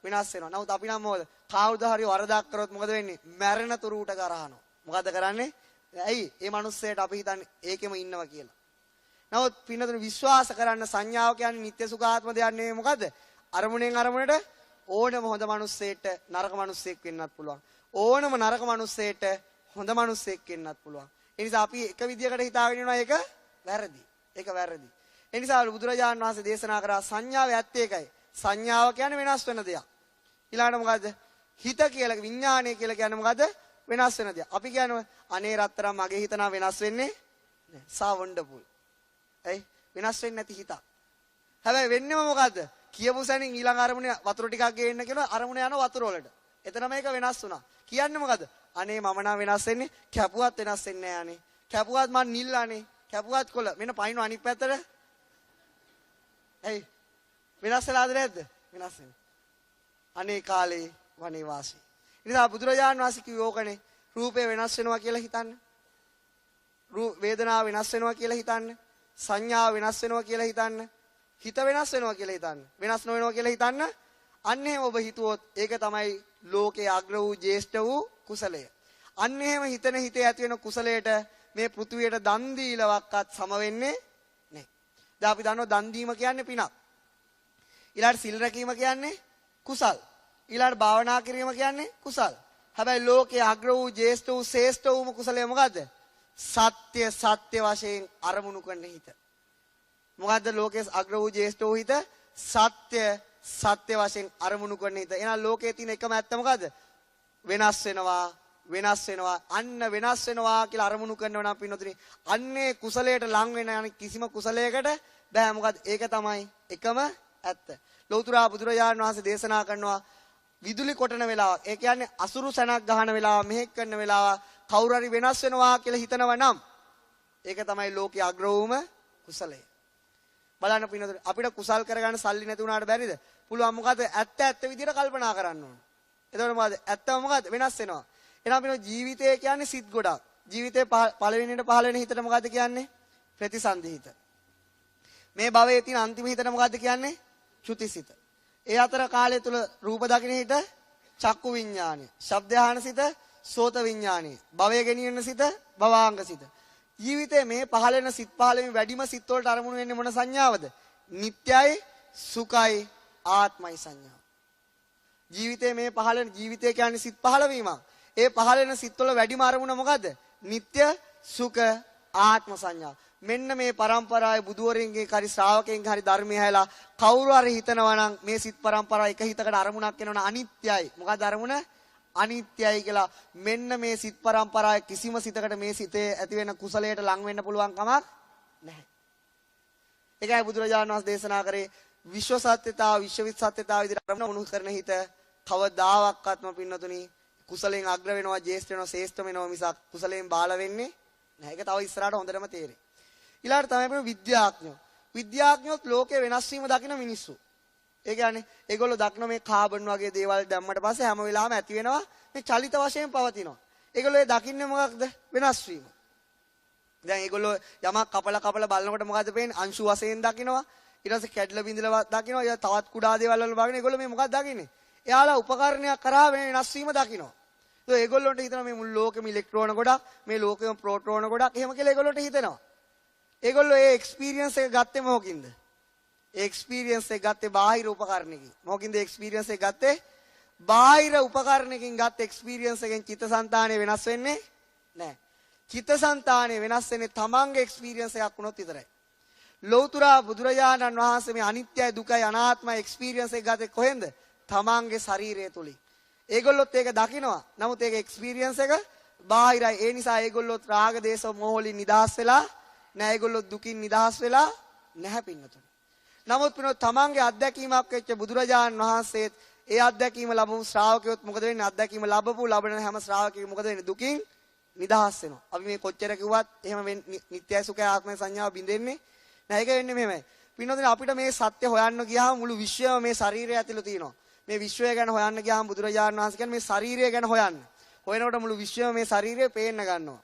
වෙනස් වෙනවා. නමුත් අපි නම් මොකද? කවුරුද හරි වරදක් කරොත් මොකද වෙන්නේ? මැරෙන තුරුට කරහනවා. මොකද කරන්නේ? ඇයි? ඒ මිනිස්සෙට අපි හිතන්නේ ඒකෙම ඉන්නවා කියලා. නමුත් පින්නතුන් විශ්වාස කරන්න සංඥාව කියන්නේ නිත්‍ය සුඛාත්ම දෙයක් නෙවෙයි. මොකද? අරමුණෙන් අරමුණට ඕනම හොඳ මිනිස්සෙට නරක මිනිස්සෙක් වෙන්නත් පුළුවන්. ඕනම නරක මිනිස්සෙට හොඳ මිනිස්සෙක් වෙන්නත් පුළුවන්. ඒ නිසා අපි එක විදියකට හිතාගෙන ඉන්නවා ඒක වැරදි. ඒක වැරදි. ඒ නිසා බුදුරජාණන් වහන්සේ දේශනා කරා සංඥාව ඇත්තේ ඒකයි. සංඥාව කියන්නේ වෙනස් වෙන දෙයක්. ඊළඟට මොකද්ද? හිත කියලා විඥානය කියලා කියන්නේ මොකද්ද? වෙනස් වෙන දෙයක්. අපි කියන්නේ අනේ රත්තරන් මගේ හිත නම් වෙනස් වෙන්නේ නැහැ. සා වන්ඩර්ෆුල්. ඇයි? වෙනස් වෙන්නේ නැති හිත. හැබැයි වෙන්නේම මොකද්ද? කියපු සැනින් ඊළඟ අරමුණේ වතුර ටිකක් ගේන්න කියනවා අරමුණ යන වතුර වලට. එතන මේක වෙනස් වුණා. කියන්නේ මොකද්ද? අනේ මම නම් වෙනස් වෙන්නේ කැපුවත් වෙනස් වෙන්නේ නැහැ අනේ. කැපුවත් මන් නිල්ලානේ. කැපුවත් කොළ මෙන්න පයින් අනිත් පැත්තට. ඇයි? වෙනස් වෙලාද නැද්ද? වෙනස් වෙනවා. අනේ කාලේ වනේ වාසී. ඉතින් බුදුරජාණන් වහන්සේ කිව්ව ඕකනේ රූපේ වෙනස් වෙනවා කියලා හිතන්න. වේදනාව වෙනස් වෙනවා කියලා හිතන්න. සංඥාව වෙනස් වෙනවා කියලා හිතන්න. හිත වෙනස් වෙනවා කියලා හිතන්න. වෙනස් නොවෙනවා කියලා හිතන්න. අන්න එහෙම ඔබ හිතුවොත් ඒක තමයි ලෝකයේ අග්‍ර වූ ජේෂ්ඨ වූ කුසලය. අන්න එහෙම හිතන හිතේ ඇති වෙන කුසලයට මේ පෘථුවියට දන් දීලවක්වත් සම වෙන්නේ නැහැ. දැන් අපි දන්නවා දන් දීම කියන්නේ පිනක්. ඊළඟට සිල් රැකීම කියන්නේ කුසල්. ඊළඟට භාවනා කිරීම කියන්නේ කුසල්. හැබැයි ලෝකයේ අග්‍ර වූ ජේෂ්ඨ වූ ශ්‍රේෂ්ඨ වූ කුසලය මොකද්ද? සත්‍ය වශයෙන් අරමුණු කරන හිත. මොකද්ද ලෝකයේ අග්‍ර වූ ජේෂ්ඨ වූ හිත? සත්‍ය වශයෙන් අරමුණු කරන හිත. එහෙනම් ලෝකයේ තියෙන එකම ඇත්ත මොකද්ද? වෙනස් වෙනවා. අන්න වෙනස් වෙනවා කියලා අරමුණු කරනවා නම් පින්නතුනි අන්නේ කුසලයට ලං වෙන යන කිසිම කුසලයකට බෑ. මොකද ඒක තමයි එකම ඇත්ත. ලෞතර බුදුරජාණන් වහන්සේ දේශනා කරනවා විදුලි කොටන වෙලාව. ඒ කියන්නේ අසුරු සැනක් ගහන වෙලාව, මෙහෙක් කරන වෙලාව කවුරු හරි වෙනස් වෙනවා කියලා හිතනවා නම් ඒක තමයි ලෝකයේ අග්‍ර වූම කුසලය. බලන්න පින්නතුනි අපිට කුසල් කරගන්න සල්ලි නැති වුණාට බැරිද? පුළුවන්. මොකද ඇත්ත විදිහට කල්පනා කරන්න ඕන. එතකොට මොකද? ඇත්තම මොකද? වෙනස් වෙනවා. එහෙනම් අපේ ජීවිතය කියන්නේ සිත් ගොඩක්. ජීවිතේ පළවෙනියට පහළ වෙන හිතට මොකද්ද කියන්නේ? ප්‍රතිසන්දි හිත. මේ භවයේ තියෙන අන්තිම හිතට මොකද්ද කියන්නේ? චුතිසිත. ඒ අතර කාලය තුල රූප දකින්න හිත චක්කු විඥානය. ශබ්ද ආහන සිත සෝත විඥානය. භවය ගෙනියන සිත භවාංග සිත. ජීවිතේ මේ පහළ වෙන සිත් පහළෙන් වැඩිම සිත් වලට අරමුණු වෙන්නේ මොන සංඥාවද? නිට්ටයයි, සුඛයි, ආත්මයි සංඥාව. ජීවිතේ මේ පහළ වෙන ජීවිතය කියන්නේ සිත් පහළවීමක්. ඒ පහළ වෙන සිත් වල වැඩිම අරමුණ මොකද්ද? නිට්ටය, සුඛ, ආත්ම සංඥා. මෙන්න මේ પરම්පරාවේ බුදුවරින්ගේ හරි ශ්‍රාවකයන්ගේ හරි ධර්මය ඇහැලා කවුරු හරි හිතනවා නම් මේ සිත් પરම්පරාව එක හිතකට අරමුණක් වෙනවනම් අනිත්‍යයි. මොකද අරමුණ? අනිත්‍යයි කියලා. මෙන්න මේ සිත් પરම්පරාවේ කිසිම සිතකට මේ සිතේ ඇති වෙන කුසලයට ලං වෙන්න පුළුවන් කමක් නැහැ. ඒකයි බුදුරජාණන් වහන්සේ දේශනා කරේ විශ්ව සත්‍යතාව, විශ්වවිත් සත්‍යතාව විදිහට අරමුණු කරන හිත කවදාවත්ම පින්නතුනි කුසලයෙන් අග්‍ර වෙනවා, ජේෂ්ඨ වෙනවා, ශ්‍රේෂ්ඨ වෙනවා මිසක් කුසලයෙන් බාල වෙන්නේ නැහැ. ඒක තව ඉස්සරහට හොඳටම තේරෙයි. ඊළඟට තමයි විද්‍යාඥයෝ. විද්‍යාඥයෝත් ලෝකේ වෙනස් වීම දකින මිනිස්සු. ඒ කියන්නේ ඒගොල්ලෝ දක්න මේ කාබන් වගේ දේවල් දැම්මට පස්සේ හැම වෙලාවෙම ඇති වෙනවා මේ චලිත වශයෙන් පවතිනවා. ඒගොල්ලෝ ඒ දකින්නේ මොකක්ද? වෙනස් වීම. දැන් ඒගොල්ලෝ යමක් කපලා බලනකොට මොකද්ද පේන්නේ? අංශු වශයෙන් දකින්නවා. ඊට පස්සේ කැඩලා බිඳලා දකින්නවා. ඊට තවත් කුඩා දේවල් වල බලන ඒගොල්ලෝ මේ මොකක්ද දකින්නේ? එයාලා උපකරණයක් කරා වෙනස් වීම දකින්නවා. ඒක ඒගොල්ලන්ට හිතනවා මේ මුළු ලෝකෙම ඉලෙක්ට්‍රෝන ගොඩක්, මේ ලෝකෙම ප්‍රෝටෝන ගොඩක් එහෙම කියලා ඒගොල්ලන්ට හිතෙනවා. ඒගොල්ලෝ ඒ එක්ස්පීරියන්ස් එක ගත්තේ මොකකින්ද? ඒ එක්ස්පීරියන්ස් එක ගත්තේ බාහිර උපකරණයකින්. මොකකින්ද එක්ස්පීරියන්ස් එක ගත්තේ? බාහිර උපකරණයකින් ගත්ත එක්ස්පීරියන්ස් එකෙන් චිත්තසංතානය වෙනස් වෙන්නේ නැහැ. චිත්තසංතානය වෙනස් වෙන්නේ තමන්ගේ එක්ස්පීරියන්ස් එකක් වුණොත් විතරයි. ලෞතර බුදුරජාණන් වහන්සේ මේ අනිත්‍යයි දුකයි අනාත්මයි එක්ස්පීරියන්ස් එක ගත්තේ කොහෙන්ද? තමන්ගේ ශරීරය තුලින්. ඒගොල්ලොත් ඒක දකිනවා. නමුත් ඒක එක්ස්පීරියන්ස් එක බාහිරයි. ඒ නිසා ඒගොල්ලොත් රාග දේශ මොහ වලින් නිදහස් වෙලා නැහැ. ඒගොල්ලොත් දුකින් නිදහස් වෙලා නැහැ පින්නතුනි. නමුත් පින්නොත් තමන්ගේ අත්දැකීමක් වෙච්ච බුදුරජාණන් වහන්සේත් ඒ අත්දැකීම ලැබපු ශ්‍රාවකයොත් මොකද වෙන්නේ? අත්දැකීම ලැබන හැම ශ්‍රාවකයෙකුම මොකද වෙන්නේ? දුකින් නිදහස් වෙනවා. අපි මේ කොච්චර කිව්වත් එහෙම නිත්‍යයි සුඛයි ආත්මයි සංඥාව බින්දෙන්නේ නැහැ. ඒක වෙන්නේ මෙහෙමයි. පින්නොත් අපිට මේ සත්‍ය හොයන්න ගියාම මුළු විශ්වයම මේ ශරීරය ඇතුළේ තියෙනවා. මේ විශ්වය ගැන හොයන්න ගියාම බුදුරජාණන් වහන්සේ කියන්නේ මේ ශරීරය ගැන හොයන්න. හොයනකොට මුළු විශ්වයම මේ ශරීරය පේන්න ගන්නවා.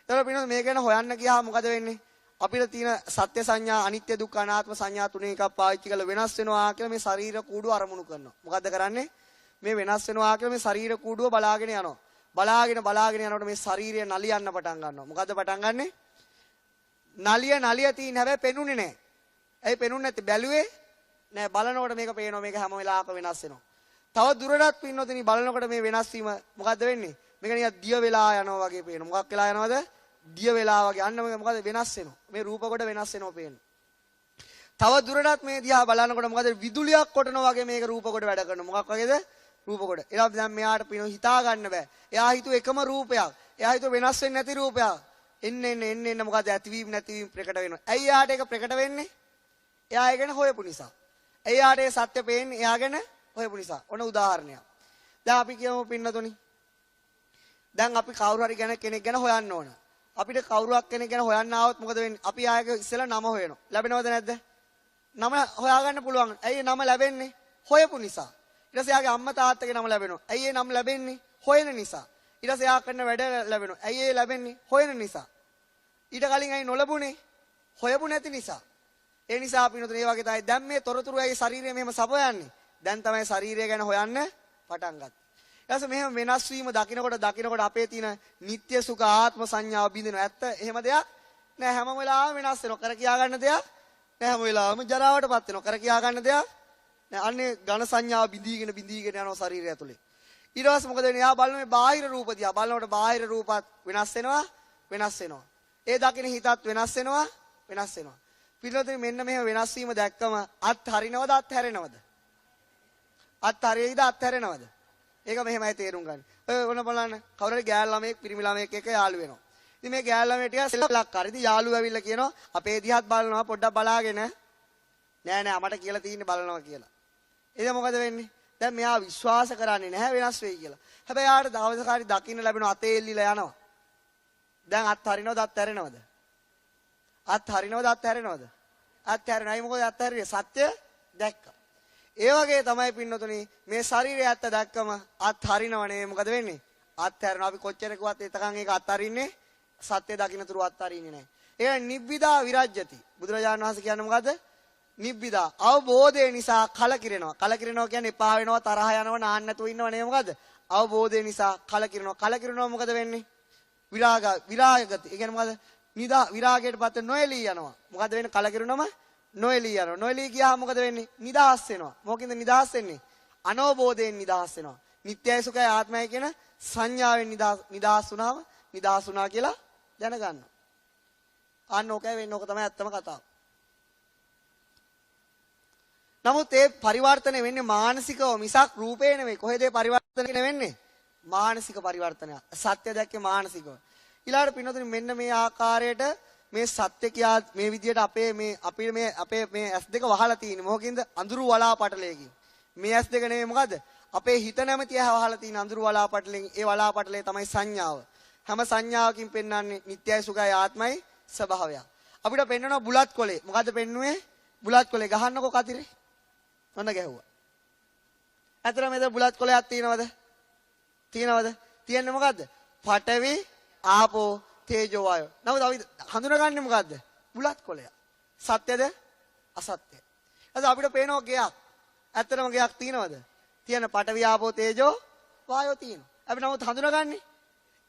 ඒතකොට පින්නොත් මේ ගැන හොයන්න ගියාම මොකද වෙන්නේ? අපිට තියෙන සත්‍ය සංඥා, අනිත්‍ය දුක්ඛ අනාත්ම සංඥා තුනේ එකක් පාවිච්චි කරලා වෙනස් වෙනවා කියලා මේ ශරීර කූඩුව අරමුණු කරනවා. මොකද්ද කරන්නේ? මේ වෙනස් වෙනවා කියලා මේ ශරීර කූඩුව බලාගෙන යනවා. බලාගෙන යනකොට මේ ශරීරය නලියන්න පටන් ගන්නවා. මොකද්ද පටන් ගන්නෙ? නලිය තියෙන හැබැයි පෙනුනේ නැහැ. ඇයි පෙනුනේ නැත්තේ? බැලුවේ නෑ. බලනකොට මේක පේනවා. මේක හැම වෙලාවක වෙනස් වෙනවා. තව දුරටත් පින්නොතිනි බලනකොට මේ වෙනස් වීම මොකද්ද වෙන්නේ? මේක නිකන් දිය වෙලා යනවා වගේ පේනවා. මොකක් වෙලා යනවද? දිය වෙලා වගේ. අන්න මොකද වෙනස් වෙනවා. මේ රූප කොට වෙනස් වෙනවා පේනවා. තව දුරටත් මේ දිහා බලනකොට මොකද විදුලියක් කොටනවා වගේ මේක රූප කොට වැඩ කරනවා. මොකක් වගේද? රූප කොට. එලා දැන් මෙයාට පින හිතා ගන්න බෑ. එයා හිතුව එකම රූපයක්. එයා හිතුව වෙනස් වෙන්නේ නැති රූපයක්. එන්න මොකද ඇතිවීම නැතිවීම ප්‍රකට වෙනවා. ඇයි එයාට ඒක ප්‍රකට වෙන්නේ? එයා ඒ ගැන හොයපු නිසා. එයාට ඒ සත්‍ය පේන්නේ එයා ගැන හොයපු නිසා. ඔන්න උදාහරණයක්. දැන් අපි කියමු පින්නතුනි. දැන් අපි කවුරු හරි කෙනෙක් ගැන හොයන්න ඕන. අපිට කවුරුවක් කෙනෙක් ගැන හොයන්න ආවොත් මොකද වෙන්නේ? අපි ආයෙක ඉස්සෙල්ලා නම හොයනවා. ලැබෙනවද නැද්ද? නම හොයාගන්න පුළුවන්. ඇයි නම ලැබෙන්නේ? හොයපු නිසා. ඊට පස්සේ යාගේ අම්මා තාත්තගේ නම ලැබෙනවා. ඇයි ඒ නම ලැබෙන්නේ? හොයන නිසා. ඊට පස්සේ යා කරන වැඩ ලැබෙනවා. ඇයි ඒ ලැබෙන්නේ? හොයන නිසා. ඊට කලින් ඇයි නොලැබුණේ? හොයපු නැති නිසා. ඒ නිසා අපි නේද මේ වගේ තමයි දැන් මේ තොරතුරු ඇයි ශරීරය මෙහෙම සපයන්නේ? දැන් තමයි ශරීරය ගැන හොයන්න පටන් ගත්තේ. ඊට පස්සේ මෙහෙම වෙනස් වීම දකින්නකොට අපේ තියෙන නিত্য සුඛ ආත්ම සංඥාව බින්දිනවා. ඇත්ත එහෙම දෙයක් නෑ. හැම වෙලාවෙම වෙනස් වෙනවා. කර කියා ගන්න දෙයක් නෑ. හැම වෙලාවෙම ජරාවටපත් වෙනවා. කර කියා ගන්න දෙයක් නෑ. අන්නේ ඝන සංඥාව බිඳීගෙන යනවා ශරීරය ඇතුලේ. ඊට පස්සේ මොකද වෙන්නේ? යා බලන මේ බාහිර රූප දිහා බලනකොට බාහිර රූපත් වෙනස් වෙනවා. ඒ දකින්න හිතත් වෙනස් වෙනවා. පිළිවෙතින් මෙන්න මෙහෙම වෙනස් වීම දැක්කම අත් හරිනවද අත්හැරෙනවද? අත් හරියයිද අත්හැරෙනවද? ඒක මෙහෙමයි තේරුම් ගන්න. ඔය ඕන බලන්න කවුරු හරි ගෑල් ළමයෙක් පිරිමි ළමයෙක් එක්ක යාළු වෙනවා. ඉතින් මේ ගෑල් ළමයා ටික සෙල්ලක් කරා. ඉතින් යාළුවා ඇවිල්ලා කියනවා අපේ දිහාත් බලනවා පොඩ්ඩක් බලාගෙන. නෑ මට කියලා තියෙන්නේ බලනවා කියලා. එතකොට මොකද වෙන්නේ? දැන් මෙයා විශ්වාස කරන්නේ නැහැ වෙනස් වෙයි කියලා. හැබැයි යාට දවසකාරි දකින්න ලැබෙන අතේ එල්ලිලා යනවා. දැන් අත් හරිනවද අත්හැරෙනවද? අත්හැරෙනවද? අත්හැරෙනයි මොකද අත්හැරියේ? සත්‍ය දැක්කා. ඒ වගේ තමයි පින්නතුනි මේ ශරීරය ඇත්ත දැක්කම අත්හරිනව නෙවෙයි මොකද වෙන්නේ? අත්හැරෙනවා. අපි කොච්චර කිව්වත් එතකන් ඒක අත්හරින්නේ සත්‍ය දකින්න තුරු අත්හරින්නේ නැහැ. ඒක නිබ්බිදා විරජ්‍යති. බුදුරජාණන් වහන්සේ කියන්නේ මොකද්ද? නිබ්බිදා අවබෝධය නිසා කලකිරෙනවා. කලකිරෙනවා කියන්නේ එපා වෙනවා, තරහ යනවා, නාන්න නැතුව ඉන්නව නෙවෙයි මොකද්ද? අවබෝධය නිසා කලකිරෙනවා. කලකිරෙනවා මොකද වෙන්නේ? විරාගගති. ඒ කියන්නේ මොකද්ද? විරාගයටපත් නොඑලී යනවා. මොකද වෙන්නේ? කලකිරුණම නොඑලී යනවා. නොඑලී ගියාම මොකද වෙන්නේ? නිදහස් වෙනවා. මොකකින්ද නිදහස් වෙන්නේ? අනෝබෝධයෙන් නිදහස් වෙනවා. නිට්ටයයි සුඛයි ආත්මයි කියන සංඥාවෙන් නිදහස් වුණා කියලා දැනගන්න. අන්න ඕකයි වෙන්නේ. ඕක තමයි ඇත්තම කතාව. නමුත් ඒ පරිවර්තනය වෙන්නේ මානසිකව මිසක් රූපේ නෙවෙයි. කොහෙද ඒ පරිවර්තනය වෙන්නේ? මානසික පරිවර්තනය. සත්‍ය දැක්කේ මානසිකව. ඊළාට පින්නතුනි මෙන්න මේ ආකාරයට මේ සත්‍ය කියා මේ විදියට අපේ මේ S2 වහලා තියෙන්නේ මොකකින්ද? අඳුරු වලාපටලයකින්. මේ S2 නෙමෙයි මොකද්ද? අපේ හිත නැමැති වහලා තියෙන අඳුරු වලාපටලෙන්. ඒ වලාපටලේ තමයි සංඥාව. හැම සංඥාවකින් පෙන්වන්නේ නිට්ටයයි සුඛයි ආත්මයි ස්වභාවය. අපිට පෙන්වනවා බුලත් කොලේ. මොකද්ද පෙන්වුවේ? බුලත් කොලේ ගහන්නකෝ කතිරේ. ඔන්න ගැහුවා. අතන මෙතන බුලත් කොලයක් තියෙනවද? තියෙන්නේ මොකද්ද? පඨවි ආපෝ තේජෝ වායෝ. නමුත් අපි හඳුනගන්නේ මොකද්ද? බුලත් කොළය. සත්‍යද? අසත්‍යද? එතකොට අපිට පේනවා ගයක්. ඇත්තටම ගයක් තියෙනවද? තියෙන පඨවි ආපෝ තේජෝ වායෝ තියෙනවා. අපි නමුත් හඳුනගන්නේ.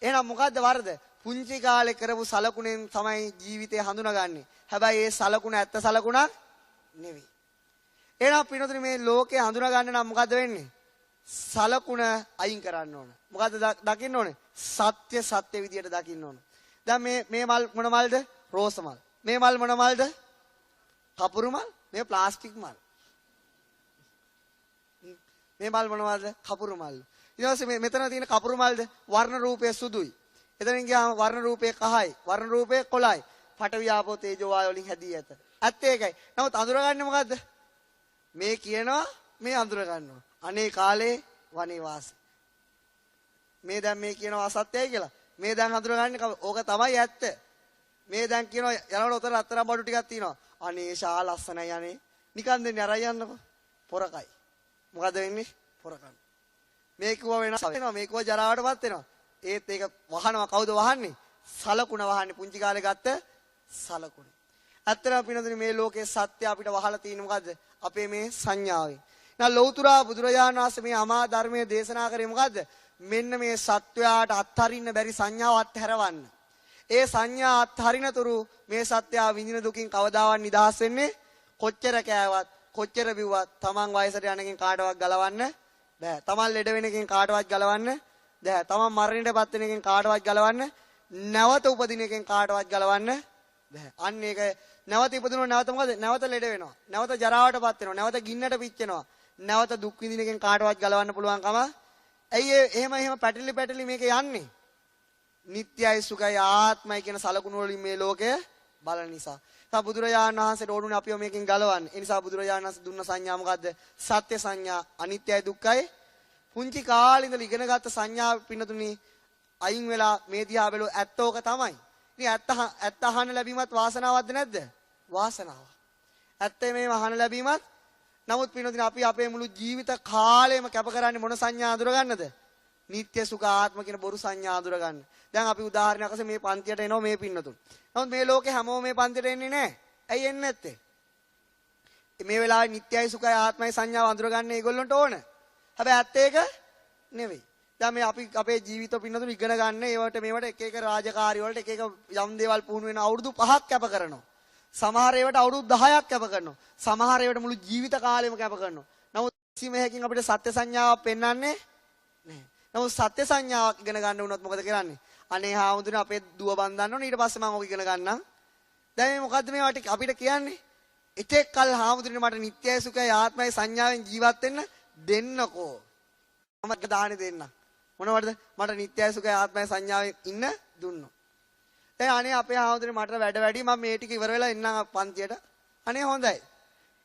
එහෙනම් මොකද්ද වරද? පුංචි කාලේ කරපු සලකුණෙන් තමයි ජීවිතේ හඳුනගන්නේ. හැබැයි ඒ සලකුණ ඇත්ත සලකුණක් නෙවෙයි. එහෙනම් පිනතුනේ මේ ලෝකේ හඳුනගන්න නම් මොකද්ද වෙන්නේ? සලකුණ අයින් කරන්න ඕන. මොකද්ද දකින්න ඕනේ? සත්‍ය සත්‍ය විදියට දකින්න ඕන. දැන් මේ මල් මොන මල්ද? රෝස මල්. මේ මල් මොන මල්ද? කපුරු මල්. මේ ප්ලාස්ටික් මල්. මේ මල් මොනවද? කපුරු මල්. ඊට පස්සේ මෙතන තියෙන කපුරු මල්ද වර්ණ රූපය සුදුයි. එතනින් ගියාම වර්ණ රූපය කහයි. වර්ණ රූපය කොළයි. පඨවි ආපෝ තේජෝ වායෝ වලින් හැදී ඇත. ඇත්ත ඒකයි. නමුත් අඳුරගන්නේ මොකද්ද? මේ කියනවා මේ අඳුර ගන්නවා. අනේ කාලේ වනේ වාසී. මේ දැන් මේ කියනවා අසත්‍යයි කියලා. මේ දැන් අඳුරගන්නේ ඕක තමයි ඇත්ත. මේ දැන් කියනවා යනකොට උතර අතරම් බඩු ටිකක් තියෙනවා. අනේ ශා ලස්සනයි අනේ. නිකන් දෙන්නේ අරයි යන්නකො. පොරකයි. මොකද වෙන්නේ? පොරකන. මේ කිව්ව වෙනස් වෙනවා. මේ කිව්ව ජරාවටපත් වෙනවා. ඒත් ඒක වහනවා කවුද වහන්නේ? සලකුණ වහන්නේ පුංචි කාලේ ගත්ත සලකුණ. ඇත්තටම පිනතුනේ මේ ලෝකේ සත්‍ය අපිට වහලා තියෙන්නේ මොකද්ද? අපේ මේ සංඥාවෙන්. now ලෞතුරා බුදුරජාණන් වහන්සේ මේ අමා ධර්මයේ දේශනා කරේ මොකද්ද? මෙන්න මේ සත්වයාට අත්හරින්න බැරි සංඥාව අත්හැරවන්න. ඒ සංඥා අත්හරිනතුරු මේ සත්‍යය විඳින දුකින් කවදාවත් නිදහස් වෙන්නේ කොච්චර කෑවත් කොච්චර බිව්වත් තමන් වයසට යන එකෙන් කාටවත් ගලවන්න බෑ. තමන් ලෙඩ වෙන එකෙන් කාටවත් ගලවන්න බෑ. තමන් මරණයටපත් වෙන එකෙන් කාටවත් ගලවන්න නැවත උපදින එකෙන් කාටවත් ගලවන්න බෑ. අන්න ඒක නැවත ඉපදුනොත් නැවත මොකද? නැවත ලෙඩ වෙනවා. නැවත ජරාවටපත් වෙනවා. නැවත ගින්නට පිච්චෙනවා. නැවත දුක් විඳින එකෙන් කාටවත් ගලවන්න පුළුවන් කම. ඇයි එහෙම පැටලි මේක යන්නේ? නිට්ටයයි සුඛයි ආත්මයි කියන සලකුණු වලින් මේ ලෝකය බලන නිසා. තා බුදුරජාණන් වහන්සේට ඕනුනේ අපිව මේකෙන් ගලවන්න. ඒ නිසා බුදුරජාණන් වහන්සේ දුන්න සංඥා මොකද්ද? සත්‍ය සංඥා, අනිත්‍යයි දුක්ඛයි. පුංචි කාලේ ඉඳලා ඉගෙනගත්ත සංඥා පින්නතුනි අයින් වෙලා මේ දිහා බැලුව ඇත්ත ඕක තමයි. ඉතින් ඇත්ත අහන්න ලැබීමත් වාසනාවක්ද නැද්ද? වාසනාවක්. ඇත්තේ මේ අහන්න ලැබීමත්. නමුත් පින්නතුනි අපි අපේ මුළු ජීවිත කාලෙම කැප කරන්නේ මොන සංඥා අඳුර ගන්නද? නිට්ටය සුඛ ආත්ම කියන බොරු සංඥා අඳුර ගන්න. දැන් අපි උදාහරණයක් වශයෙන් මේ පන්තියට එනවා මේ පින්නතුන්. නමුත් මේ ලෝකේ හැමෝම මේ පන්තියට එන්නේ නැහැ. ඇයි එන්නේ නැත්තේ? මේ වෙලාවේ නිට්ටයයි සුඛයි ආත්මයි සංඥාව අඳුර ගන්න ඒගොල්ලන්ට ඕන. හැබැයි ඇත්ත ඒක නෙවෙයි. දැන් මේ අපි අපේ ජීවිත පින්නතුන් ඉගෙන ගන්න ඒවට මේවට එක එක රාජකාරී වලට එක එක යම් දේවල් පුහුණු වෙන අවුරුදු 5ක් කැප කරනවා. සමහර ඒවාට අවුරුදු 10ක් කැප කරනවා. සමහර ඒවාට මුළු ජීවිත කාලෙම කැප කරනවා. නමුත් කිසිම එකකින් අපිට සත්‍ය සංඥාවක් පෙන්වන්නේ නැහැ. නමුත් සත්‍ය සංඥාවක් ඉගෙන ගන්න වුණොත් මොකද කරන්නේ? අනේ හාමුදුරනේ අපේ දුව බන්දන්න ඕනේ ඊට පස්සේ මම ඔක ඉගෙන ගන්නම්. දැන් මේ මොකද්ද මේවට අපිට කියන්නේ? එතෙක් කල් හාමුදුරනේ මට නිට්ටයයි සුඛයි ආත්මයි සංඥාවෙන් ජීවත් වෙන්න දෙන්නකෝ. මම දාහනේ දෙන්න. මොනවටද? මට නිට්ටයයි සුඛයි ආත්මයි සංඥාවෙන් ඉන්න දුන්නෝ. දැන් අනේ අපේ හාමුදුරනේ මට වැඩ වැඩි මම මේ ටික ඉවර වෙලා එන්නම් පන්තියට. අනේ හොඳයි.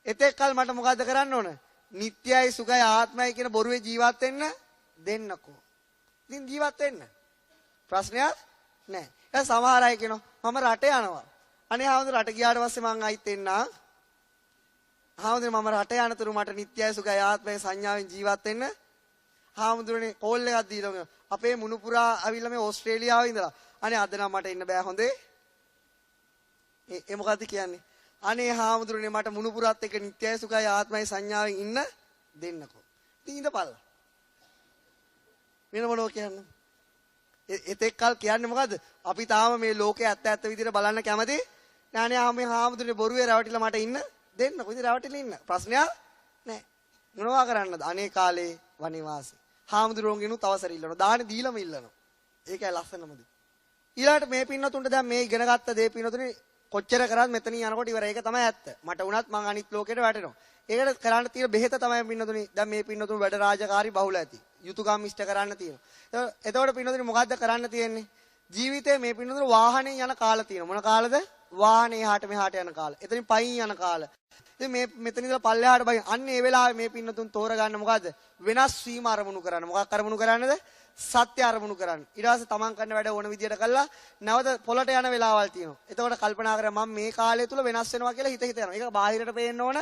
එතෙක් කල් මට මොකද්ද කරන්න ඕන? නිට්ටයයි සුඛයි ආත්මයි කියන බොරුවේ ජීවත් වෙන්න දෙන්නකෝ. ඉතින් ජීවත් වෙන්න. ප්‍රශ්නයක් නැහැ. දැන් සමහර අය කියනවා මම රට යනවා. අනේ හාමුදුර රට ගියාට පස්සේ මං ආයිත් එන්න. හාමුදුර මම රට යනතුරු මට නිට්ටයයි සුඛයි ආත්මයි සංඥාවෙන් ජීවත් වෙන්න. හාමුදුරනේ කෝල් එකක් දීලා අපේ මුණුපුරා අවිල්ලා මේ ඕස්ට්‍රේලියාවේ ඉඳලා. අනේ අද නම් මට ඉන්න බෑ හොඳේ. ඒ මොකද්ද කියන්නේ? අනේ හාමුදුරනේ මට මුණුපුරාත් එක්ක නිට්ටයයි සුඛයි ආත්මයි සංඥාවෙන් ඉන්න දෙන්නකෝ. ඉතින් ඉඳපල්ලා. වෙන මොනෝ කියන්නේ? එතෙක් කල් කියන්නේ මොකද්ද? අපි තාම මේ ලෝකේ ඇත්ත විදිහට බලන්න කැමති. නෑනේ මේ හාමුදුරනේ බොරුවේ රැවටිලා මට ඉන්න දෙන්නකෝ. ඉතින් රැවටිලා ඉන්න. ප්‍රශ්නයක් නෑ. මොනවා කරන්නද? අනේ කාලේ වනිවාසී. හාමුදුරුවන්ගෙනුත් අවසර ඉල්ලනවා. දාහනේ දීලම ඉල්ලනවා. ඒකයි ලස්සනමද? ඊළාට මේ පින්නතුන්ට දැන් මේ ඉගෙන ගත්ත දේ පින්නතුනේ කොච්චර කරත් මෙතනින් යනකොට ඉවරයි. ඒක තමයි ඇත්ත. මට වුණත් මං අනිත් ලෝකෙට වැටෙනවා. ඒකට කරන්න තියෙන බෙහෙත තමයි පින්නතුනේ. දැන් මේ පින්නතුන් වැඩ රාජකාරී බහුල ඇති. යුතුයකම් ඉෂ්ට කරන්න තියෙනවා. එතකොට පින්නතුනේ මොකද්ද කරන්න තියෙන්නේ? ජීවිතේ මේ පින්නතුනේ වාහනේ යන කාල තියෙනවා. මොන කාලද? වාහනේ එහාට මෙහාට යන කාල. එතනින් පයින් යන කාල. ඉතින් මේ මෙතන ඉඳලා පල්ලෙහාට බයි. අන්න ඒ වෙලාවේ මේ පින්නතුන් තෝරගන්න මොකද්ද? වෙනස් වීම අරමුණු කරන්න. මොකක් අරමුණු කරන්නද? සත්‍ය අරමුණු කරන්න. ඊට පස්සේ තමන් කරන වැඩ ඕන විදියට කළා නැවත පොළට යන වෙලාවල් තියෙනවා. එතකොට කල්පනා කරා මම මේ කාලය තුල වෙනස් වෙනවා කියලා හිත යනවා. ඒක බාහිරට පේන්න ඕන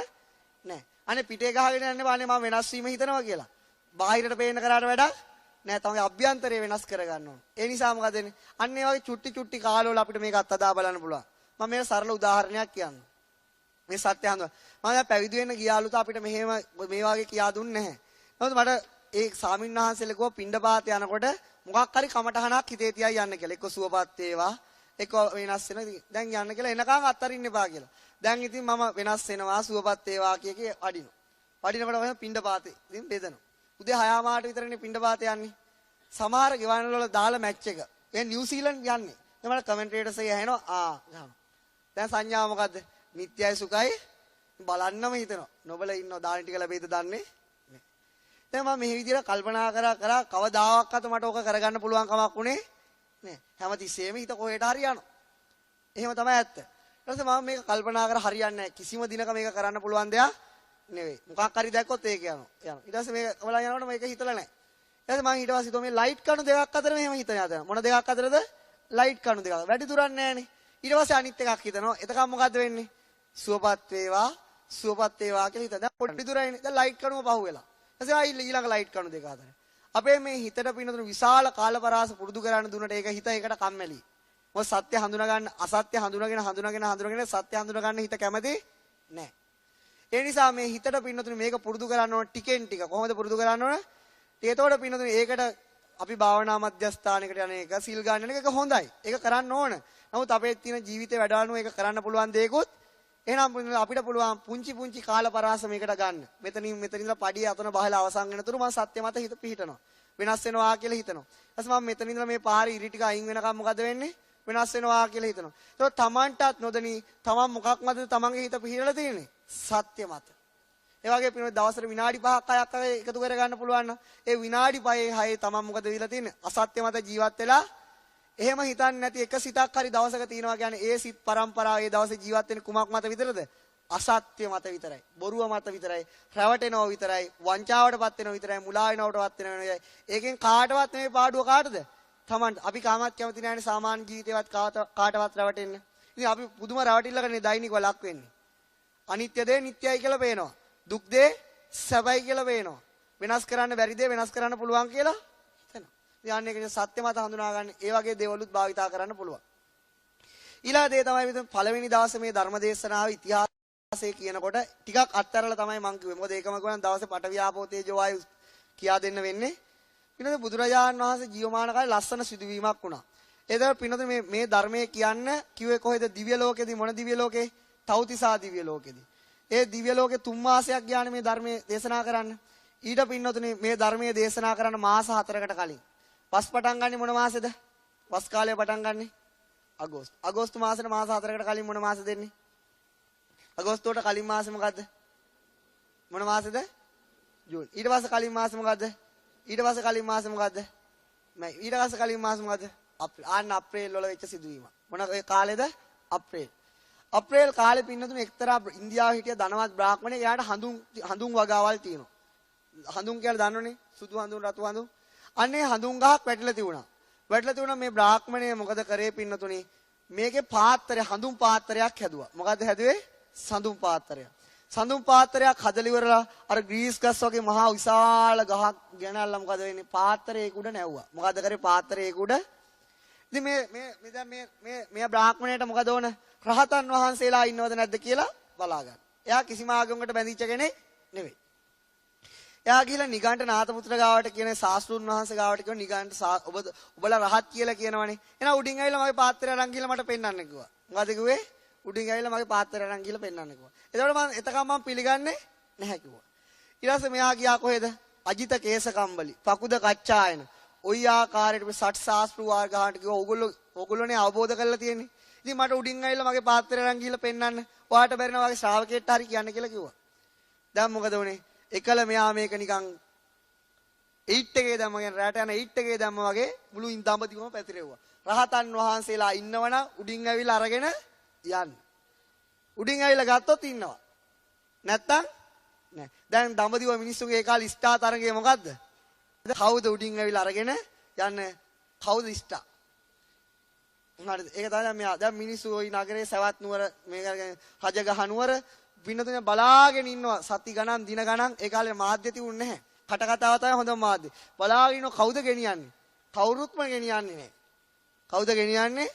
නැහැ. අනේ පිටේ ගහගෙන යන්නේ බානේ මම වෙනස් වීම හිතනවා කියලා. බාහිරට පේන්න කරාට වැඩක් නෑ තමයි අභ්‍යන්තරය වෙනස් කරගන්න ඕන. ඒ නිසා මොකද වෙන්නේ? අන්න ඒ වගේ චුට්ටි චුට්ටි කාලවල අපිට මේක අත්දැක බලන්න පුළුවන්. මම මේක සරල උදාහරණයක් කියන්නම්. මේ සත්‍ය හඳුන. මම දැන් පැවිදි වෙන්න ගියාලුත් අපිට මෙහෙම මේ වගේ කියා දුන්නේ නැහැ. නමුත් මට ඒ ස්වාමින්වහන්සේලා කිව්වා පිණ්ඩපාත යනකොට මොකක් හරි කමටහනක් හිතේ තියයි යන්න කියලා. එක්ක සුවපත් වේවා, එක්ක වෙනස් වෙන. දැන් යන්න කියලා එනකන් අත්තරින්න එපා කියලා. දැන් ඉතින් මම වෙනස් වෙනවා සුවපත් වේවා කිය වඩිනවා. වඩිනකොට මම පිණ්ඩපාතේ ඉතින් බෙදනවා. උදේ 6 මාට විතරනේ පිණ්ඩපාතේ යන්නේ. සමහර ගෙවල් වල දාලා මැච් එක. මේ නිව්සීලන්ත යන්නේ. දැන් මට කමෙන්ටේටර්ස් එක ඇහෙනවා. දැන් සංඥාව මොකද්ද? නිත්‍යයි සුඛයි බලන්නම හිතනවා. නොබල ඉන්නව දාන ටික ලැබෙයිද දන්නේ නැහැ. දැන් මම මේ විදිහට කල්පනා කරා කවදාවත් මට ඕක කරගන්න පුළුවන් කමක් උනේ නැහැ. හැමතිස්සෙම හිත කොහෙට හරි යනවා. එහෙම තමයි ඇත්ත. ඊට පස්සේ මම මේක කල්පනා කර හරියන්නේ නැහැ. කිසිම දිනක මේක කරන්න පුළුවන් දෙයක් නෙවෙයි. මොකක් හරි දැක්කොත් ඒක යනවා. ඊට පස්සේ මේක කවලා යනකොට මේක හිතලා නැහැ. ඊට පස්සේ මම ඊට පස්සේ හිතුවා මේ ලයිට් කණු දෙකක් අතර මෙහෙම හිතන යනවා. මොන දෙකක් අතරද? ලයිට් කණු දෙකක්. වැඩි දුරක් නැහැනේ. ඊට පස්සේ අනිත් එකක් හිතනවා. එතකම් මොකද්ද වෙන්නේ? සුවපත් වේවා කියලා හිතා. දැන් පොඩි දුරයිනේ. දැන් ලයිට් කණුව පහුවෙලා. ඊට පස්සේ ඊළඟ ලයිට් කණු දෙක අතර. අපේ මේ හිතට පින්නතුණු විශාල කාලපරාස පුරුදු කරන්න දුන්නට ඒක හිත ඒකට කම්මැලි. මොකද සත්‍ය හඳුනා ගන්න අසත්‍ය හඳුනාගෙන සත්‍ය හඳුනා ගන්න හිත කැමති නැහැ. ඒ නිසා මේ හිතට පින්නතුණු මේක පුරුදු කරන්න ඕන ටිකෙන් ටික. කොහොමද පුරුදු කරන්න ඕන? ඒතකොට පින්නතුණු ඒකට අපි භාවනා මධ්‍යස්ථානයකට යන එක, සිල් ගන්න එක හොඳයි. ඒක කරන්න ඕන. නමුත් අපේ තියෙන ජීවිතේ වැඩවලු ඒක කරන්න පුළුවන් දෙයක්වත් එහෙනම් අපිට පුළුවන් පුංචි කාලපරාස මේකට ගන්න. මෙතනින්ලා පඩිය අතන බහලා අවසන් වෙනතුරු මම සත්‍ය මත හිත පිහිටනවා. වෙනස් වෙනවා කියලා හිතනවා. ඊට පස්සේ මම මෙතනින්ලා මේ පාරේ ඉරි ටික අයින් වෙනකම් මොකද වෙන්නේ? වෙනස් වෙනවා කියලා හිතනවා. ඒක තමන්ටත් නොදෙනී තමන් මොකක් මතද තමන්ගේ හිත පිහිටලා තියෙන්නේ? සත්‍ය මත. ඒ වගේ පිනොත් දවසට විනාඩි 5ක් 6ක් එකතු කර ගන්න පුළුවන් නම් ඒ විනාඩි 5 6 තමන් මොකද වෙලා තියෙන්නේ? අසත්‍ය මත ජීවත් වෙලා එහෙම හිතන්නේ නැති එක සිතක් හරි දවසක තියෙනවා කියන්නේ ඒ සිත් පරම්පරාව ඒ දවසේ ජීවත් වෙන කුමක් මත විතරද? අසත්‍ය මත විතරයි. බොරුව මත විතරයි. රැවටෙනව විතරයි. වංචාවටපත් වෙනව විතරයි. මුලා වෙනවටපත් වෙනව විතරයි. ඒකෙන් කාටවත් මේ පාඩුව කාටද? Taman අපි කාමත් කැමති නැහැනේ සාමාන්‍ය ජීවිතේවත් කාටවත් රැවටෙන්න. ඉතින් අපි පුදුම රැවටිල්ලකනේ දෛනිකව ලක් වෙන්නේ. අනිත්‍ය දේ නිට්ටයයි කියලා පේනවා. දුක් දේ සැපයි කියලා පේනවා. වෙනස් කරන්න බැරි දේ වෙනස් කරන්න පුළුවන් කියලා යන්නේ කියන සත්‍ය මත හඳුනා ගන්න ඒ වගේ දේවලුත් භාවිතා කරන්න පුළුවන්. ඊළඟ දේ තමයි මෙතන පළවෙනි දවසේ මේ ධර්ම දේශනාව ඉතිහාසය කියනකොට ටිකක් අත්හැරලා තමයි මම කිව්වේ. මොකද ඒකම ගුවන් දවසේ පඨවි ආපෝ තේජෝ වායු කියා දෙන්න වෙන්නේ. ඊළඟ බුදුරජාණන් වහන්සේ ජීවමාන කාලේ ලස්සන සිදුවීමක් වුණා. ඒතර පින්නතුනේ මේ ධර්මයේ කියන්න කිව්වේ කොහෙද? දිව්‍ය ලෝකෙදී. මොන දිව්‍ය ලෝකේ? තව්තිසා දිව්‍ය ලෝකෙදී. ඒ දිව්‍ය ලෝකේ 3 මාසයක් ගියානේ මේ ධර්මයේ දේශනා කරන්න. ඊට පින්නතුනේ මේ ධර්මයේ දේශනා කරන්න මාස 4කට කලින් වස් පටන් ගන්නේ මොන මාසෙද? වස් කාලය පටන් ගන්නේ අගෝස්තු. අගෝස්තු මාසෙට මාස 4කට කලින් මොන මාසෙ දෙන්නේ? අගෝස්තුවට කලින් මාසෙ මොකද්ද? මොන මාසෙද? ජූන්. ඊට පස්සේ කලින් මාසෙ මොකද්ද? ඊට පස්සේ කලින් මාසෙ මොකද්ද? මයි. ඊට පස්සේ කලින් මාසෙ මොකද්ද? අප්‍රේල්. ආන්න අප්‍රේල් වල වෙච්ච සිදුවීම. මොන ඒ කාලෙද? අප්‍රේල්. අප්‍රේල් කාලේ පින්නතුනේ එක්තරා ඉන්දියාවේ හිටිය ධනවත් බ්‍රාහ්මණයෙක් එයාට හඳුන් වගාවල් තියෙනවා. හඳුන් කියලා දන්නවනේ? සුදු හඳුන්, රතු හඳුන්. අන්නේ හඳුන් ගහක් වැටිලා තිබුණා. මේ බ්‍රාහ්මණය මොකද කරේ පින්නතුනේ? මේකේ පාත්‍රය හඳුන් පාත්‍රයක් හැදුවා. මොකද්ද හැදුවේ? සඳුන් පාත්‍රයක්. සඳුන් පාත්‍රයක් හදලා ඉවරලා අර ග්‍රීස් ගස් වගේ මහා විශාල ගහක් ගෙනල්ලා මොකද වෙන්නේ? පාත්‍රයේ උඩ නැව්වා. මොකද කරේ පාත්‍රයේ උඩ? ඉතින් මේ බ්‍රාහ්මණයට මොකද ඕන? රහතන් වහන්සේලා ඉන්නවද නැද්ද කියලා බලාගන්න. එයා කිසිම ආගමකට බැඳිච්ච කෙනෙක් නෙවෙයි. එයා ගිහලා නිගණ්ඨ නාථපුත්‍ර ගාවට කියන ශාස්ත්‍රුන් වහන්සේ ගාවට කියන නිගණ්ඨ ඔබලා රහත් කියලා කියනවනේ. එහෙනම් උඩින් ඇවිල්ලා මගේ පාත්‍රය අරන් ගිහලා මට පෙන්වන්න කිව්වා. මොකද කිව්වේ? උඩින් ඇවිල්ලා මගේ පාත්‍රය අරන් ගිහලා පෙන්වන්න කිව්වා. එතකොට එතකම් මම පිළිගන්නේ නැහැ කිව්වා. ඊට පස්සේ මෙයා ගියා කොහෙද? අජිත කේසකම්බලි, පකුද කච්චායන. ওই ආකාරයට මේ සට් ශාස්ත්‍රු වර්ගහාට කිව්වා ඕගොල්ලෝනේ අවබෝධ කරලා තියෙන්නේ. ඉතින් මට උඩින් ඇවිල්ලා මගේ පාත්‍රය අරන් ගිහලා පෙන්වන්න. ඔයාට බැරිනවා වගේ ශ්‍රාවකයෙක්ට හරි කියන්න කියලා කිව්වා. දැන් මොකද උනේ? එකල මෙයා මේක නිකන් 8 එකේ දැම්ම කියන්නේ රැට යන 8 එකේ දැම්ම වගේ මුළු දඹදිවම පැතිරෙව්වා. රහතන් වහන්සේලා ඉන්නවනම් උඩින් ඇවිල්ලා අරගෙන යන්න. උඩින් ඇවිල්ලා ගත්තොත් ඉන්නවා. නැත්තම් නෑ. දැන් දඹදිව මිනිස්සුගේ ඒ කාලේ ස්ටා තරඟය මොකද්ද? කවුද උඩින් ඇවිල්ලා අරගෙන යන්නේ? කවුද ස්ටා? හරිද? ඒක තමයි මෙයා. දැන් මිනිස්සු ওই නගරේ සවැත් නුවර මේක රජගහ නුවර පින්නතුනේ බලාගෙන ඉන්නවා සති ගණන් දින ගණන්. ඒ කාලේ මාධ්‍ය තිබුණේ නැහැ. කට කතාව තමයි හොඳම මාධ්‍ය. බලාගෙන කවුද ගෙනියන්නේ? කවුරුත්ම ගෙනියන්නේ නැහැ. කවුද ගෙනියන්නේ?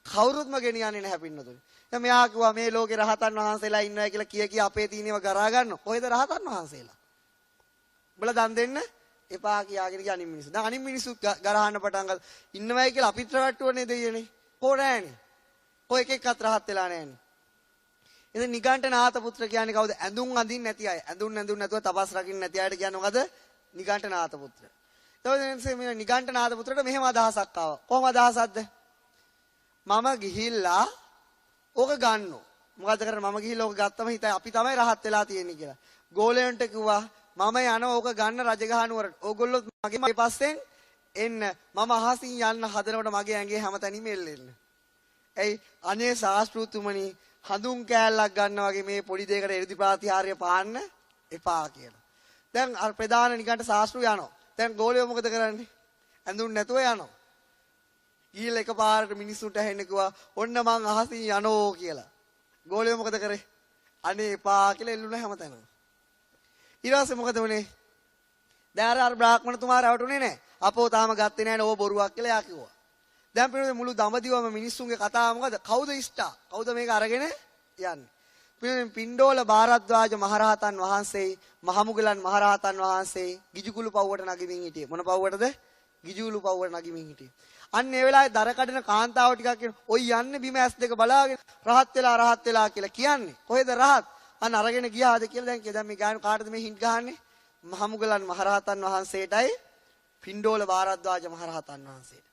කවුරුත්ම ගෙනියන්නේ නැහැ පින්නතුනි. දැන් මෙයා කිව්වා මේ ලෝකේ රහතන් වහන්සේලා ඉන්නවා කියලා කිය අපේ තීනේව ගරා ගන්න. කොහෙද රහතන් වහන්සේලා? උඹලා දන් දෙන්න එපා කියාගෙන ගිය අනිත් මිනිස්සු. දැන් අනිත් මිනිස්සු ගරහන්න පටන් ගත්තා. ඉන්නවයි කියලා අපිට රවට්ටුවනේ දෙයියනේ. කොහොනෑනේ. කොයි එකෙක්වත් රහත් වෙලා නැහැනේ. ඉතින් නිගණ්ඨනාත පුත්‍ර කියන්නේ කවුද? ඇඳුම් අඳින්න නැති අය. ඇඳුම් නැතුව තපස් රකින්න නැති අයට කියන්නේ මොකද? නිගණ්ඨනාත පුත්‍ර. එතකොට මේ නිගණ්ඨනාත පුත්‍රට මෙහෙම අදහසක් ආවා. කොහොම අදහසක්ද? මම ගිහිල්ලා ඕක ගන්නෝ. මොකද කරන්නේ? මම ගිහිල්ලා ඕක ගත්තම හිතයි අපි තමයි රහත් වෙලා තියෙන්නේ කියලා. ගෝලයන්ට කිව්වා මම යනවා ඕක ගන්න රජගහ නුවරට. ඕගොල්ලෝ මගේ පස්සෙන් එන්න. මම අහසින් යන්න හදනකොට මගේ ඇඟේ හැමතැනම එල්ලෙන්න. ඇයි අනේ ශාස්ත්‍රූතුමනි හඳුන් කෑල්ලක් ගන්නවා වගේ මේ පොඩි දෙයකට එ르දි ප්‍රාතිහාර්ය පාන්න එපා කියලා. දැන් අර ප්‍රධාන නිගණ්ඨ ශාස්ත්‍රය යනවා. දැන් ගෝලියෝ මොකද කරන්නේ? ඇඳුම් නැතුව යනවා. ඊළ එකපාරට මිනිස්සුන්ට ඇහෙන්න කිව්වා ඔන්න මං අහසින් යනෝ කියලා. ගෝලියෝ මොකද කරේ? අනේ එපා කියලා එල්ලුණා හැමතැනම. ඊට පස්සේ මොකද වුනේ? දැන් අර බ්‍රාහ්මණතුමා රවටුනේ නැහැ. අපෝ තාම ගත්තේ නැහැ නේ ඕ බොරුවක් කියලා එයා කිව්වා. දැන් පිළිවෙල මුළු දඹදිවම මිනිස්සුන්ගේ කතාව මොකද? කවුද ඉෂ්ටා? කවුද මේක අරගෙන යන්නේ? පිළිවෙල පින්ඩෝල භාරද්වාජ මහරහතන් වහන්සේ, මහමුගලන් මහරහතන් වහන්සේ ගිජුකුළු පව්වට නගිමින් හිටියේ. මොන පව්වටද? ගිජුකුළු පව්වට නගිමින් හිටියේ. අන්න ඒ වෙලාවේ දර කඩන කාන්තාව ටිකක් කියන ඔය යන්නේ බිම ඇස් දෙක බලාගෙන රහත් වෙලා කියලා කියන්නේ. කොහෙද රහත්? අන්න අරගෙන ගියාද කියලා දැන් කිය. දැන් මේ ගාන කාටද මේ හින්ට් ගහන්නේ? මහමුගලන් මහරහතන් වහන්සේටයි පින්ඩෝල භාරද්වාජ මහරහතන් වහන්සේට.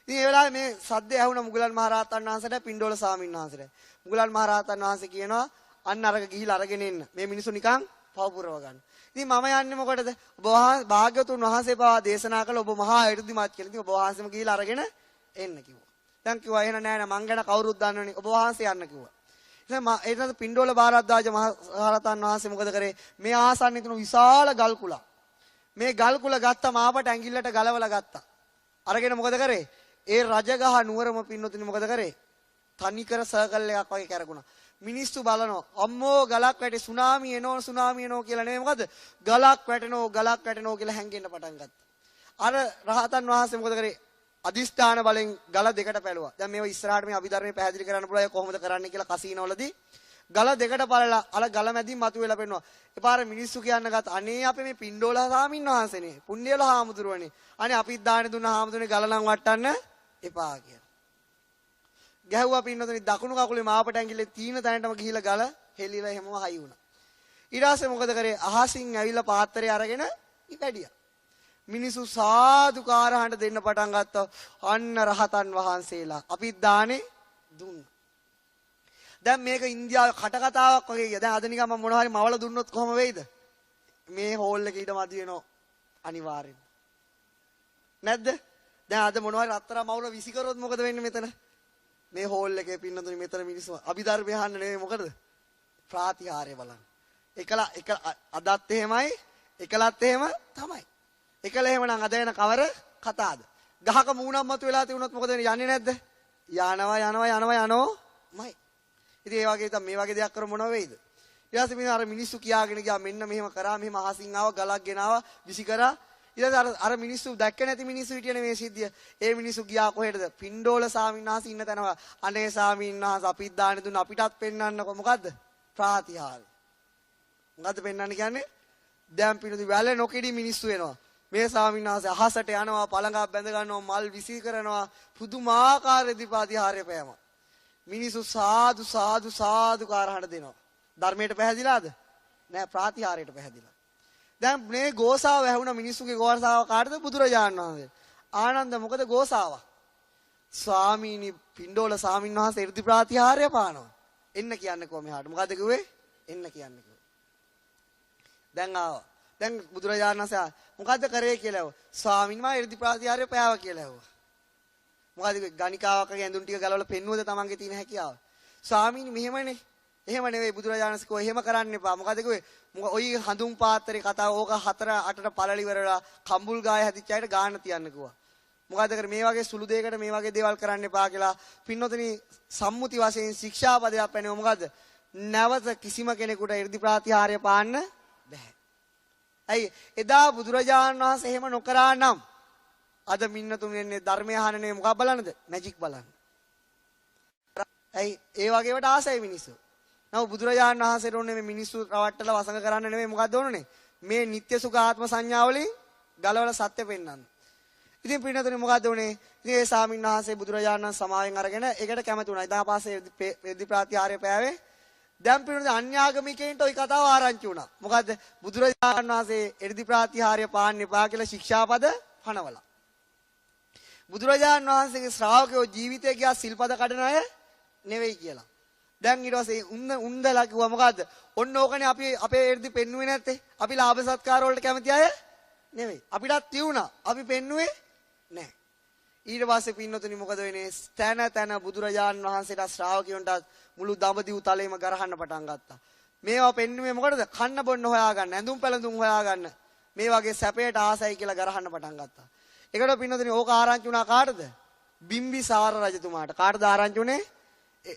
ඉතින් ඒ වෙලාවේ මේ සද්ද ඇහුණ මුගලන් මහරහතන් වහන්සේට පින්ඩෝල ස්වාමීන් වහන්සේට. මුගලන් මහරහතන් වහන්සේ කියනවා අන්න අරක ගිහිලා අරගෙන එන්න. මේ මිනිස්සු නිකන් පව පුරව ගන්න. ඉතින් මම යන්නේ මොකටද? ඔබ භාග්‍යවතුන් වහන්සේ පවා දේශනා කළ ඔබ මහා එ르දිමත් කියලා. ඉතින් ඔබ වහන්සේම ගිහිලා අරගෙන එන්න කිව්වා. දැන් කිව්වා එහෙනම් නෑ නෑ මං ගැන කවුරුත් දන්නවනේ. ඔබ වහන්සේ යන්න කිව්වා. ඉතින් ඒකට පින්ඩෝල භාරද්වාජ මහරහතන් වහන්සේ මොකද කරේ? මේ ආසන්නයේ තුන විශාල ගල් කුලක්. මේ ගල් කුල ගත්තා මාපට ඇඟිල්ලට ගලවලා ගත්තා. අරගෙන මොකද කරේ? ඒ රජගහ නුවරම පින්නතුනි මොකද කරේ? තනිකර සර්කල් එකක් වගේ කරගුණා. මිනිස්සු බලනවා අම්මෝ ගලක් වැටේ සුනාමි එනවා කියලා නෙමෙයි මොකද? ගලක් වැටෙනවා කියලා හැංගෙන්න පටන් ගත්තා. අර රහතන් වහන්සේ මොකද කරේ? අදිස්ථාන බලෙන් ගල දෙකට පැලුවා. දැන් මේව ඉස්සරහට මේ අභිධර්මයේ පැහැදිලි කරන්න පුළුවන් කොහොමද කරන්නේ කියලා කසීනවලදී ගල දෙකට පළලා අර ගල මැදින් මතුවෙලා පෙන්නවා. එපාර මිනිස්සු කියන්න ගත්තා අනේ අපේ මේ පින්ඩෝල ස්වාමීන් වහන්සේනේ පුණ්‍යවල හාමුදුරුවනේ. අනේ අපිත් දාන දුන්න හාමුදුරනේ ගල නම් වටන්න එපා කියලා. ගැහුවා පින්නතුනි දකුණු කකුලේ මාපට ඇඟිල්ලේ තීන තැනටම ගිහිලා ගල හෙලිලා හැමම හයි වුණා. ඊට පස්සේ මොකද කරේ? අහසින් ඇවිල්ලා පාත්‍රය අරගෙන ඉපැඩියා. මිනිස්සු සාදුකාරහඬ දෙන්න පටන් ගත්තා. අන්න රහතන් වහන්සේලා අපිත් දානේ දුන්නා. දැන් මේක ඉන්දියාවේ කටකතාවක් වගේ ගියා. දැන් අද නිකන් මම මොනවා හරි මවල දුන්නොත් කොහොම වෙයිද? මේ හෝල් එකේ ඊට මදි වෙනවා අනිවාර්යෙන්. නැද්ද? දැන් අද මොනවා හරි අත්තරා මවුල විසි කරොත් මොකද වෙන්නේ මෙතන? මේ හෝල් එකේ පින්නතුනි මෙතන මිනිස්සු අභිධර්මය අහන්න නෙමෙයි මොකද? ප්‍රාතිහාර්ය බලන්න. එක අදත් එහෙමයි, එකලත් එහෙම තමයි. එකල එහෙමනම් අද වෙන කවර කතාවද? ගහක මූණක් මතු වෙලා තියුණොත් මොකද වෙන්නේ? යන්නේ නැද්ද? යනවාමයි. ඉතින් ඒ වගේ තමයි මේ වගේ දෙයක් කර මොනව වෙයිද? ඊට පස්සේ මිනිහ අර මිනිස්සු කියාගෙන ගියා මෙන්න මෙහෙම කරා මෙහෙම අහසින් ආව ගලක් ගෙනාවා විසි කරා. ඊට පස්සේ අර මිනිස්සු දැක්ක නැති මිනිස්සු හිටියනේ මේ සිද්ධිය. ඒ මිනිස්සු ගියා කොහෙටද? පින්ඩෝල ස්වාමීන් වහන්සේ ඉන්න තැන. අනේ ස්වාමීන් වහන්සේ අපිත් දාන දුන්න අපිටත් පෙන්වන්නකො මොකද්ද? ප්‍රාතිහාර්ය. මොකද්ද පෙන්වන්නේ කියන්නේ? දැන් පිනුදි වැල නොකිඩි මිනිස්සු එනවා. මේ ස්වාමීන් වහන්සේ අහසට යනවා පළඟක් බැඳ ගන්නවා මල් විසි කරනවා පුදුමාකාර ප්‍රාතිහාර්ය පෑම. මිනිස්සු සාදු කාරහඬ දෙනවා. ධර්මයට පැහැදිලාද? නෑ ප්‍රාතිහාර්යයට පැහැදිලා. දැන් මේ ගෝසාව ඇහුණ මිනිස්සුගේ ගෝසාව කාටද? බුදුරජාණන් වහන්සේ. ආනන්ද මොකද ගෝසාව? ස්වාමීනි පින්ඩෝල ස්වාමීන් වහන්සේ 이르දි ප්‍රාතිහාර්ය පානවා. එන්න කියන්නකෝ මෙහාට. මොකද කිව්වේ? එන්න කියන්නකෝ. දැන් ආවා. දැන් බුදුරජාණන් වහන්සේ මොකද්ද කරේ කියලා ඇහුවා. ස්වාමීන් වහන්සේ 이르දි ප්‍රාතිහාර්ය පෑවා කියලා ඇහුවා. මොකද ගණිකාවක ඇඳුම් ටික ගලවලා පෙන්නුවද තමන්ගේ තියෙන හැකියාව? ස්වාමීනි මෙහෙමනේ. එහෙම නෙවෙයි බුදුරජාණන් වහන්සේ කිව්වා එහෙම කරන්න එපා. මොකද කිව්වේ? ඔයි හඳුන් පාත්‍රේ කතාව ඕක 4-8ට පළලි ඉවරලා කම්බුල් ගාය හැදිච්ච අයට ගාන තියන්න කිව්වා. මොකද කර මේ වගේ සුළු දෙයකට මේ වගේ දේවල් කරන්න එපා කියලා පින්නොතනි සම්මුති වශයෙන් ශික්ෂාපදයක් පැනෙව මොකද? නැවත කිසිම කෙනෙකුට 이르දි ප්‍රාතිහාර්ය පාන්න බෑ. ඇයි එදා බුදුරජාණන් වහන්සේ එහෙම නොකරා නම් අද මින්නතුන් එන්නේ ධර්මය අහන්නේ මොකක් බලන්නද? මැජික් බලන්න. ඇයි ඒ වගේවට ආසයි මිනිස්සු. නමුත් බුදුරජාණන් වහන්සේට ඕනේ මේ මිනිස්සු රවට්ටලා වසඟ කරන්න නෙමෙයි මොකක්ද ඕනේ? මේ නිත්‍ය සුඛ ආත්ම සංඥාවලින් ගලවලා සත්‍ය පෙන්වන්න. ඉතින් පින්නතුනේ මොකද්ද උනේ? ඉතින් ඒ ස්වාමීන් වහන්සේ බුදුරජාණන් සමාවෙන් අරගෙන ඒකට කැමති වුණා. ඉතින් ආපස්සේ වෙද්දි ප්‍රාතිහාර්ය පෑවේ. දැන් පින්නතුනේ අන්‍යාගමිකයින්ට ওই කතාව ආරංචි වුණා. මොකද්ද? බුදුරජාණන් වහන්සේ එර්ධි ප්‍රාතිහාර්ය පාන්න එපා කියලා ශික්ෂාපද පනවලා. බුදුරජාණන් වහන්සේගේ ශ්‍රාවකයෝ ජීවිතේ ගියා සිල්පද කඩන අය නෙවෙයි කියලා. දැන් ඊට පස්සේ උන්දලා කිව්වා මොකද්ද? ඔන්න ඕකනේ අපි අපේ එර්ධි පෙන්නුවේ නැත්තේ. අපි ලාභ සත්කාර වලට කැමති අය නෙවෙයි. අපිටත් තියුණා. අපි පෙන්නුවේ නැහැ. ඊට පස්සේ පින්නතුනි මොකද වෙන්නේ? තන බුදුරජාණන් වහන්සේට ශ්‍රාවකයන්ට මුළු දඹදිව් තලෙම ගරහන්න පටන් ගත්තා. මේවා පෙන්නුවේ මොකටද? කන්න බොන්න හොයාගන්න, ඇඳුම් පැළඳුම් හොයාගන්න. මේ වගේ සැපයට ආසයි කියලා ගරහන්න පටන් ගත්තා. ඒකට පින්නතුනි ඕක ආරංචි වුණා කාටද? බිම්බිසාර රජතුමාට. කාටද ආරංචි වුණේ?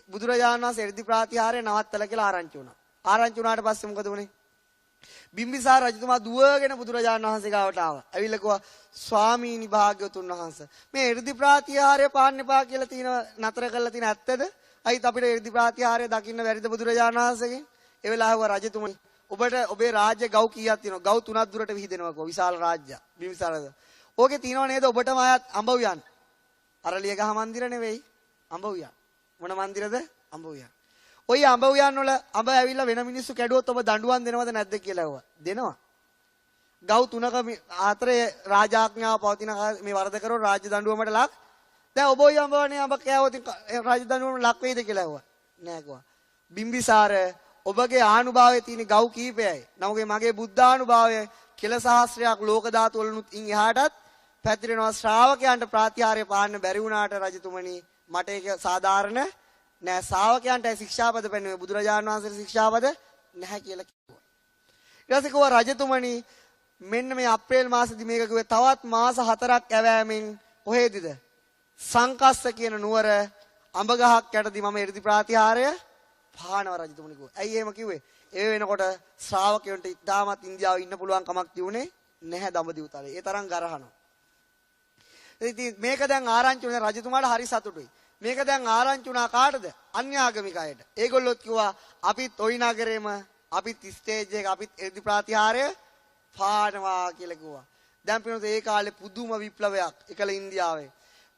බුදුරජාණන් වහන්සේ එර්ධි ප්‍රාතිහාර්ය නවත්තලා කියලා ආරංචි වුණා. ආරංචි වුණාට පස්සේ මොකද වුනේ? බිම්බිසාර රජතුමා දුවගෙන බුදුරජාණන් වහන්සේ ගාවට ආවා. ඇවිල්ලා කිව්වා ස්වාමීනි භාග්‍යවතුන් වහන්සේ මේ එර්ධි ප්‍රාතිහාර්ය පාන්න එපා කියලා තියෙන නතර කරලා තියෙන ඇත්තද? අයිත් අපිට එර්ධි ප්‍රාතිහාර්ය දකින්න බැරිද බුදුරජාණන් වහන්සේගෙන්? ඒ වෙලාව රජතුමනි ඔබට ඔබේ රාජ්‍ය ගව් කීයක් තියෙනවද? ගව් 3ක් දුරට විහිදෙනවා කිව්වා. විශාල රාජ්‍ය. බිම්බිසාරද. ඕකේ තියෙනව නේද ඔබටම ආයත් අඹවියන්. අරලියගහ මන්දිර නෙවෙයි. අඹවියන්. මොන මන්දිරද? අඹවියන්. ඔය අඹවියන් වල අඹ ඇවිල්ලා වෙන මිනිස්සු කැඩුවොත් ඔබ දඬුවම් දෙනවද නැද්ද කියලා ඇහුවා. දෙනවා. ගව් 3ක අතරේ රාජාඥාව පවතින මේ වරද කරෝ රාජ්‍ය දඬුවමට ලක්. දැන් ඔබ ඔය අඹවනේ අඹ කෑවොත් රාජ්‍ය දඬුවමට ලක් වෙයිද කියලා ඇහුවා. නෑ කිව්වා. බිම්බිසාර ඔබගේ ආනුභාවයේ තියෙන ගව් කීපයයි. නමුගේ මගේ බුද්ධානුභාවය කෙල සහස්‍රයක් ලෝක ධාතු වලනුත් ඉන් එහාටත් පැතිරෙනවා. ශ්‍රාවකයන්ට ප්‍රාතිහාර්ය පාන්න බැරි වුණාට රජතුමනි මට ඒක සාධාරණ නෑ. ශ්‍රාවකයන්ට ශික්ෂාපද පෙන්වන්නේ බුදුරජාණන් වහන්සේගේ ශික්ෂාපද නැහැ කියලා කිව්වා. ඊට පස්සේ කිව්වා රජතුමනි මෙන්න මේ අප්‍රේල් මාසෙදි මේක කිව්වේ තවත් මාස 4ක් ඇවෑමෙන් කොහෙදද? සංකස්ස කියන නුවර අඹ ගහක් යටදී මම එර්ධි ප්‍රාතිහාර්ය පානවා රජතුමනි කිව්වා. ඇයි එහෙම කිව්වේ? ඒ වෙනකොට ශ්‍රාවකයන්ට ඉතාමත් ඉන්දියාවේ ඉන්න පුළුවන් කමක් තියුනේ නැහැ දඹදිව් තලේ. ඒ තරම් ගරහනවා. ඉතින් මේක දැන් ආරංචි වුණා රජතුමාට හරි සතුටුයි. මේක දැන් ආරංචි වුණා කාටද? අන්‍යාගමික අයට. ඒගොල්ලොත් කිව්වා අපිත් ওই නගරේම අපිත් ස්ටේජ් එක අපිත් එර්ධි ප්‍රාතිහාර්ය පානවා කියලා කිව්වා. දැන් පිනොත් ඒ කාලේ පුදුම විප්ලවයක් එකල ඉන්දියාවේ.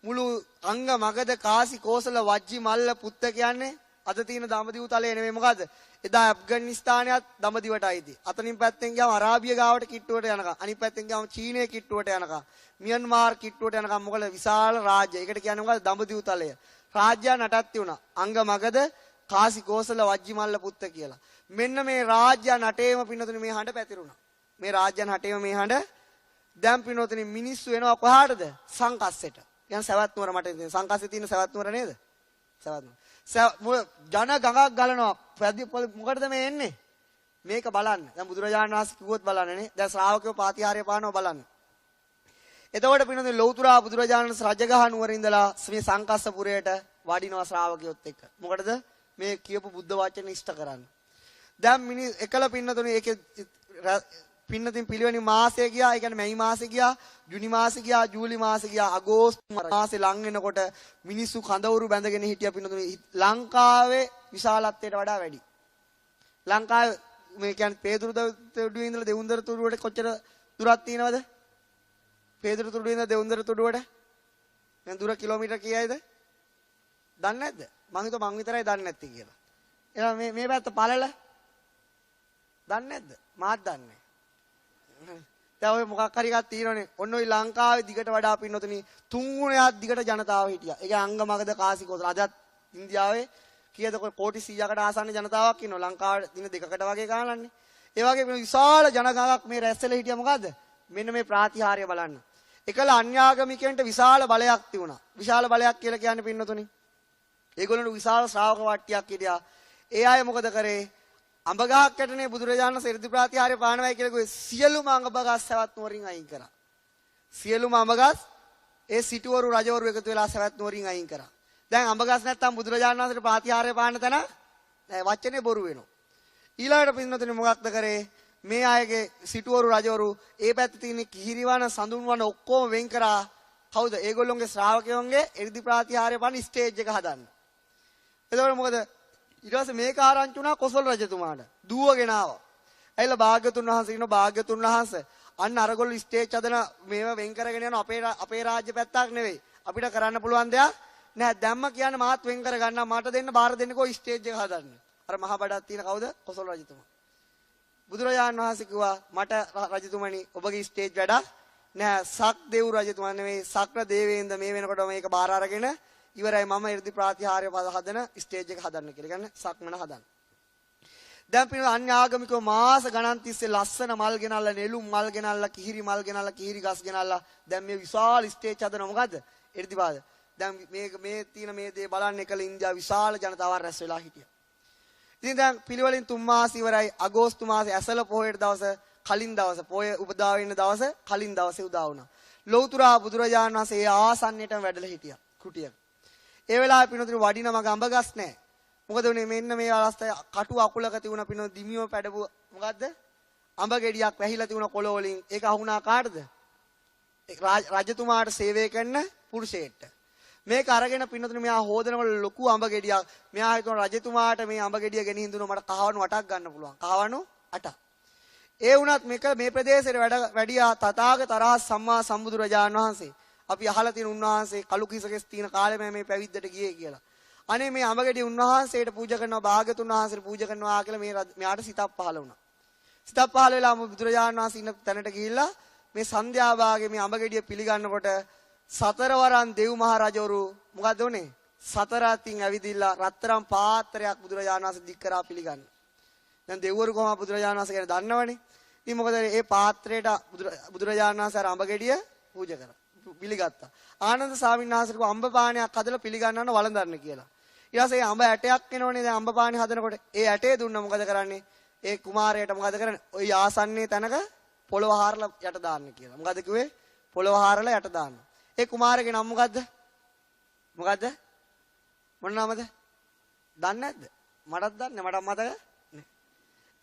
මුළු අංග මගද කාසි කෝසල වජ්ජි මල්ල පුත්ත කියන්නේ අද තියෙන දඹදිව් තලයේ නෙමෙයි මොකද්ද? එදා ඇෆ්ගනිස්තානයත් දඹදිවට අයිති. අතනින් පැත්තෙන් ගියාම අරාබිය ගාවට කිට්ටුවට යනකම්. අනිත් පැත්තෙන් ගියාම චීනයේ කිට්ටුවට යනකම්. මියන්මාර් කිට්ටුවට යනකම් මොකද විශාල රාජ්‍ය. ඒකට කියන්නේ මොකද්ද? දඹදිව් තලය. රාජ්‍ය නටත් වුණා. අංග මගද කාසි කෝසල වජ්ජි මල්ල පුත්ත කියලා. මෙන්න මේ රාජ්‍ය නටේම පින්නතුනි මේ හඬ පැතිරුණා. මේ රාජ්‍ය නටේම මේ හඬ දැන් පින්නතුනි මිනිස්සු එනවා කොහාටද? සංකස්සෙට. කියන්නේ සවැත් නුවර මට සංකස්සේ තියෙන සවැත් නුවර නේද? සවැත් නුවර. ජන ගඟක් ගලනවා. මොකටද මේ එන්නේ? මේක බලන්න. දැන් බුදුරජාණන් වහන්සේ කිව්වොත් බලන්නනේ. දැන් ශ්‍රාවකයෝ පාතිහාර්ය පානවා බලන්න. එතකොට පින්නතුනි ලෞතුරා බුදුරජාණන් රජගහ නුවර ඉඳලා මේ සංකස්සපුරයට වඩිනවා ශ්‍රාවකයොත් එක්ක. මොකටද? මේ කියපු බුද්ධ වචන ඉෂ්ට කරන්න. දැන් එකල පින්නතුනි ඒකේ පින්නතින් පිළිවෙනි මාසය ගියා. ඒ කියන්නේ මැයි මාසෙ ගියා, ජුනි මාසෙ ගියා, ජූලි මාසෙ ගියා, අගෝස්තු මාසෙ ලං වෙනකොට මිනිස්සු කඳවුරු බැඳගෙන හිටියා පින්නතුනි. ලංකාවේ විශාලත්වයට වඩා වැඩි. ලංකාවේ මේ කියන්නේ පේදුරු තුඩුවේ ඉඳලා දෙවුන්දර තුඩුවට කොච්චර දුරක් තියෙනවද? පේදුරු තුඩුවේ ඉඳලා දෙවුන්දර තුඩුවට දැන් දුර කිලෝමීටර් කීයයිද? දන්නේ නැද්ද? මං හිතුවා මං විතරයි දන්නේ නැත්තේ කියලා. එහෙනම් මේ පැත්ත පළල දන්නේ නැද්ද? මාත් දන්නේ. දැන් ඔය මොකක් හරි එකක් තියෙනවනේ. ඔන්න ඔය ලංකාවේ දිගට වඩා පින්නතුනි 3 ගුණයක් දිගට ජනතාව හිටියා. ඒක අංග මගද කාසි කෝසල. අදත් ඉන්දියාවේ කීයද කෝටි 100කට ආසන්න ජනතාවක් ඉන්නවා. ලංකාවේ දින දෙකකට වගේ ගානන්නේ. ඒ වගේ විශාල ජනගහනක් මේ රැස්වෙලා හිටියා මොකද්ද? මෙන්න මේ ප්‍රාතිහාර්ය බලන්න. එකල අන්‍යාගමිකයන්ට විශාල බලයක් තිබුණා. විශාල බලයක් කියලා කියන්නේ පින්නතුනි. ඒගොල්ලන්ට විශාල ශ්‍රාවක වට්ටියක් හිටියා. ඒ අය මොකද කරේ? අඹ ගහක් යටනේ බුදුරජාණන් වහන්සේ එර්ධි ප්‍රාතිහාර්ය පානවයි කියලා කිව්වේ සියලුම අඹ ගස් සවැත් නුවරින් අයින් කරා. සියලුම අඹ ගස් ඒ සිටුවරු රජවරු එකතු වෙලා සවැත් නුවරින් අයින් කරා. දැන් අඹ ගස් නැත්තම් බුදුරජාණන් වහන්සේට ප්‍රාතිහාර්ය පාන්න තැන වචනේ බොරු වෙනවා. ඊළඟට පින්නතුනේ මොකක්ද කරේ? මේ අයගේ සිටුවරු රජවරු ඒ පැත්තේ තියෙන කිහිරිවන සඳුන්වන ඔක්කොම වෙන් කරා කවුද? ඒගොල්ලොන්ගේ ශ්‍රාවකයන්ගේ එර්ධි ප්‍රාතිහාර්ය පන්න ස්ටේජ් එක හදන්න. එතකොට මොකද? ඊට පස්සේ මේක ආරංචි වුණා කොසල් රජතුමාට. දුවගෙන ආවා. ඇයිලා භාග්‍යතුන් වහන්සේ ඉන්න භාග්‍යතුන් වහන්සේ අන්න අරගොල්ලෝ ස්ටේජ් හදන මේව වෙන් කරගෙන යන අපේ රාජ්‍ය පැත්තක් නෙවෙයි. අපිට කරන්න පුළුවන් දෙයක් නෑ. දැම්ම කියන්නේ මාත් වෙන් කර ගන්නවා. මට දෙන්න බාර දෙන්නකෝ ස්ටේජ් එක හදන්න. අර මහ බඩක් තියෙන කවුද? කොසල් රජතුමා. බුදුරජාණන් වහන්සේ කිව්වා මට රජතුමනි ඔබගේ ස්ටේජ් වැඩක් නෑ. සක් දෙව් රජතුමා නෙවෙයි සක්‍ර දේවේන්ද්‍ර මේ වෙනකොට මේක බාර අරගෙන ඉවරයි. මම 이르දි ප්‍රාතිහාර්ය පද හදන ස්ටේජ් එක හදන්න කියලා. කියන්නේ සක්මන හදන්න. දැන් පින අන්‍ය ආගමිකව මාස ගණන් තිස්සේ ලස්සන මල් ගෙනල්ලා නෙළුම් මල් ගෙනල්ලා කිහිරි මල් ගෙනල්ලා කිහිරි ගස් ගෙනල්ලා දැන් මේ විශාල ස්ටේජ් හදන මොකද්ද? 이르දි පාද. දැන් මේ තියෙන මේ දේ බලන්න එකල ඉන්දියාව විශාල ජනතාවක් රැස් වෙලා හිටියා. ඉතින් දැන් පිළිවෙලින් 3 මාස ඉවරයි. අගෝස්තු මාසේ ඇසල පොහොයට දවස කලින් දවස පොය උපදා වෙන්න දවස කලින් දවසේ උදා වුණා. ලෞතර බුදුරජාණන් වහන්සේ ආසන්නයටම වැඩලා හිටියා කුටියක. ඒ වෙලාවේ පිනතුරු වඩින මග අඹ ගස් නැහැ. මොකද උනේ මෙන්න මේ අවස්ථාවේ කටු අකුලක තිබුණ පින දිමියෝ පැඩපු මොකද්ද? අඹ ගෙඩියක් වැහිලා තිබුණ කොළ වලින් ඒක අහුණා කාටද? රජතුමාට සේවය කරන පුරුෂයෙක්ට. මේක අරගෙන පින්නතුනේ මෙයා හොදනකොට ලොකු අඹ ගෙඩියක්. මෙයා හිතන රජතුමාට මේ අඹ ගෙඩිය ගෙන හිඳුනොත් මට කහවණු 8ක් ගන්න පුළුවන්. කහවණු 8ක්. ඒ වුණත් මේක මේ ප්‍රදේශයේ වැඩියා තථාගත තරහස් සම්මා සම්බුදුරජාණන් වහන්සේ. අපි අහලා තියෙන උන්වහන්සේ කලු කිසකෙස් තියෙන කාලෙම මේ පැවිද්දට ගියේ කියලා. අනේ මේ අඹ ගෙඩිය උන්වහන්සේට පූජා කරනවා භාග්‍යතුන් වහන්සේට පූජා කරනවා කියලා මෙයාට සිතක් පහළ වුණා. සිතක් පහළ වෙලා බුදුරජාණන් වහන්සේ ඉන්න තැනට ගිහිල්ලා මේ සන්ධ්‍යා භාගයේ මේ අඹ ගෙඩිය පිළිගන්නකොට සතරවරන් දෙව් මහ රජවරු මොකද උනේ? සතර අතින් ඇවිදිලා රත්තරන් පාත්‍රයක් බුදුරජාණන් වහන්සේ දික් කරා පිළිගන්න. දැන් දෙවිවරු කොහොම බුදුරජාණන් වහන්සේ ගැන දන්නවනේ. ඉතින් මොකද මේ පාත්‍රයට බුදුරජාණන් වහන්සේ අර අඹ ගෙඩිය පූජා කරා. පිළිගත්තා. ආනන්ද ස්වාමීන් වහන්සේට කිව්වා අඹ පානයක් හදලා පිළිගන්නන්න වළඳන්න කියලා. ඊට පස්සේ අඹ ඇටයක් එනවනේ දැන් අඹ පානි හදනකොට ඒ ඇටේ දුන්නා මොකද කරන්නේ? ඒ කුමාරයාට මොකද කරන්නේ? ওই ආසන්නයේ තැනක පොළව හාරලා යට දාන්න කියලා. මොකද කිව්වේ? පොළව හාරලා යට දාන්න. ඒ කුමාරයාගේ නම මොකද්ද? මොකද්ද? මොන නමද? දන්නේ නැද්ද? මටත් දන්නේ මට මතක නෑ.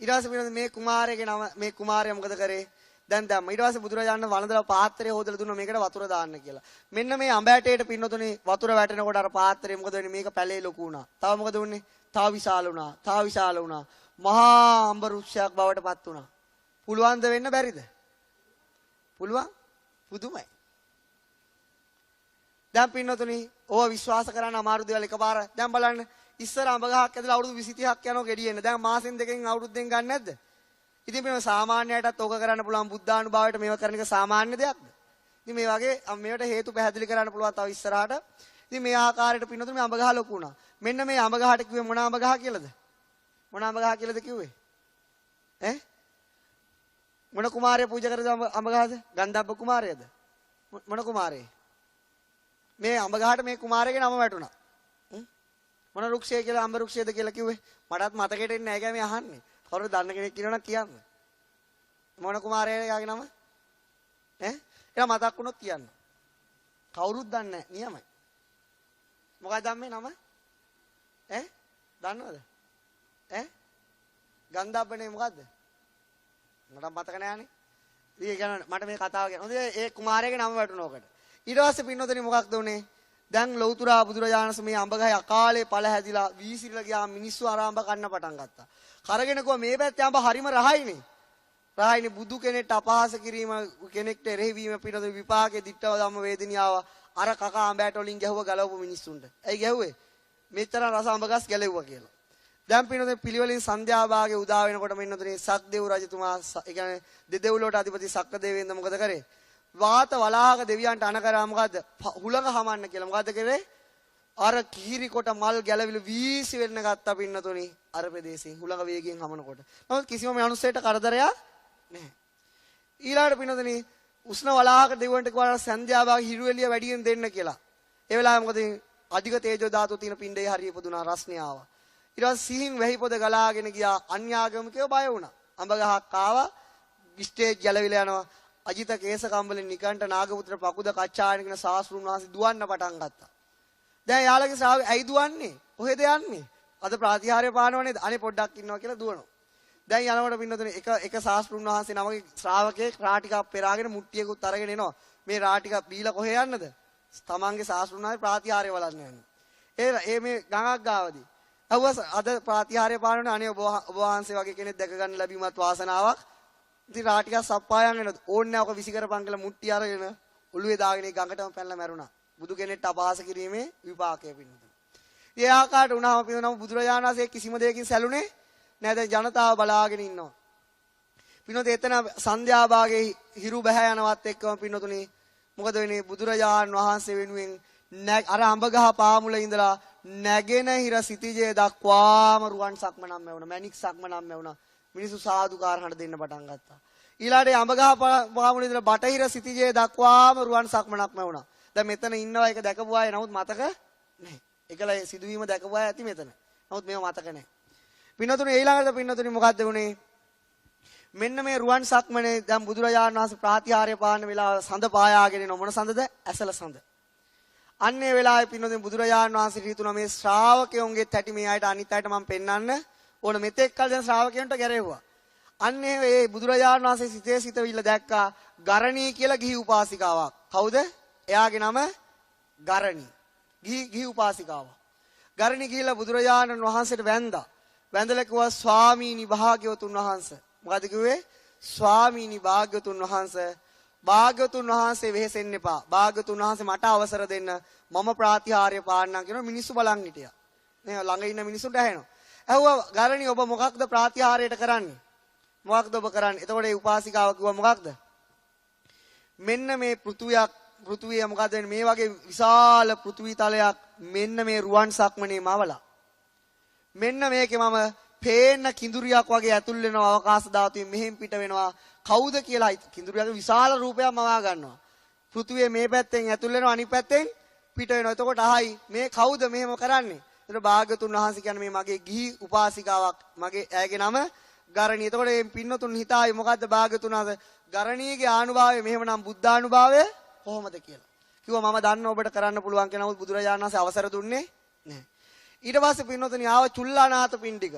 ඊට පස්සේ මේ කුමාරයාගේ නම මේ කුමාරයා මොකද කරේ? දැන් දැම්ම. ඊට පස්සේ බුදුරජාණන් වළඳලා පාත්‍රය හොදලා දුන්නා මේකට වතුර දාන්න කියලා. මෙන්න මේ අඹ ඇටයට පින්නතුනේ වතුර වැටෙනකොට අර පාත්‍රය මොකද වෙන්නේ? මේක පැලේ ලොකු වුණා. තව මොකද වුනේ? තව විශාල වුණා. තව විශාල වුණා. මහා අඹ වෘක්ෂයක් බවට පත් වුණා. පුළුවන් ද වෙන්න බැරිද? පුළුවන්. පුදුමයි. දැන් පින්නතුනේ ඕව විශ්වාස කරන්න අමාරු දේවල් එකපාර. දැන් බලන්න ඉස්සර අඹ ගහක් ඇදලා අවුරුදු 20 30ක් යනවා ගෙඩියෙන්න. දැන් මාසෙන් දෙකකින් අවුරුද්දෙන් ගන්න නැද්ද? ඉතින් මේ සාමාන්‍යයටත් ඕක කරන්න පුළුවන් බුද්ධානුභාවයට මේව කරන එක සාමාන්‍ය දෙයක්ද? ඉතින් මේ වගේ මේවට හේතු පැහැදිලි කරන්න පුළුවන් තව ඉස්සරහට. ඉතින් මේ ආකාරයට පින්නතුනේ මේ අඹ ගහ ලොකු වුණා. මෙන්න මේ අඹ ගහට කිව්වේ මොන අඹ ගහ කියලාද? මොන අඹ ගහ කියලාද කිව්වේ? ඈ? මොන කුමාරයා පූජා කරද අඹ ගහද? ගන්ධබ්බ කුමාරයාද? මොන කුමාරේ? මේ අඹ ගහට මේ කුමාරයාගේ නම වැටුණා. මොන වෘක්ෂය කියලා අඹ වෘක්ෂයද කියලා කිව්වේ? මටත් මතකෙට එන්නේ නැහැ මේ අහන්නේ. කවුරුද දන්න කෙනෙක් කියනවනම් කියන්න. මොන කුමාරයාගේ නම? ඈ? ඒක මතක් වුණොත් කියන්න. කවුරුත් දන්නේ නැහැ නියමයි. මොකක්ද මේ නම? ඈ? දන්නවද? ඈ? ගන්ධබ්බනේ මොකද්ද? මට මතක නෑනේ. ඉතින් මට මේ කතාව කියන්න. හොඳයි ඒ කුමාරයාගේ නම වැටුණෝකට. ඊට පස්සේ පින්නොතනේ මොකක්ද උනේ? දැන් ලෞතර බුදුරජාණන් මේ අඹ ගහේ අකාලේ ඵල හැදිලා වීසිරලා ගියා මිනිස්සු ආරාම්භ කන්න පටන් ගත්තා. කරගෙන ගියා මේ පැත්තේ අඹ හරිම රහයිනේ. රහයිනේ බුදු කෙනෙක්ට අපහාස කිරීම කෙනෙක්ට එරෙහිවීම පිටත විපාකේ දිට්ඨව ධම්ම වේදිනියාව අර කකා අඹයට වලින් ගැහුව ගලවපු මිනිස්සුන්ට. ඇයි ගැහුවේ? මෙච්චර රස අඹ ගස් ගැලෙව්වා කියලා. දැන් පින්නොතේ පිළිවෙලින් සන්ධ්‍යා භාගයේ උදා වෙනකොට මෙන්නතේ සක්දේව රජතුමා ඒ කියන්නේ දෙදෙව්ලොවට අධිපති සක්කදේවේන්ද්‍ර මොකද කරේ? වාත වලාහක දෙවියන්ට අණ කරා මොකද්ද? හුලඟ හමන්න කියලා. මොකද්ද කරේ? අර කිහිරි කොට මල් ගැලවිලි වීසි වෙන්න ගත්තා පින්නතුනි අර ප්‍රදේශේ හුලඟ වේගයෙන් හමනකොට. නමුත් කිසිම මිනිස්සෙට කරදරයක් නැහැ. ඊළඟට පින්නතුනි උෂ්ණ වලාහක දෙවියන්ට කිව්වා සන්ධ්‍යා භාග හිරු එළිය වැඩියෙන් දෙන්න කියලා. ඒ වෙලාවේ මොකද අධික තේජෝ ධාතුව තියෙන පිණ්ඩේ හරිය පුදුනා රස්නේ ආවා. ඊට පස්සේ සිහින් වැහි පොද ගලාගෙන ගියා. අන්‍යාගමිකයෝ බය වුණා. අඹ ගහක් ආවා. ස්ටේජ් ගැලවිලා යනවා. අජිත කේස කම්බලෙන් නිකන්ට නාගපුත්‍ර පකුද කච්චායන කියන ශාස්ත්‍රුන් වහන්සේ දුවන්න පටන් ගත්තා. දැන් යාළගේ ශ්‍රාවක ඇයි දුවන්නේ? කොහෙද යන්නේ? අද ප්‍රාතිහාර්ය පානව නේද? අනේ පොඩ්ඩක් ඉන්නවා කියලා දුවනවා. දැන් යනකොට පින්නතුනේ එක ශාස්ත්‍රුන් වහන්සේ නමගේ ශ්‍රාවකයෙක් රා ටිකක් පෙරාගෙන මුට්ටියකුත් අරගෙන එනවා. මේ රා ටික බීලා කොහෙ යන්නද? තමන්ගේ ශාස්ත්‍රුන් වහන්සේ ප්‍රාතිහාර්ය බලන්න යනවා. ඒ මේ ගඟක් ගාවදී. අහුවා අද ප්‍රාතිහාර්ය පානනේ අනේ ඔබ වහන්සේ වගේ කෙනෙක් දැක ගන්න ලැබීමත් වාසනාවක්. ඉතින් රා ටිකක් සප්පායන් වෙනවා. ඕන්නේ නැහැ ඔක විසි කරපන් කියලා මුට්ටිය අරගෙන ඔළුවේ දාගෙන ඒ ගඟටම පැනලා මැරුණා. බුදු කෙනෙක්ට අපහාස කිරීමේ විපාකය පින්නතුනේ. ඒ ආකාරයට වුණාම පින්නතුනේ බුදුරජාණන් වහන්සේ කිසිම දෙයකින් සැලුනේ නෑ. දැන් ජනතාව බලාගෙන ඉන්නවා. පින්නතුනේ එතන සන්ධ්‍යා භාගයේ හිරු බැහැ යනවත් එක්කම පින්නතුනේ මොකද වෙන්නේ? බුදුරජාණන් වහන්සේ වෙනුවෙන් අර අඹ ගහ පාමුල ඉඳලා නැගෙන හිර සිටිජේ දක්වාම රුවන් සක්මනම් මැවුණා. මැණික් සක්මනම් මැවුණා. මිනිස්සු සාදුකාර හඬ දෙන්න පටන් ගත්තා. ඊළාට අඹ ගහ පාමුල ඉඳලා බටහිර සිටිජේ දක්වාම රුවන් සක්මනක් මැවුණා. දැන් මෙතන ඉන්නවා ඒක දැකපු අය නමුත් මතක නැහැ. ඒකල සිදුවීම දැකපු අය ඇති මෙතන. නමුත් මේව මතක නැහැ. පින්නතුනේ ඊළඟට පින්නතුනේ මොකද්ද වුනේ? මෙන්න මේ රුවන් සක්මනේ දැන් බුදුරජාණන් වහන්සේ ප්‍රාතිහාර්ය පාන වෙලාව සඳ පායාගෙන එන මොන සඳද? ඇසල සඳ. අන්නේ වෙලාවේ පින්නතුනේ බුදුරජාණන් වහන්සේ හිතුණා මේ ශ්‍රාවකයන්ගේ තැටි මේ අයට අනිත් අයට මම පෙන්වන්න ඕන. මෙතෙක් කල දැන් ශ්‍රාවකයන්ට ගැරෙව්වා. අන්නේ මේ බුදුරජාණන් වහන්සේ සිතේ සිතවිල්ල දැක්කා ගරණී කියලා ගිහි උපාසිකාවක්. කවුද? එයාගේ නම ගරණී. ගිහි උපාසිකාවක්. ගරණී ගිහිල්ලා බුදුරජාණන් වහන්සේට වැඳා. වැඳලා කිව්වා ස්වාමීනි භාග්‍යවතුන් වහන්සේ. මොකද කිව්වේ? ස්වාමීනි භාග්‍යවතුන් වහන්සේ. භාග්‍යවතුන් වහන්සේ වෙහෙසෙන්න එපා. භාග්‍යවතුන් වහන්සේ මට අවසර දෙන්න. මම ප්‍රාතිහාර්ය පාන්නම් කියනවා. මිනිස්සු බලන් හිටියා. නේ ළඟ ඉන්න මිනිස්සුන්ට ඇහෙනවා. ඇහුවා ගරණී ඔබ මොකක්ද ප්‍රාතිහාර්යයට කරන්නේ? මොකක්ද ඔබ කරන්නේ? එතකොට ඒ උපාසිකාව කිව්වා මොකක්ද? මෙන්න මේ පෘථුවිය මොකද මේ වගේ විශාල පෘථුවි තලයක් මෙන්න මේ රුවන් සක්මනේ මවලා. මෙන්න මේකේ මම පේන්න කිඳුරියක් වගේ ඇතුල් වෙනවා අවකාශ ධාතුවේ මෙහෙන් පිට වෙනවා. කවුද කියලා කිඳුරියගේ විශාල රූපයක් මවා ගන්නවා. පෘථුවියේ මේ පැත්තෙන් ඇතුල් වෙනවා අනිත් පැත්තෙන් පිට වෙනවා. එතකොට අහයි මේ කවුද මෙහෙම කරන්නේ? එතකොට භාග්‍යතුන් වහන්සේ කියන්නේ මේ මගේ ගිහි උපාසිකාවක්. මගේ ඇයගේ නම ගරණී. එතකොට මේ පින්නතුන් හිතායි මොකද්ද භාග්‍යතුන් වහන්සේ ගරණීගේ ආනුභාවය මෙහෙමනම් බුද්ධානුභාවය කොහොමද කියලා. කිව්වා මම දන්න ඔබට කරන්න පුළුවන් කියලා. නමුත් බුදුරජාණන් වහන්සේ අවසර දුන්නේ නැහැ. ඊට පස්සේ පින්නතුනි ආව චුල්ලානාථ පිණ්ඩික.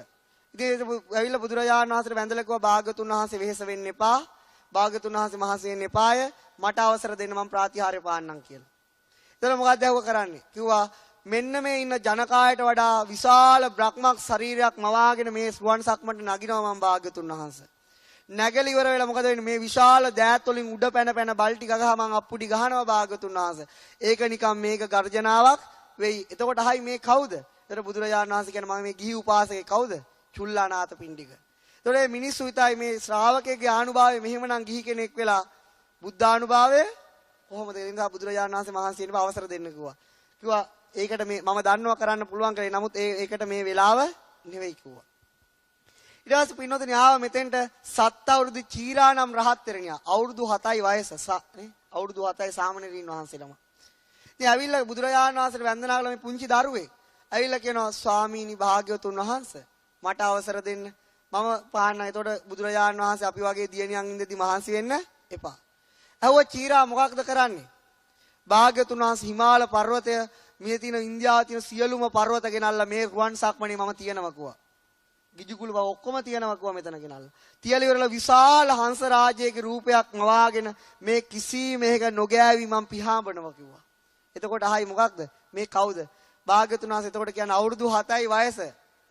ඉතින් ඇවිල්ලා බුදුරජාණන් වහන්සේට වැඳලා කිව්වා භාග්‍යතුන් වහන්සේ වෙහෙස වෙන්න එපා. භාග්‍යතුන් වහන්සේ මහසි වෙන්න එපාය. මට අවසර දෙන්න මම ප්‍රාතිහාර්ය පාන්නම් කියලා. එතන මොකක්ද ඇහුව කරන්නේ? කිව්වා මෙන්න මේ ඉන්න ජනකායට වඩා විශාල බ්‍රහ්මක් ශරීරයක් මවාගෙන මේ රුවන් සක්මන්ට නගිනවා මම භාග්‍යතුන් වහන්සේ. නැගල ඉවර වෙලා මොකද වෙන්නේ? මේ විශාල දෑත් වලින් උඩ පැන බල්ටි ගගහ මං අප්පුඩි ගහනවා භාග්‍යතුන් වහන්සේ. ඒක නිකන් මේක ගර්ජනාවක් වෙයි. එතකොට අහයි මේ කවුද? එතකොට බුදුරජාණන් වහන්සේ කියන්නේ මම මේ ගිහි උපාසකේ කවුද? චුල්ලානාථ පිණ්ඩික. එතකොට මේ මිනිස්සු හිතයි මේ ශ්‍රාවකයේ ආනුභාවය මෙහෙමනම් ගිහි කෙනෙක් වෙලා බුද්ධානුභාවය කොහොමද? ඒ නිසා බුදුරජාණන් වහන්සේ මහන්සියට අවසර දෙන්න කිව්වා. කිව්වා ඒකට මේ මම දන්නවා කරන්න පුළුවන් කියලා. නමුත් ඒකට මේ වෙලාව නෙවෙයි කිව්වා. ඊට පස්සේ පින්නොතනේ ආව මෙතෙන්ට 7 අවුරුදු චීරා නම් රහත් තෙරණියා. අවුරුදු 7යි වයස නේ. අවුරුදු 7යි සාමණේරීන් වහන්සේලම. ඉතින් ඇවිල්ලා බුදුරජාණන් වහන්සේට වන්දනා කළා මේ පුංචි දරුවෙක්. ඇවිල්ලා කියනවා ස්වාමීනි භාග්‍යවතුන් වහන්සේ මට අවසර දෙන්න. මම පාන්න. එතකොට බුදුරජාණන් වහන්සේ අපි වගේ දියණියන් ඉඳදී මහන්සි වෙන්න එපා. ඇහුවා චීරා මොකක්ද කරන්නේ? භාග්‍යවතුන් වහන්සේ හිමාල පර්වතය මේ තියෙන ඉන්දියාවේ තියෙන සියලුම පර්වත ගෙනල්ලා මේ රුවන් සක්මනේ මම තියනවා කිව්වා. ගිජුකුළු බව ඔක්කොම තියනවා කිව්වා මෙතන ගෙනල්ලා. තියලා ඉවරලා විශාල හංස රාජ්‍යයේ රූපයක් මවාගෙන මේ කිසි මේක නොගෑවි මම පිහාඹනවා කිව්වා. එතකොට අහයි මොකක්ද? මේ කවුද? භාග්‍යවතුන් වහන්සේ එතකොට කියන්නේ අවුරුදු 7යි වයස.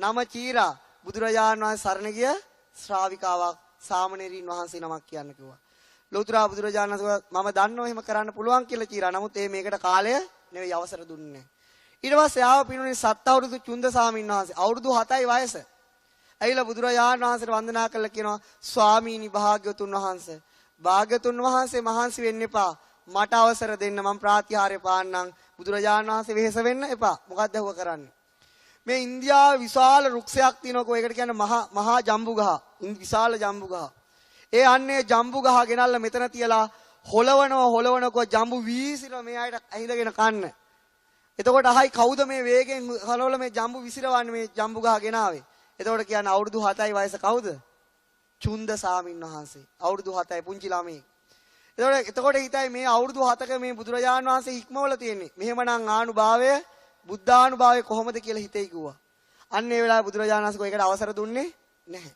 නම චීරා. බුදුරජාණන් වහන්සේ සරණ ගිය ශ්‍රාවිකාවක් සාමණේරීන් වහන්සේ නමක් කියන්න කිව්වා. ලෝතර බුදුරජාණන් වහන්සේ මම දන්නව එහෙම කරන්න පුළුවන් කියලා චීරා. නමුත් මේකට කාලය නෙවෙයි අවසර දුන්නේ නැහැ. ඊට පස්සේ ආව පිනුනේ 7 අවුරුදු චුන්ද සාමින් වහන්සේ. අවුරුදු 7යි වයස. ඇවිල්ලා බුදුරජාණන් වහන්සේට වන්දනා කළා කියනවා ස්වාමීනි භාග්‍යවතුන් වහන්සේ. භාග්‍යවතුන් වහන්සේ මහන්සි වෙන්න එපා. මට අවසර දෙන්න මම ප්‍රාතිහාර්ය පාන්නම්. බුදුරජාණන් වහන්සේ වෙහෙස වෙන්න එපා. මොකක්ද ඇහුව කරන්නේ? මේ ඉන්දියාවේ විශාල වෘක්ෂයක් තියෙනකෝ ඒකට කියන්නේ මහා ජම්බු ගහ. විශාල ජම්බු ගහ. ඒ අන්නේ ජම්බු ගහ ගෙනල්ලා මෙතන තියලා හොලවනකෝ ජම්බු වීසිරව මේ අයට ඇහිඳගෙන කන්න. එතකොට අහයි කවුද මේ වේගෙන් හලවල මේ ජම්බු විසිරවන්නේ මේ ජම්බු ගහ ගෙනාවේ? එතකොට කියන්නේ අවුරුදු 7යි වයස කවුද? චුන්ද සාමින් වහන්සේ. අවුරුදු 7යි පුංචි ළමයි. එතකොට හිතයි මේ අවුරුදු 7ක මේ බුදුරජාණන් වහන්සේ හික්මවල තියෙන්නේ. මෙහෙමනම් ආනුභාවය බුද්ධානුභාවය කොහොමද කියලා හිතේ කිව්වා. අන්න ඒ වෙලාවේ බුදුරජාණන් වහන්සේ කොහෙකට අවසර දුන්නේ නැහැ.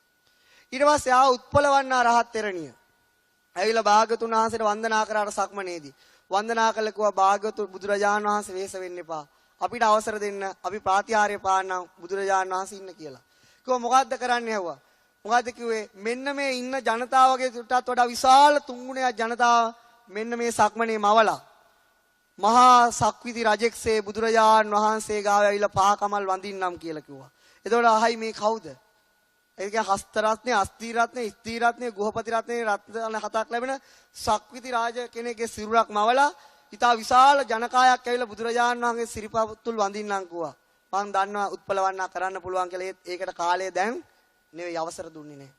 ඊට පස්සේ ආ උත්පලවන්නා රහත් තෙරණිය. ඇවිල්ලා භාග්‍යතුන් වහන්සේට වන්දනා කරාට සක්මනේදී. වන්දනා කළ කිව්වා භාග්‍යවතුන් බුදුරජාණන් වහන්සේ වෙහෙස වෙන්න එපා. අපිට අවසර දෙන්න. අපි ප්‍රාතිහාර්ය පාන්නම් බුදුරජාණන් වහන්සේ ඉන්න කියලා. කිව්වා මොකද්ද කරන්නේ ඇහුවා. මොකද්ද කිව්වේ? මෙන්න මේ ඉන්න ජනතාවගේ තුටත් වඩා විශාල තුන්ගුණයක් ජනතාව මෙන්න මේ සක්මනේ මවලා මහා සක්විති රජෙක්සේ බුදුරජාණන් වහන්සේ ගාව ඇවිල්ලා පහකමල් වඳින්නම් කියලා කිව්වා. එතකොට අහයි මේ කවුද? ඒ කියන්නේ හස්ත රත්නේ, අස්ති රත්නේ, ස්ත්‍රී රත්නේ, ගෘහපති රත්නේ රත්න හතක් ලැබෙන සක්විති රාජ කෙනෙක්ගේ සිරුරක් මවලා ඉතා විශාල ජනකායක් ඇවිල්ලා බුදුරජාණන් වහන්සේ සිරිපතුල් වඳින්නම් කිව්වා. මම දන්නවා උත්පලවන්නා කරන්න පුළුවන් කියලා. ඒකට කාලය දැන් නෙවෙයි අවසර දුන්නේ නැහැ.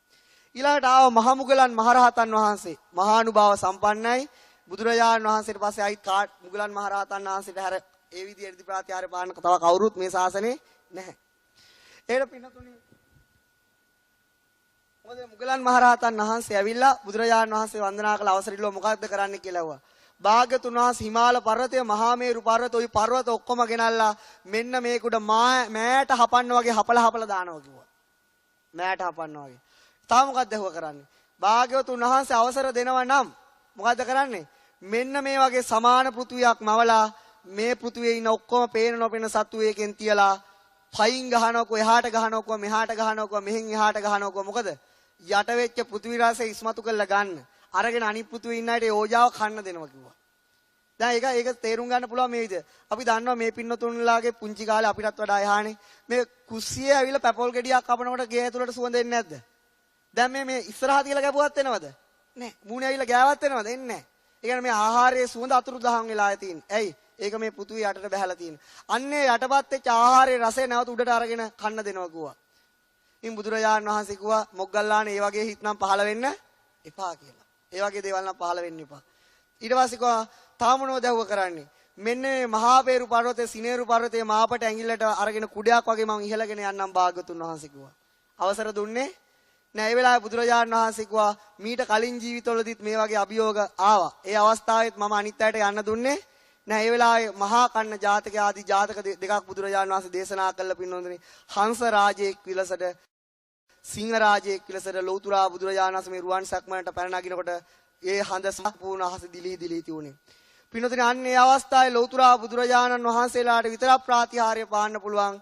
ඊළඟට ආව මහමුගලන් මහරහතන් වහන්සේ. මහානුභාව සම්පන්නයි. බුදුරජාණන් වහන්සේට පස්සේ ආයිත් මුගලන් මහරහතන් වහන්සේට හැර ඒ විදිහට ඉදි ප්‍රාතිහාර්ය පාන්න තව කවුරුත් මේ ශාසනේ නැහැ. ඒකට පින්නතුනි මොකද මුගලන් මහරහතන් වහන්සේ ඇවිල්ලා බුදුරජාණන් වහන්සේ වන්දනා කළ අවසර ඉල්ලුවා මොකක්ද කරන්න කියලා ඇහුවා. භාග්‍යතුන් වහන්සේ හිමාල පර්වතය, මහා මේරු පර්වත, ওই පර්වත ඔක්කොම ගෙනල්ලා මෙන්න මේකට මෑට හපන්න වගේ හපලා දානවා කිව්වා. මෑට හපන්න වගේ. තාම මොකක්ද ඇහුවා කරන්නේ? භාග්‍යවතුන් වහන්සේ අවසර දෙනවා නම් මොකද්ද කරන්නේ? මෙන්න මේ වගේ සමාන පෘථුවියක් මවලා මේ පෘථුවියේ ඉන්න ඔක්කොම පේන නොපෙන සත්තු එකෙන් තියලා පයින් ගහනකො එහාට ගහනකො මෙහාට ගහනකො මෙහෙන් එහාට ගහනකො මොකද යට වෙච්ච පෘථුවි රාශය ඉස්මතු කරලා ගන්න. අරගෙන අනිත් පෘථුවියේ ඉන්න අයට ඒ ඕජාව කන්න දෙනවා කිව්වා. දැන් ඒක තේරුම් ගන්න පුළුවන් මේ විදිහ. අපි දන්නවා මේ පින්නතුන්ලාගේ පුංචි කාලේ අපිටත් වඩා එහානේ මේ කුස්සියේ ඇවිල්ලා පැපොල් ගෙඩියක් කපනකොට ගේ ඇතුළට සුවඳ එන්නේ නැද්ද? දැන් මේ ඉස්සරහා තියලා ගැපුවත් එනවද? නෑ. මූණේ ඇවිල්ලා ගෑවත් එනවද? එන්නේ නෑ. ඒ කියන්නේ මේ ආහාරයේ සුවඳ අතුරුදහන් වෙලා තියෙන්නේ. ඇයි? ඒක මේ පෘථුවිය යටට බහැලා තියෙන. අන්නේ යටපත් වෙච්ච ආහාරයේ රසය නැවත උඩට අරගෙන කන්න දෙනවා කිව්වා. ඉතින් බුදුරජාණන් වහන්සේ කිව්වා මොග්ගල්ලාන ඒ වගේ හිත නම් පහළ වෙන්න එපා කියලා. ඒ වගේ දේවල් නම් පහළ වෙන්න එපා. ඊට පස්සේ කිව්වා තාමනෝ දැව්ව කරන්නේ. මෙන්න මේ මහා පේරු පර්වතයේ සිනේරු පර්වතයේ මාපට ඇඟිල්ලට අරගෙන කුඩයක් වගේ මං ඉහළගෙන යන්නම් භාග්‍යතුන් වහන්සේ කිව්වා. අවසර දුන්නේ නෑ. ඒ වෙලාවේ බුදුරජාණන් වහන්සේ කිව්වා මීට කලින් ජීවිතවලදීත් මේ වගේ අභියෝග ආවා. ඒ අවස්ථාවෙත් මම අනිත් අයට යන්න දුන්නේ නෑ. ඒ වෙලාවේ මහා කන්න ජාතක ආදී ජාතක දෙකක් බුදුරජාණන් වහන්සේ දේශනා කළා පින්නොන්දනේ. හංස රාජයෙක් විලසට සිංහ රාජයෙක් විලසට ලෞතුරා බුදුරජාණන් වහන්සේ මේ රුවන් සක්මනට පැන නගිනකොට ඒ හඳ සම්පූර්ණ අහස දිලි තියුනේ. පින්නොන්දනේ අන්නේ අවස්ථාවේ ලෞතුරා බුදුරජාණන් වහන්සේලාට විතරක් ප්‍රාතිහාර්ය පාන්න පුළුවන්.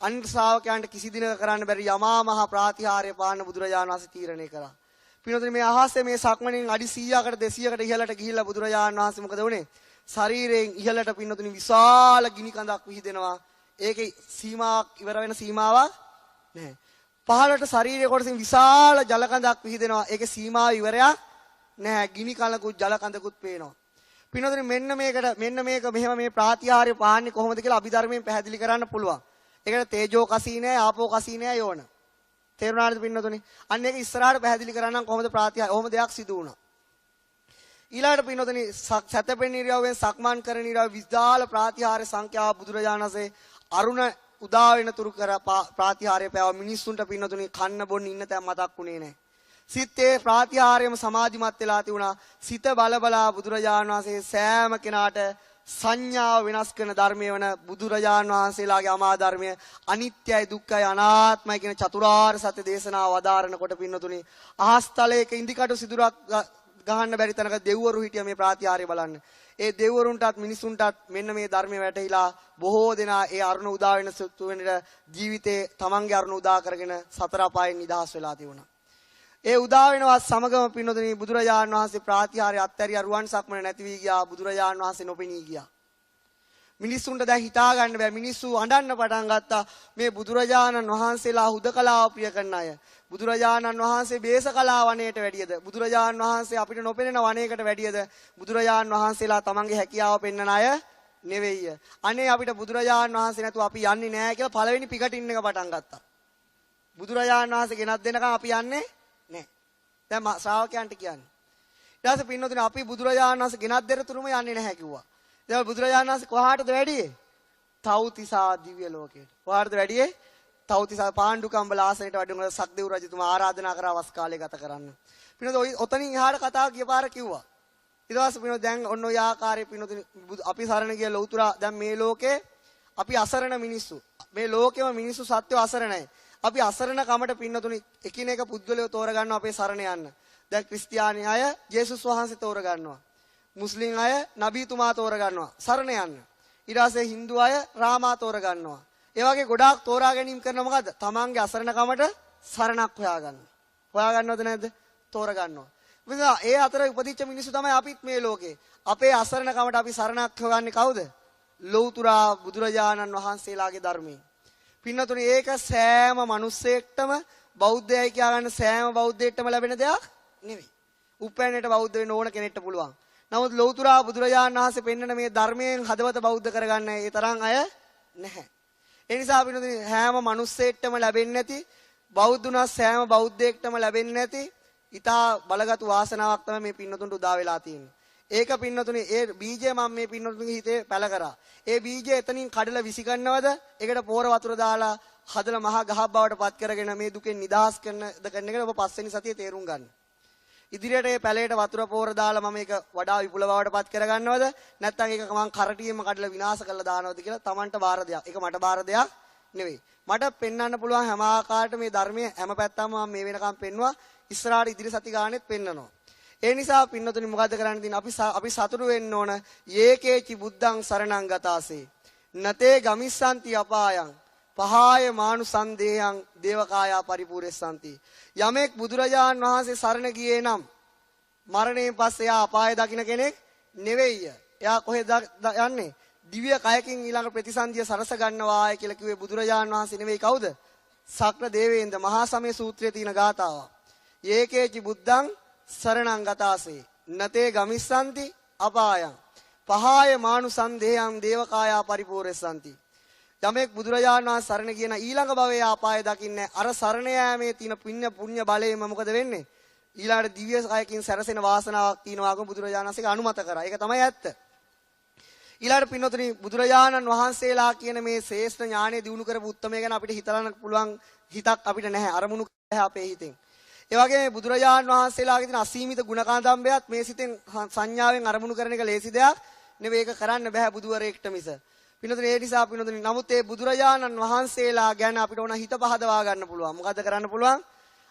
අනිත් ශ්‍රාවකයන්ට කිසි දිනක කරන්න බැරි යමා මහ ප්‍රාතිහාර්ය පාන්න බුදුරජාණන් වහන්සේ තීරණය කළා. පින්නොතනේ මේ අහසේ මේ සක්මණෙන් අඩි 100කට 200කට ඉහළට ගිහිල්ලා බුදුරජාණන් වහන්සේ මොකද වුනේ? ශරීරයෙන් ඉහළට පින්නොතනේ විශාල ගිනි කඳක් විහිදෙනවා. ඒකේ සීමාවක් ඉවර වෙන සීමාවක් නැහැ. පහළට ශරීරයේ කොටසින් විශාල ජල කඳක් විහිදෙනවා. ඒකේ සීමාව ඉවරයක් නැහැ. ගිනි කඳකුත් ජල කඳකුත් පේනවා. පින්නොතනේ මෙන්න මේක මෙහෙම මේ ප්‍රාතිහාර්ය පාන්නේ කොහොමද කියලා අභිධර්මයෙන් පැහැදිලි කරන්න පුළුවන්. ඒකට තේජෝ කසී නෑ ආපෝ කසී නෑ යෝන. තේරුණාද පින්නතුනේ? අන්න ඒක ඉස්සරහට පැහැදිලි කරන්නම් කොහොමද ප්‍රාතිහාර්ය. කොහොම දෙයක් සිදු වුණා. ඊළඟට පින්නතුනේ සතපෙන් ඉරියව්වෙන් සක්මන් කරන ඉරියව් විශාල ප්‍රාතිහාර්ය සංඛ්‍යාව බුදුරජාණන්සේ අරුණ උදා වෙන තුරු කර ප්‍රාතිහාර්ය පෑව මිනිස්සුන්ට පින්නතුනේ කන්න බොන්න ඉන්න තැන් මතක් වුණේ නෑ. සිතේ ප්‍රාතිහාර්යම සමාධිමත් වෙලා තිබුණා. සිත බලබලා බුදුරජාණන් වහන්සේ සෑම කෙනාට සංඥාව වෙනස් කරන ධර්මයේ වන බුදුරජාණන් වහන්සේලාගේ අමා ධර්මය අනිත්‍යයි දුක්ඛයි අනාත්මයි කියන චතුරාර්ය සත්‍ය දේශනාව වදාරනකොට පින්නතුනි අහස්තලයක ඉන්දිකටු සිදුරක් ගහන්න බැරි තැනක දෙව්වරු හිටිය මේ ප්‍රාතිහාර්ය බලන්න. ඒ දෙව්වරුන්ටත් මිනිසුන්ටත් මෙන්න මේ ධර්මයේ වැටහිලා බොහෝ දෙනා ඒ අරුණ උදා වෙන සුතුවෙනට ජීවිතේ තමන්ගේ අරුණ උදා කරගෙන සතර අපායෙන් නිදහස් වෙලා තිබුණා. ඒ උදා වෙනවත් සමගම පින්නතුනි බුදුරජාණන් වහන්සේ ප්‍රාතිහාර්ය අත්හැරියා රුවන් සක්මන නැති වී ගියා. බුදුරජාණන් වහන්සේ නොපෙනී ගියා. මිනිස්සුන්ට දැන් හිතා ගන්න බෑ. මිනිස්සු අඬන්න පටන් ගත්තා. මේ බුදුරජාණන් වහන්සේලා හුදකලාව ප්‍රිය කරන අය. බුදුරජාණන් වහන්සේ බේසකලා වනයේට වැඩියද? බුදුරජාණන් වහන්සේ අපිට නොපෙනෙන වනයේකට වැඩියද? බුදුරජාණන් වහන්සේලා තමන්ගේ හැකියාව පෙන්වන අය නෙවෙයි. අනේ අපිට බුදුරජාණන් වහන්සේ නැතුව අපි යන්නේ නැහැ කියලා පළවෙනි පිකටින් එක පටන් ගත්තා. බුදුරජාණන් වහන්සේ ගෙනත් දෙනකම් අපි යන්නේ නෑ. දැන් ශ්‍රාවකයන්ට කියන්නේ. ඊට පස්සේ පින්නතුනේ අපි බුදුරජාණන් වහන්සේ ගෙනත් දෙරතුරුම යන්නේ නැහැ කිව්වා. දැන් බුදුරජාණන් වහන්සේ කොහාටද වැඩියේ? තව්තිසා දිව්‍ය ලෝකයට. කොහාටද වැඩියේ? තව්තිසා පාණ්ඩුකම්බල ආසනයට වැඩිම සක්දේව් රජතුමා ආරාධනා කරා වස් කාලේ ගත කරන්න. පින්නතුනේ ඔතනින් එහාට කතාව කියපාර කිව්වා. ඊට පස්සේ පින්නතුනේ දැන් ඔන්න ඔය ආකාරයේ පින්නතුනේ අපි සරණ ගිය ලෞතුරා දැන් මේ ලෝකේ අපි අසරණ මිනිස්සු. මේ ලෝකෙම මිනිස්සු සත්‍යව අසරණයි. අපි අසරණ කමට පින්නතුනි එකිනෙක පුද්ගලයෝ තෝරගන්නවා අපේ සරණ යන්න. දැන් ක්‍රිස්තියානි අය ජේසුස් වහන්සේ තෝරගන්නවා. මුස්ලිම් අය නබීතුමා තෝරගන්නවා සරණ යන්න. ඊට පස්සේ හින්දු අය රාමා තෝරගන්නවා. ඒ වගේ ගොඩාක් තෝරා ගැනීම කරන මොකද්ද? තමන්ගේ අසරණ කමට සරණක් හොයාගන්න. හොයාගන්නවද නැද්ද? තෝරගන්නවා. ඒ අතර උපදිච්ච මිනිස්සු තමයි අපිත් මේ ලෝකේ. අපේ අසරණ කමට අපි සරණක් හොයන්නේ කවුද? ලෞතුරා බුදුරජාණන් වහන්සේලාගේ ධර්මයෙන්. පින්නතුනි ඒක සෑම මිනිස්සෙක්ටම බෞද්ධයයි කියා ගන්න සෑම බෞද්ධයෙක්ටම ලැබෙන දෙයක් නෙවෙයි. උපැන්නේට බෞද්ධ වෙන්න ඕන කෙනෙක්ට පුළුවන්. නමුත් ලෞතුරා බුදුරජාණන් වහන්සේ පෙන්වන මේ ධර්මයෙන් හදවත බෞද්ධ කරගන්න ඒ තරම් අය නැහැ. ඒ නිසා පින්නතුනි හැම මිනිස්සෙක්ටම ලැබෙන්නේ නැති බෞද්ධුණා සෑම බෞද්ධයෙක්ටම ලැබෙන්නේ නැති ඊටා බලගත් වාසනාවක් තමයි මේ පින්නතුන්ට උදා වෙලා තියෙන්නේ. ඒක පින්නතුනි ඒ බීජය මම මේ පින්නතුන්ගේ හිතේ පැල කරා. ඒ බීජය එතනින් කඩලා විසි ගන්නවද? ඒකට පෝර වතුර දාලා හදලා මහා ගහක් බවට පත් කරගෙන මේ දුකෙන් නිදහස් කරන එකට ඔබ පස්වෙනි සතියේ තේරුම් ගන්න. ඉදිරියට මේ පැලේට වතුර පෝර දාලා මම මේක වඩා විපුල බවට පත් කරගන්නවද? නැත්නම් ඒක මම කරටියෙම කඩලා විනාශ කරලා දානවද කියලා Tamanට බාර දෙයක්. ඒක මට බාර දෙයක් නෙවෙයි. මට පෙන්වන්න පුළුවන් හැම ආකාරයට මේ ධර්මයේ හැම පැත්තම මම මේ වෙනකම් පෙන්නවා. ඉස්සරහට ඉදිරි සති ගානෙත් පෙන්නනවා. ඒ නිසා පින්නතුනි මොකද කරන්න තියෙන්නේ? අපි සතුටු වෙන්න ඕන. යේකේචි බුද්ධං සරණං ගතාසේ. නතේ ගමිස්සanti අපායං. පහාය මානුසන්දේයං දේවකායා පරිපූර්ණසanti. යමෙක් බුදුරජාන් වහන්සේ සරණ ගියේ නම් මරණයෙන් පස්සේ එයා අපාය දකින්න කෙනෙක් නෙවෙයි. එයා කොහෙද යන්නේ? දිව්‍ය කයකින් ඊළඟ ප්‍රතිසන්දිය සරස ගන්නවායි කියලා කිව්වේ බුදුරජාන් වහන්සේ නෙවෙයි කවුද? සක්‍ර දේවේන්ද්‍ර මහා සමය සූත්‍රයේ තියෙන ගාථාව. යේකේචි බුද්ධං සරණං ගතාසේ නතේ ගමිස්සanti අපායං පහාය මානුසන්දේයං දේවකායා පරිපූර්ණසanti. යමෙක් බුදුරජාණන් වහන්සේ සරණ කියන ඊළඟ භවයේ ආපාය දකින්නේ අර සරණ යාමේ තියෙන පුණ්‍ය බලයෙන්ම මොකද වෙන්නේ? ඊළඟට දිව්‍ය කයකින් සැරසෙන වාසනාවක් තියෙනවා වගේ බුදුරජාණන් වහන්සේක අනුමත කරා. ඒක තමයි ඇත්ත. ඊළඟට පින්නතුනි බුදුරජාණන් වහන්සේලා කියන මේ ශ්‍රේෂ්ඨ ඥානෙ දිනු කරපු උත්මය ගැන අපිට හිතලන්න පුළුවන් හිතක් අපිට නැහැ. අරමුණු නැහැ අපේ හිතෙන්. ඒ වගේ බුදුරජාණන් වහන්සේලාගේ තියෙන අසීමිත ගුණකාන්දම්බයත් මේ සිතෙන් සංඥාවෙන් අරමුණු කරන එක ලේසි දෙයක් නෙවෙයි. ඒක කරන්න බෑ බුදුවරයෙක්ට මිස. පින්නතුනි ඒ නිසා පින්නතුනි නමුත් ඒ බුදුරජාණන් වහන්සේලා ගැන අපිට ඕන හිත පහදවා ගන්න පුළුවන්. මොකද කරන්න පුළුවන්?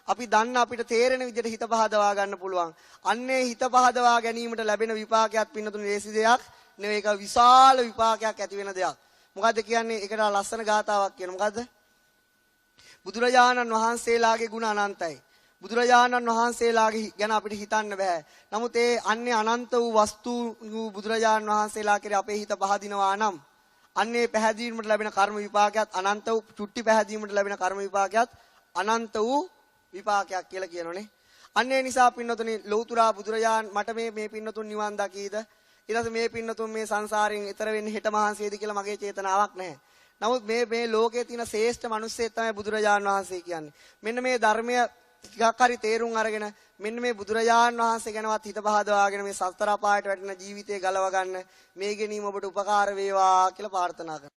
අපි දන්න අපිට තේරෙන විදිහට හිත පහදවා ගන්න පුළුවන්. අන්නේ හිත පහදවා ගැනීමට ලැබෙන විපාකයක් පින්නතුනි ලේසි දෙයක් නෙවෙයි. ඒක විශාල විපාකයක් ඇති වෙන දෙයක්. මොකද්ද කියන්නේ? ඒකට ලස්සන ගාතාවක් කියන මොකද්ද? බුදුරජාණන් වහන්සේලාගේ ගුණ අනන්තයි. බුදුරජාණන් වහන්සේලාගේ ගැන අපිට හිතන්න බෑ. නමුත් ඒ අන්නේ අනන්ත වූ වස්තු බුදුරජාණන් වහන්සේලා කෙරේ අපේ හිත පහදිනවා නම් අන්නේ පැහැදීමට ලැබෙන කර්ම විපාකයක් අනන්ත වූ චුට්ටි පැහැදීමට ලැබෙන කර්ම විපාකයක් අනන්ත වූ විපාකයක් කියලා කියනෝනේ. අන්නේ නිසා පින්නතුනි ලෞතුරා බුදුරජාන් මට මේ පින්නතුන් නිවන් දකීද? ඊට පස්සේ මේ පින්නතුන් මේ සංසාරයෙන් ඈතර වෙන්නේ හෙට මහන්සියද කියලා මගේ චේතනාවක් නැහැ. නමුත් මේ ලෝකයේ තියෙන ශ්‍රේෂ්ඨ මිනිස්සෙක් තමයි බුදුරජාන් වහන්සේ කියන්නේ. මෙන්න මේ ධර්මය ටිකක් හරි තේරුම් අරගෙන මෙන්න මේ බුදුරජාණන් වහන්සේ ගැනවත් හිත පහදවාගෙන මේ සතර අපායට වැටෙන ජීවිතය ගලව ගන්න මේ ගැනීම ඔබට උපකාර වේවා කියලා ප්‍රාර්ථනා කරනවා.